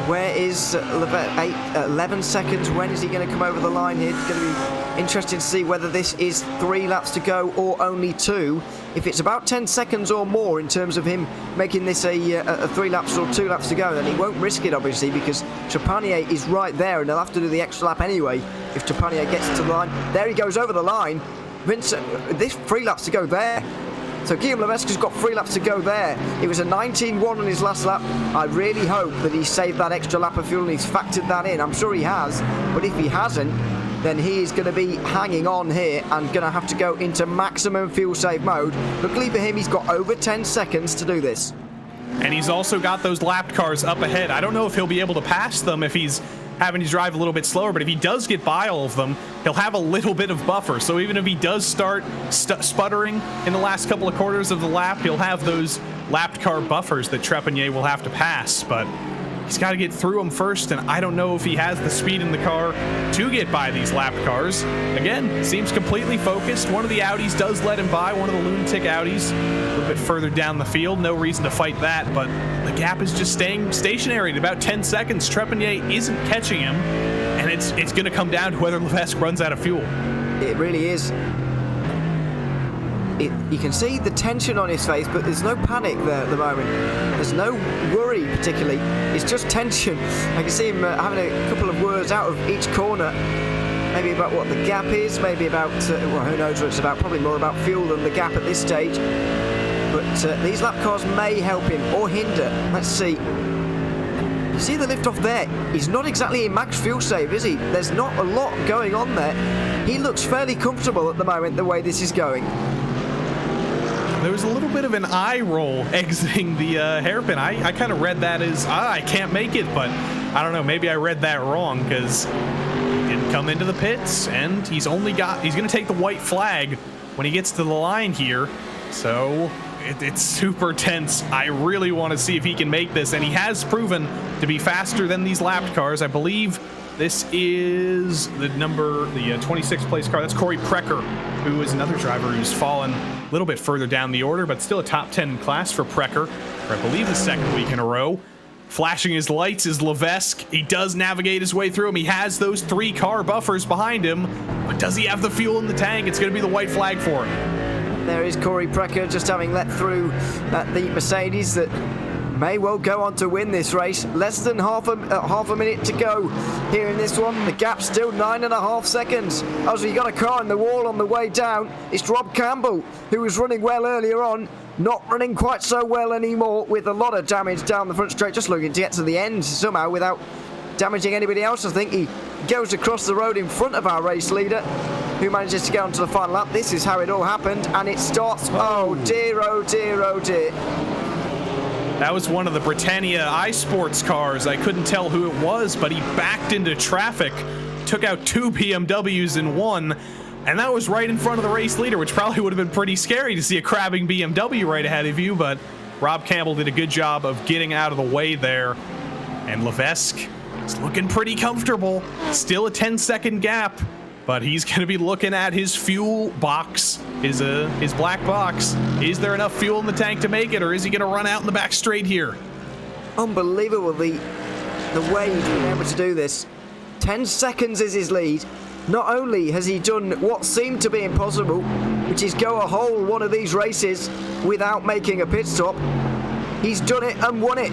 Where is 11 seconds? When is he going to come over the line here? It's going to be interesting to see whether this is 3 laps to go or only 2. If it's about 10 seconds or more in terms of him making this a 3 laps or 2 laps to go, then he won't risk it, obviously, because Trepanier is right there and he'll have to do the extra lap anyway if Trepanier gets to the line. There he goes over the line. Vincent, this 3 laps to go there. So Guillaume Levesque has got 3 laps to go there. It was a 19-1 on his last lap. I really hope that he saved that extra lap of fuel and he's factored that in. I'm sure he has, but if he hasn't, then he is going to be hanging on here and going to have to go into maximum fuel save mode. Luckily for him, he's got over 10 seconds to do this. And he's also got those lapped cars up ahead. I don't know if he'll be able to pass them if he's having to drive a little bit slower, but if he does get by all of them, he'll have a little bit of buffer. So even if he does start sputtering in the last couple of quarters of the lap, he'll have those lapped car buffers that Trepanier will have to pass. But he's got to get through them first, and I don't know if he has the speed in the car to get by these lapped cars. Again, seems completely focused. One of the Audis does let him by, one of the lunatic Audis, a little bit further down the field. No reason to fight that, but the gap is just staying stationary at about 10 seconds. Trepanier isn't catching him, and it's going to come down to whether Levesque runs out of fuel. It really is. You can see the tension on his face, but there's no panic there at the moment. There's no worry particularly. It's just tension. I can see him having a couple of words out of each corner. Maybe about what the gap is, maybe about, well, who knows what it's about. Probably more about fuel than the gap at this stage. But these lap cars may help him or hinder. Let's see. You see the lift off there? He's not exactly in max fuel save, is he? There's not a lot going on there. He looks fairly comfortable at the moment, the way this is going. There was a little bit of an eye roll exiting the hairpin. I kind of read that as, I can't make it, but I don't know, maybe I read that wrong, because he didn't come into the pits, and he's going to take the white flag when he gets to the line here, so it's super tense. I really want to see if he can make this, and he has proven to be faster than these lapped cars. I believe this is the 26th place car. That's Corey Precker, who is another driver who's fallen a little bit further down the order, but still a top 10 in class for Precker, for I believe the 2nd week in a row. Flashing his lights is Levesque. He does navigate his way through them. He has those 3 car buffers behind him, but does he have the fuel in the tank? It's going to be the white flag for him. There is Corey Precker just having let through the Mercedes that may well go on to win this race. Less than half a minute to go here in this one. The gap's still 9.5 seconds. As we got a car in the wall on the way down, it's Rob Campbell, who was running well earlier on, not running quite so well anymore, with a lot of damage down the front straight, just looking to get to the end somehow without damaging anybody else. I think he goes across the road in front of our race leader, who manages to get onto the final lap. This is how it all happened, and it starts. Oh dear, oh dear, oh dear. That was one of the Britannia iSports cars. I couldn't tell who it was, but he backed into traffic, took out 2 BMWs in one, and that was right in front of the race leader, which probably would have been pretty scary to see a crabbing BMW right ahead of you, but Rob Campbell did a good job of getting out of the way there. And Levesque is looking pretty comfortable. Still a 10-second gap, but he's going to be looking at his fuel box, his black box. Is there enough fuel in the tank to make it, or is he going to run out in the back straight here? Unbelievable the way he's been able to do this. 10 seconds is his lead. Not only has he done what seemed to be impossible, which is go a whole one of these races without making a pit stop, he's done it and won it.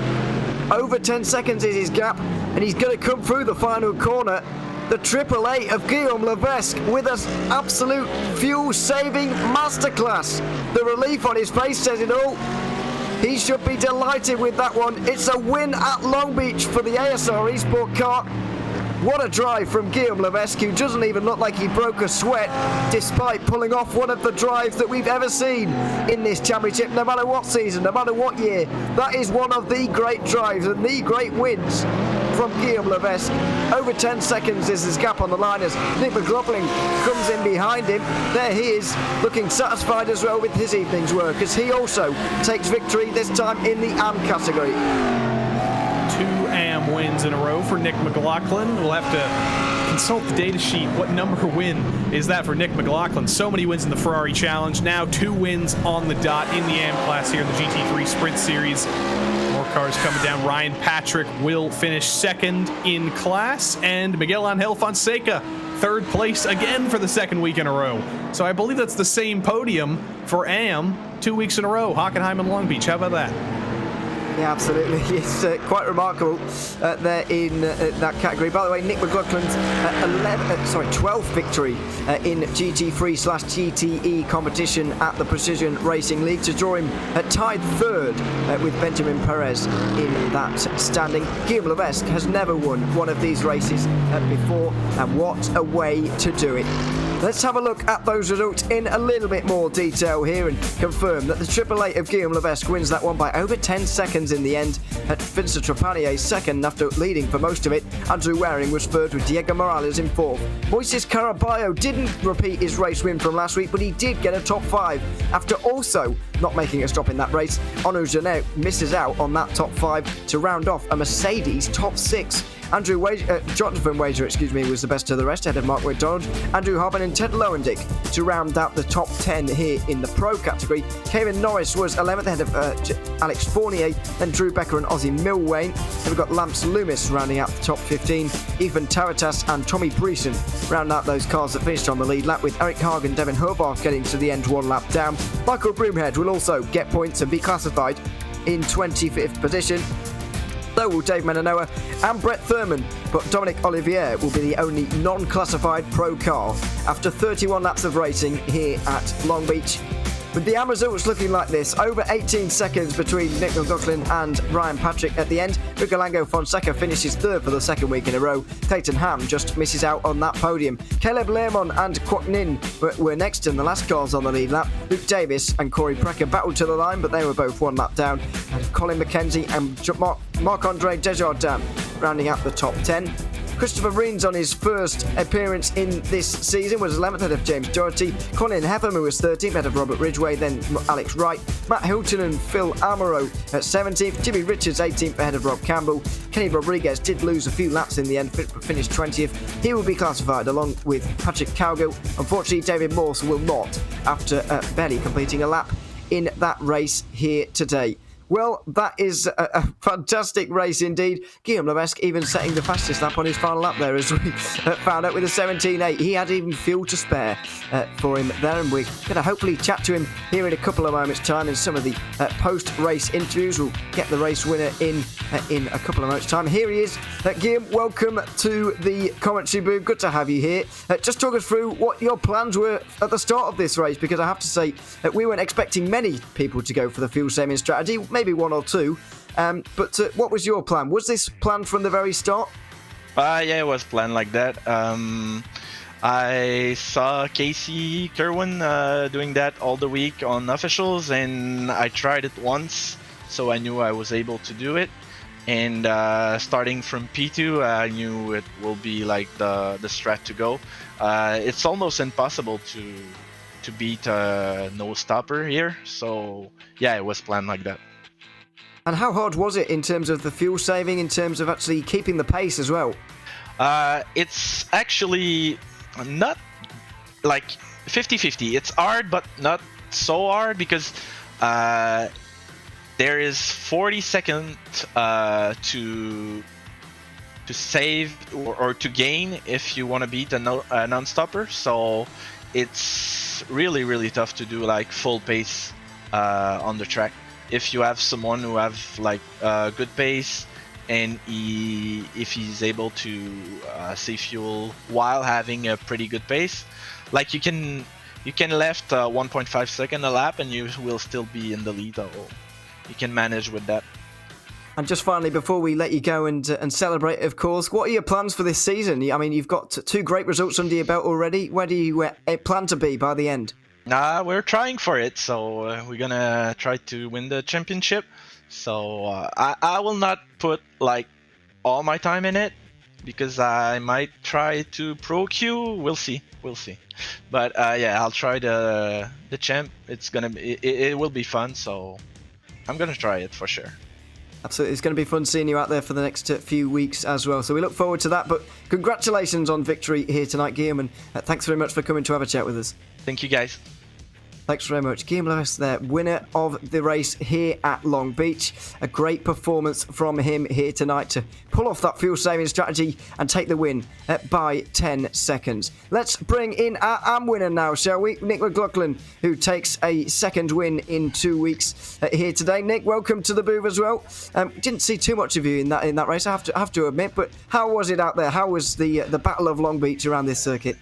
Over 10 seconds is his gap, and he's going to come through the final corner. The Triple Eight of Guillaume Levesque with an absolute fuel-saving masterclass. The relief on his face says it all. He should be delighted with that one. It's a win at Long Beach for the ASR Esport car. What a drive from Guillaume Levesque, who doesn't even look like he broke a sweat, despite pulling off one of the drives that we've ever seen in this championship, no matter what season, no matter what year. That is one of the great drives and the great wins from Guillaume Levesque. Over 10 seconds is his gap on the line as Nick McLaughlin comes in behind him. There he is, looking satisfied as well with his evening's work, as he also takes victory, this time in the AM category. 2 AM wins in a row for Nick McLaughlin. We'll have to consult the data sheet. What number win is that for Nick McLaughlin? So many wins in the Ferrari Challenge. Now 2 wins on the dot in the AM class here in the GT3 Sprint Series. More cars coming down. Ryan Patrick will finish second in class, and Miguel Angel Fonseca third place again for the second week in a row. So I believe that's the same podium for AM 2 weeks in a row. Hockenheim and Long Beach. How about that? Yeah, absolutely. It's quite remarkable there in that category. By the way, Nick McLaughlin's 12th victory in GT3/GTE competition at the Precision Racing League to draw him tied third with Benjamin Perez in that standing. Guillaume Levesque has never won one of these races before, and what a way to do it. Let's have a look at those results in a little bit more detail here and confirm that the Triple Eight of Guillaume Levesque wins that one by over 10 seconds in the end. Vincent Trepanier second after leading for most of it. Andrew Waring was third with Diego Morales in fourth. Moises Caraballo didn't repeat his race win from last week, but he did get a top 5 after also not making a stop in that race. Onu Janet misses out on that top 5 to round off a Mercedes top 6. Jonathan Wager, was the best of the rest, ahead of Mark McDonald, Andrew Harbin and Ted Lowendick to round out the top 10 here in the Pro category. Kevin Norris was 11th ahead of Alex Fournier, then Drew Becker and Ozzie Milwain. Then we've got Lance Loomis rounding out the top 15. Ethan Taratas and Tommy Breeson round out those cars that finished on the lead lap, with Eric Hagen and Devin Hobarth getting to the end 1 lap down. Michael Broomhead will also get points and be classified in 25th position. So will Dave Menanoa and Brett Thurman, but Dominic Olivier will be the only non-classified pro car after 31 laps of racing here at Long Beach. With the AM results looking like this, over 18 seconds between Nick McLaughlin and Ryan Patrick at the end. Miguel Fonseca finishes third for the second week in a row. Clayton Ham just misses out on that podium. Caleb Lermont and Kwok Nin were next in the last cars on the lead lap. Luke Davis and Corey Precker battled to the line, but they were both 1 lap down. And Colin McKenzie and Marc-Andre Desjardins rounding out the top 10. Christopher Reens on his first appearance in this season was 11th ahead of James Doherty. Colin Hefferman was 13th ahead of Robert Ridgway, then Alex Wright. Matt Hilton and Phil Amaro at 17th. Jimmy Richards 18th ahead of Rob Campbell. Kenny Rodriguez did lose a few laps in the end, but finished 20th. He will be classified along with Patrick Cowgill. Unfortunately, David Morse will not, after barely completing a lap in that race here today. Well, that is a fantastic race indeed. Guillaume Levesque even setting the fastest lap on his final lap there, as we found out with a 17.8. He had even fuel to spare for him there, and we're going to hopefully chat to him here in a couple of moments' time in some of the post-race interviews. We'll get the race winner in a couple of moments' time. Here he is. Guillaume, welcome to the commentary booth. Good to have you here. Just talk us through what your plans were at the start of this race, because I have to say that we weren't expecting many people to go for the fuel-saving strategy. Maybe one or two, but what was your plan? Was this planned from the very start? Yeah, it was planned like that. I saw Casey Kerwin doing that all the week on officials, and I tried it once, so I knew I was able to do it. And starting from P2, I knew it will be like the strat to go. It's almost impossible to beat a no stopper here, so yeah, it was planned like that. And how hard was it in terms of the fuel saving, in terms of actually keeping the pace as well? It's actually not like 50-50. It's hard, but not so hard, because there is 40 seconds to save or to gain if you want to beat a non-stopper. So it's really tough to do like full pace on the track. If you have someone who have like good pace, and if he's able to save fuel while having a pretty good pace, like you can left 1.5 second a lap and you will still be in the lead. You can manage with that. And just finally, before we let you go and celebrate, of course, what are your plans for this season? I mean, you've got 2 great results under your belt already. Where do you plan to be by the end? We're trying for it, so we're gonna try to win the championship. So I will not put like all my time in it, because I might try to pro Q. We'll see. But yeah, I'll try the champ. It will be fun, so I'm gonna try it for sure. Absolutely, it's going to be fun seeing you out there for the next few weeks as well. So we look forward to that. But congratulations on victory here tonight, Guillaume, and thanks very much for coming to have a chat with us. Thank you, guys. Thanks very much. Guillaume Lewis, the winner of the race here at Long Beach. A great performance from him here tonight to pull off that fuel-saving strategy and take the win by 10 seconds. Let's bring in our AM winner now, shall we? Nick McLaughlin, who takes a second win in 2 weeks here today. Nick, welcome to the booth as well. Didn't see too much of you in that race, I have to admit, but how was it out there? How was the Battle of Long Beach around this circuit?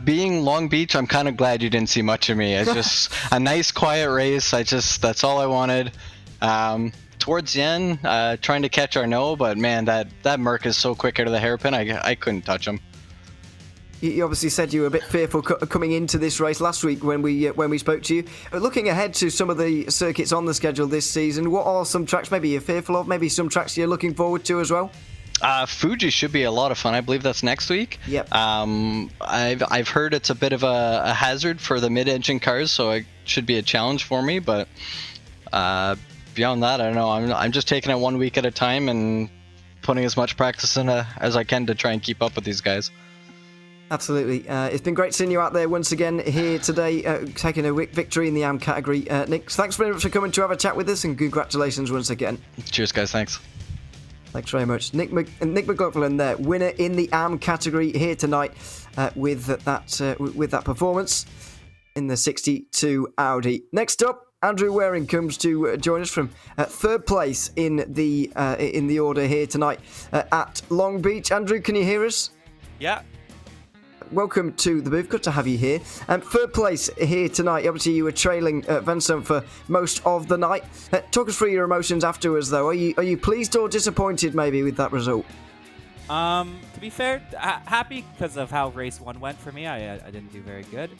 Being Long Beach, I'm kind of glad you didn't see much of me. It's just a nice quiet race. That's all I wanted. Towards the end, trying to catch Arnaud, but man, that Merc is so quick out of the hairpin, I couldn't touch him. You obviously said you were a bit fearful coming into this race last week when we spoke to you. Looking ahead to some of the circuits on the schedule this season, what are some tracks maybe you're fearful of, maybe some tracks you're looking forward to as well? Fuji should be a lot of fun. I believe that's next week. Yep. I've heard it's a bit of a hazard for the mid-engine cars, so it should be a challenge for me. But beyond that, I don't know. I'm just taking it 1 week at a time and putting as much practice in as I can to try and keep up with these guys. Absolutely. It's been great seeing you out there once again here today, taking a victory in the AM category. Nick, thanks very much for coming to have a chat with us, and congratulations once again. Cheers, guys. Thanks. Thanks very much. Nick McLaughlin there, winner in the AM category here tonight with that performance in the 62 Audi. Next up, Andrew Waring comes to join us from third place in the order here tonight at Long Beach. Andrew, can you hear us? Yeah. Welcome to the booth. Good to have you here. Third place here tonight. Obviously, you were trailing Vincent for most of the night. Talk us through your emotions afterwards, though. Are you pleased or disappointed, maybe, with that result? To be fair, happy because of how race 1 went for me. I didn't do very good,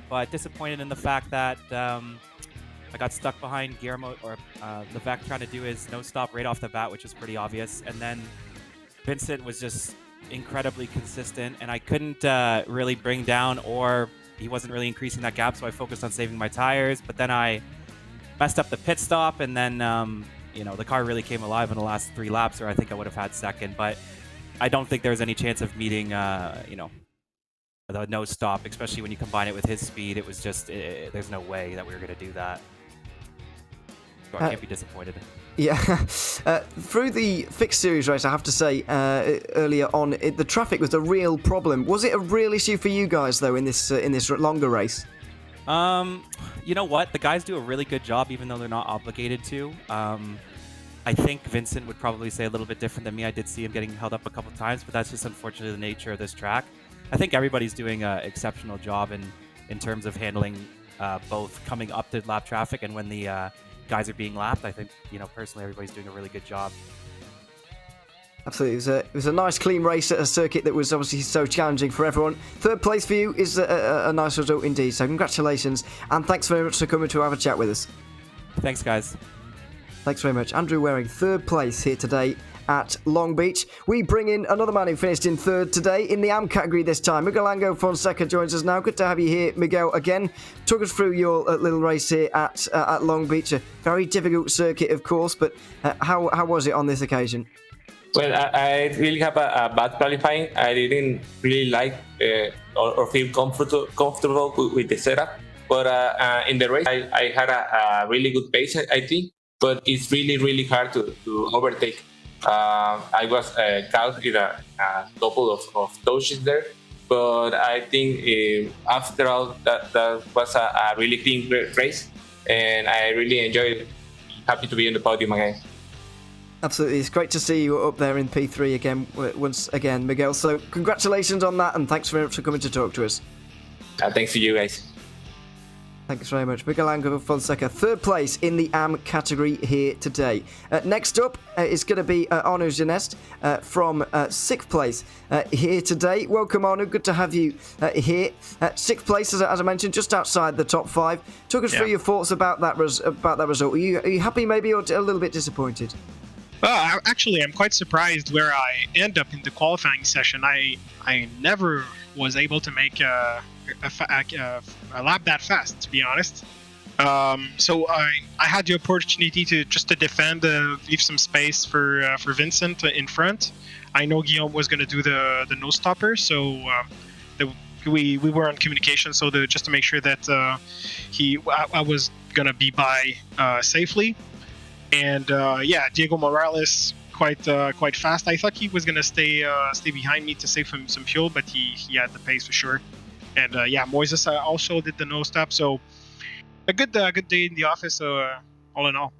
but disappointed in the fact that I got stuck behind Guillermo or Levesque trying to do his no stop right off the bat, which was pretty obvious, and then Vincent was just incredibly consistent, and I couldn't really bring down, or he wasn't really increasing that gap, so I focused on saving my tires. But then I messed up the pit stop, and then the car really came alive in the last 3 laps, or I think I would have had second. But I don't think there's any chance of meeting the no stop, especially when you combine it with his speed. It was just there's no way that we were going to do that. So I can't be disappointed. Yeah, through the fixed series race, I have to say, earlier on, the traffic was a real problem. Was it a real issue for you guys, though, in this longer race? You know what? The guys do a really good job, even though they're not obligated to. I think Vincent would probably say a little bit different than me. I did see him getting held up a couple times, but that's just unfortunately the nature of this track. I think everybody's doing an exceptional job in terms of handling both coming up to lap traffic and when the guys are being lapped. I think, personally, everybody's doing a really good job. Absolutely. It was a nice, clean race at a circuit that was obviously so challenging for everyone. Third place for you is a nice result indeed. So congratulations, and thanks very much for coming to have a chat with us. Thanks, guys. Thanks very much. Andrew Waring, third place here today at Long Beach. We bring in another man who finished in third today in the AM category this time. Miguel Fonseca joins us now. Good to have you here, Miguel, again. Talk us through your little race here at Long Beach. A very difficult circuit, of course, but how was it on this occasion? Well, I really have a bad qualifying. I didn't really like or feel comfortable with the setup. But in the race, I had a really good pace, I think. But it's really, really hard to overtake. I was caught in a couple of touches there, but I think after all, that was a really clean race, and I really enjoyed it. Happy to be on the podium again. Absolutely, it's great to see you up there in P3 again, once again, Miguel. So congratulations on that, and thanks very much for coming to talk to us. Thanks to you guys. Thanks very much. Miguel Fonseca, third place in the AM category here today. Next up is going to be Arnaud Genest from sixth place here today. Welcome, Arnaud. Good to have you here. Sixth place, as I mentioned, just outside the top five. Talk us through your thoughts about that result. Are you happy, maybe, or a little bit disappointed? Well, actually, I'm quite surprised where I end up in the qualifying session. I never was able to make a lap that fast, to be honest. So I had the opportunity to defend, leave some space for Vincent in front. I know Guillaume was going to do the no stopper, so we were on communication. So just to make sure that I was going to be by safely. And Diego Morales quite fast. I thought he was gonna stay behind me to save him some fuel, but he had the pace for sure. And Moises also did the no stop. So a good day in the office. All in all.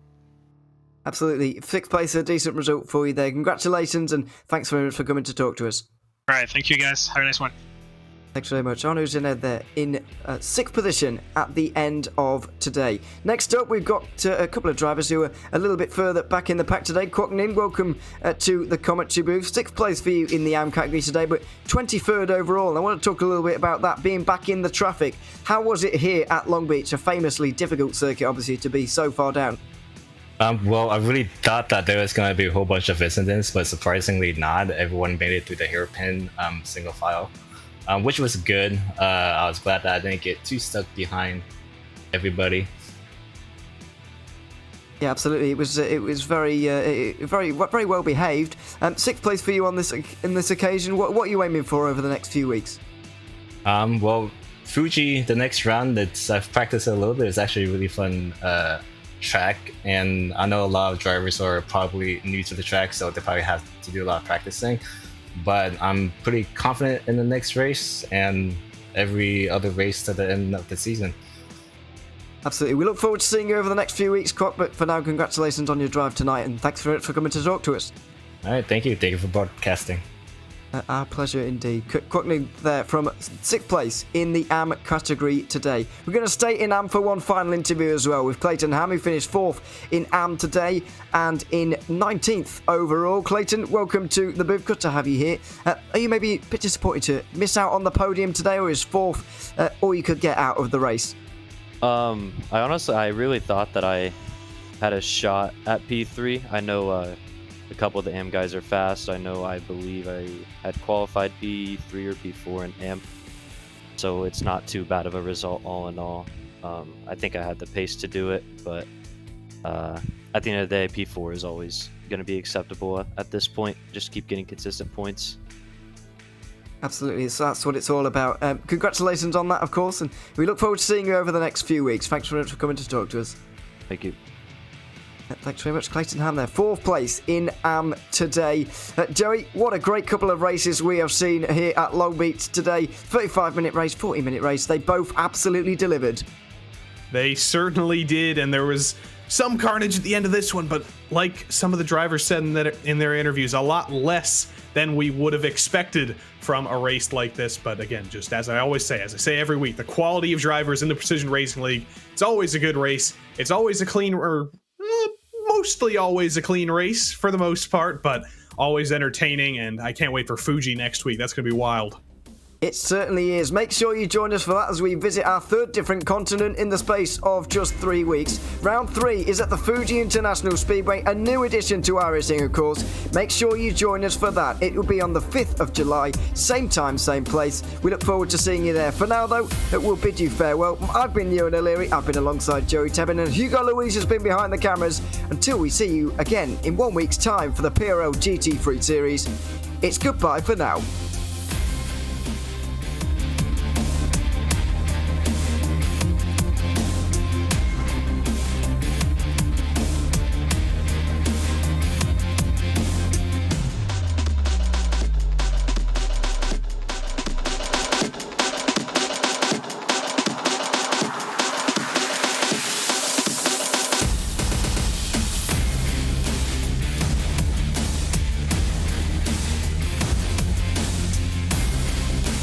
Absolutely, sixth place, a decent result for you there. Congratulations, and thanks very much for coming to talk to us. All right, thank you guys. Have a nice one. Thanks very much. Arnaud Genest there in sixth position at the end of today. Next up, we've got a couple of drivers who are a little bit further back in the pack today. Kwok Nin, welcome to the commentary booth. Sixth place for you in the AM category today, but 23rd overall. And I want to talk a little bit about that, being back in the traffic. How was it here at Long Beach, a famously difficult circuit, obviously, to be so far down? Well, I really thought that there was going to be a whole bunch of incidents, but surprisingly not. Everyone made it through the hairpin single file. Which was good. I was glad that I didn't get too stuck behind everybody. Yeah, absolutely. It was very well behaved. Sixth place for you on this occasion. What are you aiming for over the next few weeks? Well, Fuji, the next round, I've practiced it a little bit. It's actually a really fun track, and I know a lot of drivers are probably new to the track, so they probably have to do a lot of practicing. But I'm pretty confident in the next race and every other race to the end of the season. Absolutely. We look forward to seeing you over the next few weeks, Kwok, but for now, congratulations on your drive tonight, and thanks very much for coming to talk to us. All right, thank you. Thank you for broadcasting. Our pleasure indeed. Kwok Nin there from sixth place in the AM category today. We're going to stay in AM for one final interview as well with Clayton Ham, who finished fourth in AM today and in 19th overall. Clayton, welcome to the booth. Good to have you here. Are you maybe a bit disappointed to miss out on the podium today, or is fourth all you could get out of the race? I really thought that I had a shot at P3. I know a couple of the AM guys are fast. I believe I had qualified P3 or P4 in AM, so it's not too bad of a result all in all. I think I had the pace to do it, but at the end of the day, P4 is always going to be acceptable at this point. Just keep getting consistent points. Absolutely, so that's what it's all about. Congratulations on that, of course, and we look forward to seeing you over the next few weeks. Thanks very much for coming to talk to us. Thank you. Thanks very much, Clayton Ham there. 4th place in AM today. Joey, what a great couple of races we have seen here at Long Beach today. 35-minute race, 40-minute race. They both absolutely delivered. They certainly did, and there was some carnage at the end of this one, but like some of the drivers said in their interviews, a lot less than we would have expected from a race like this. But again, just as I say every week, the quality of drivers in the Precision Racing League, it's always a good race. It's always a clean, or mostly always a clean race for the most part, but always entertaining, and I can't wait for Fuji next week. That's going to be wild. It certainly is. Make sure you join us for that as we visit our 3rd different continent in the space of just 3 weeks. Round 3 is at the Fuji International Speedway, a new addition to iRacing, of course. Make sure you join us for that. It will be on the 5th of July, same time, same place. We look forward to seeing you there. For now, though, we'll bid you farewell. I've been Ewan O'Leary. I've been alongside Joey Tebbin, and Hugo Louise has been behind the cameras. Until we see you again in 1 week's time for the PRL GT3 series, it's goodbye for now.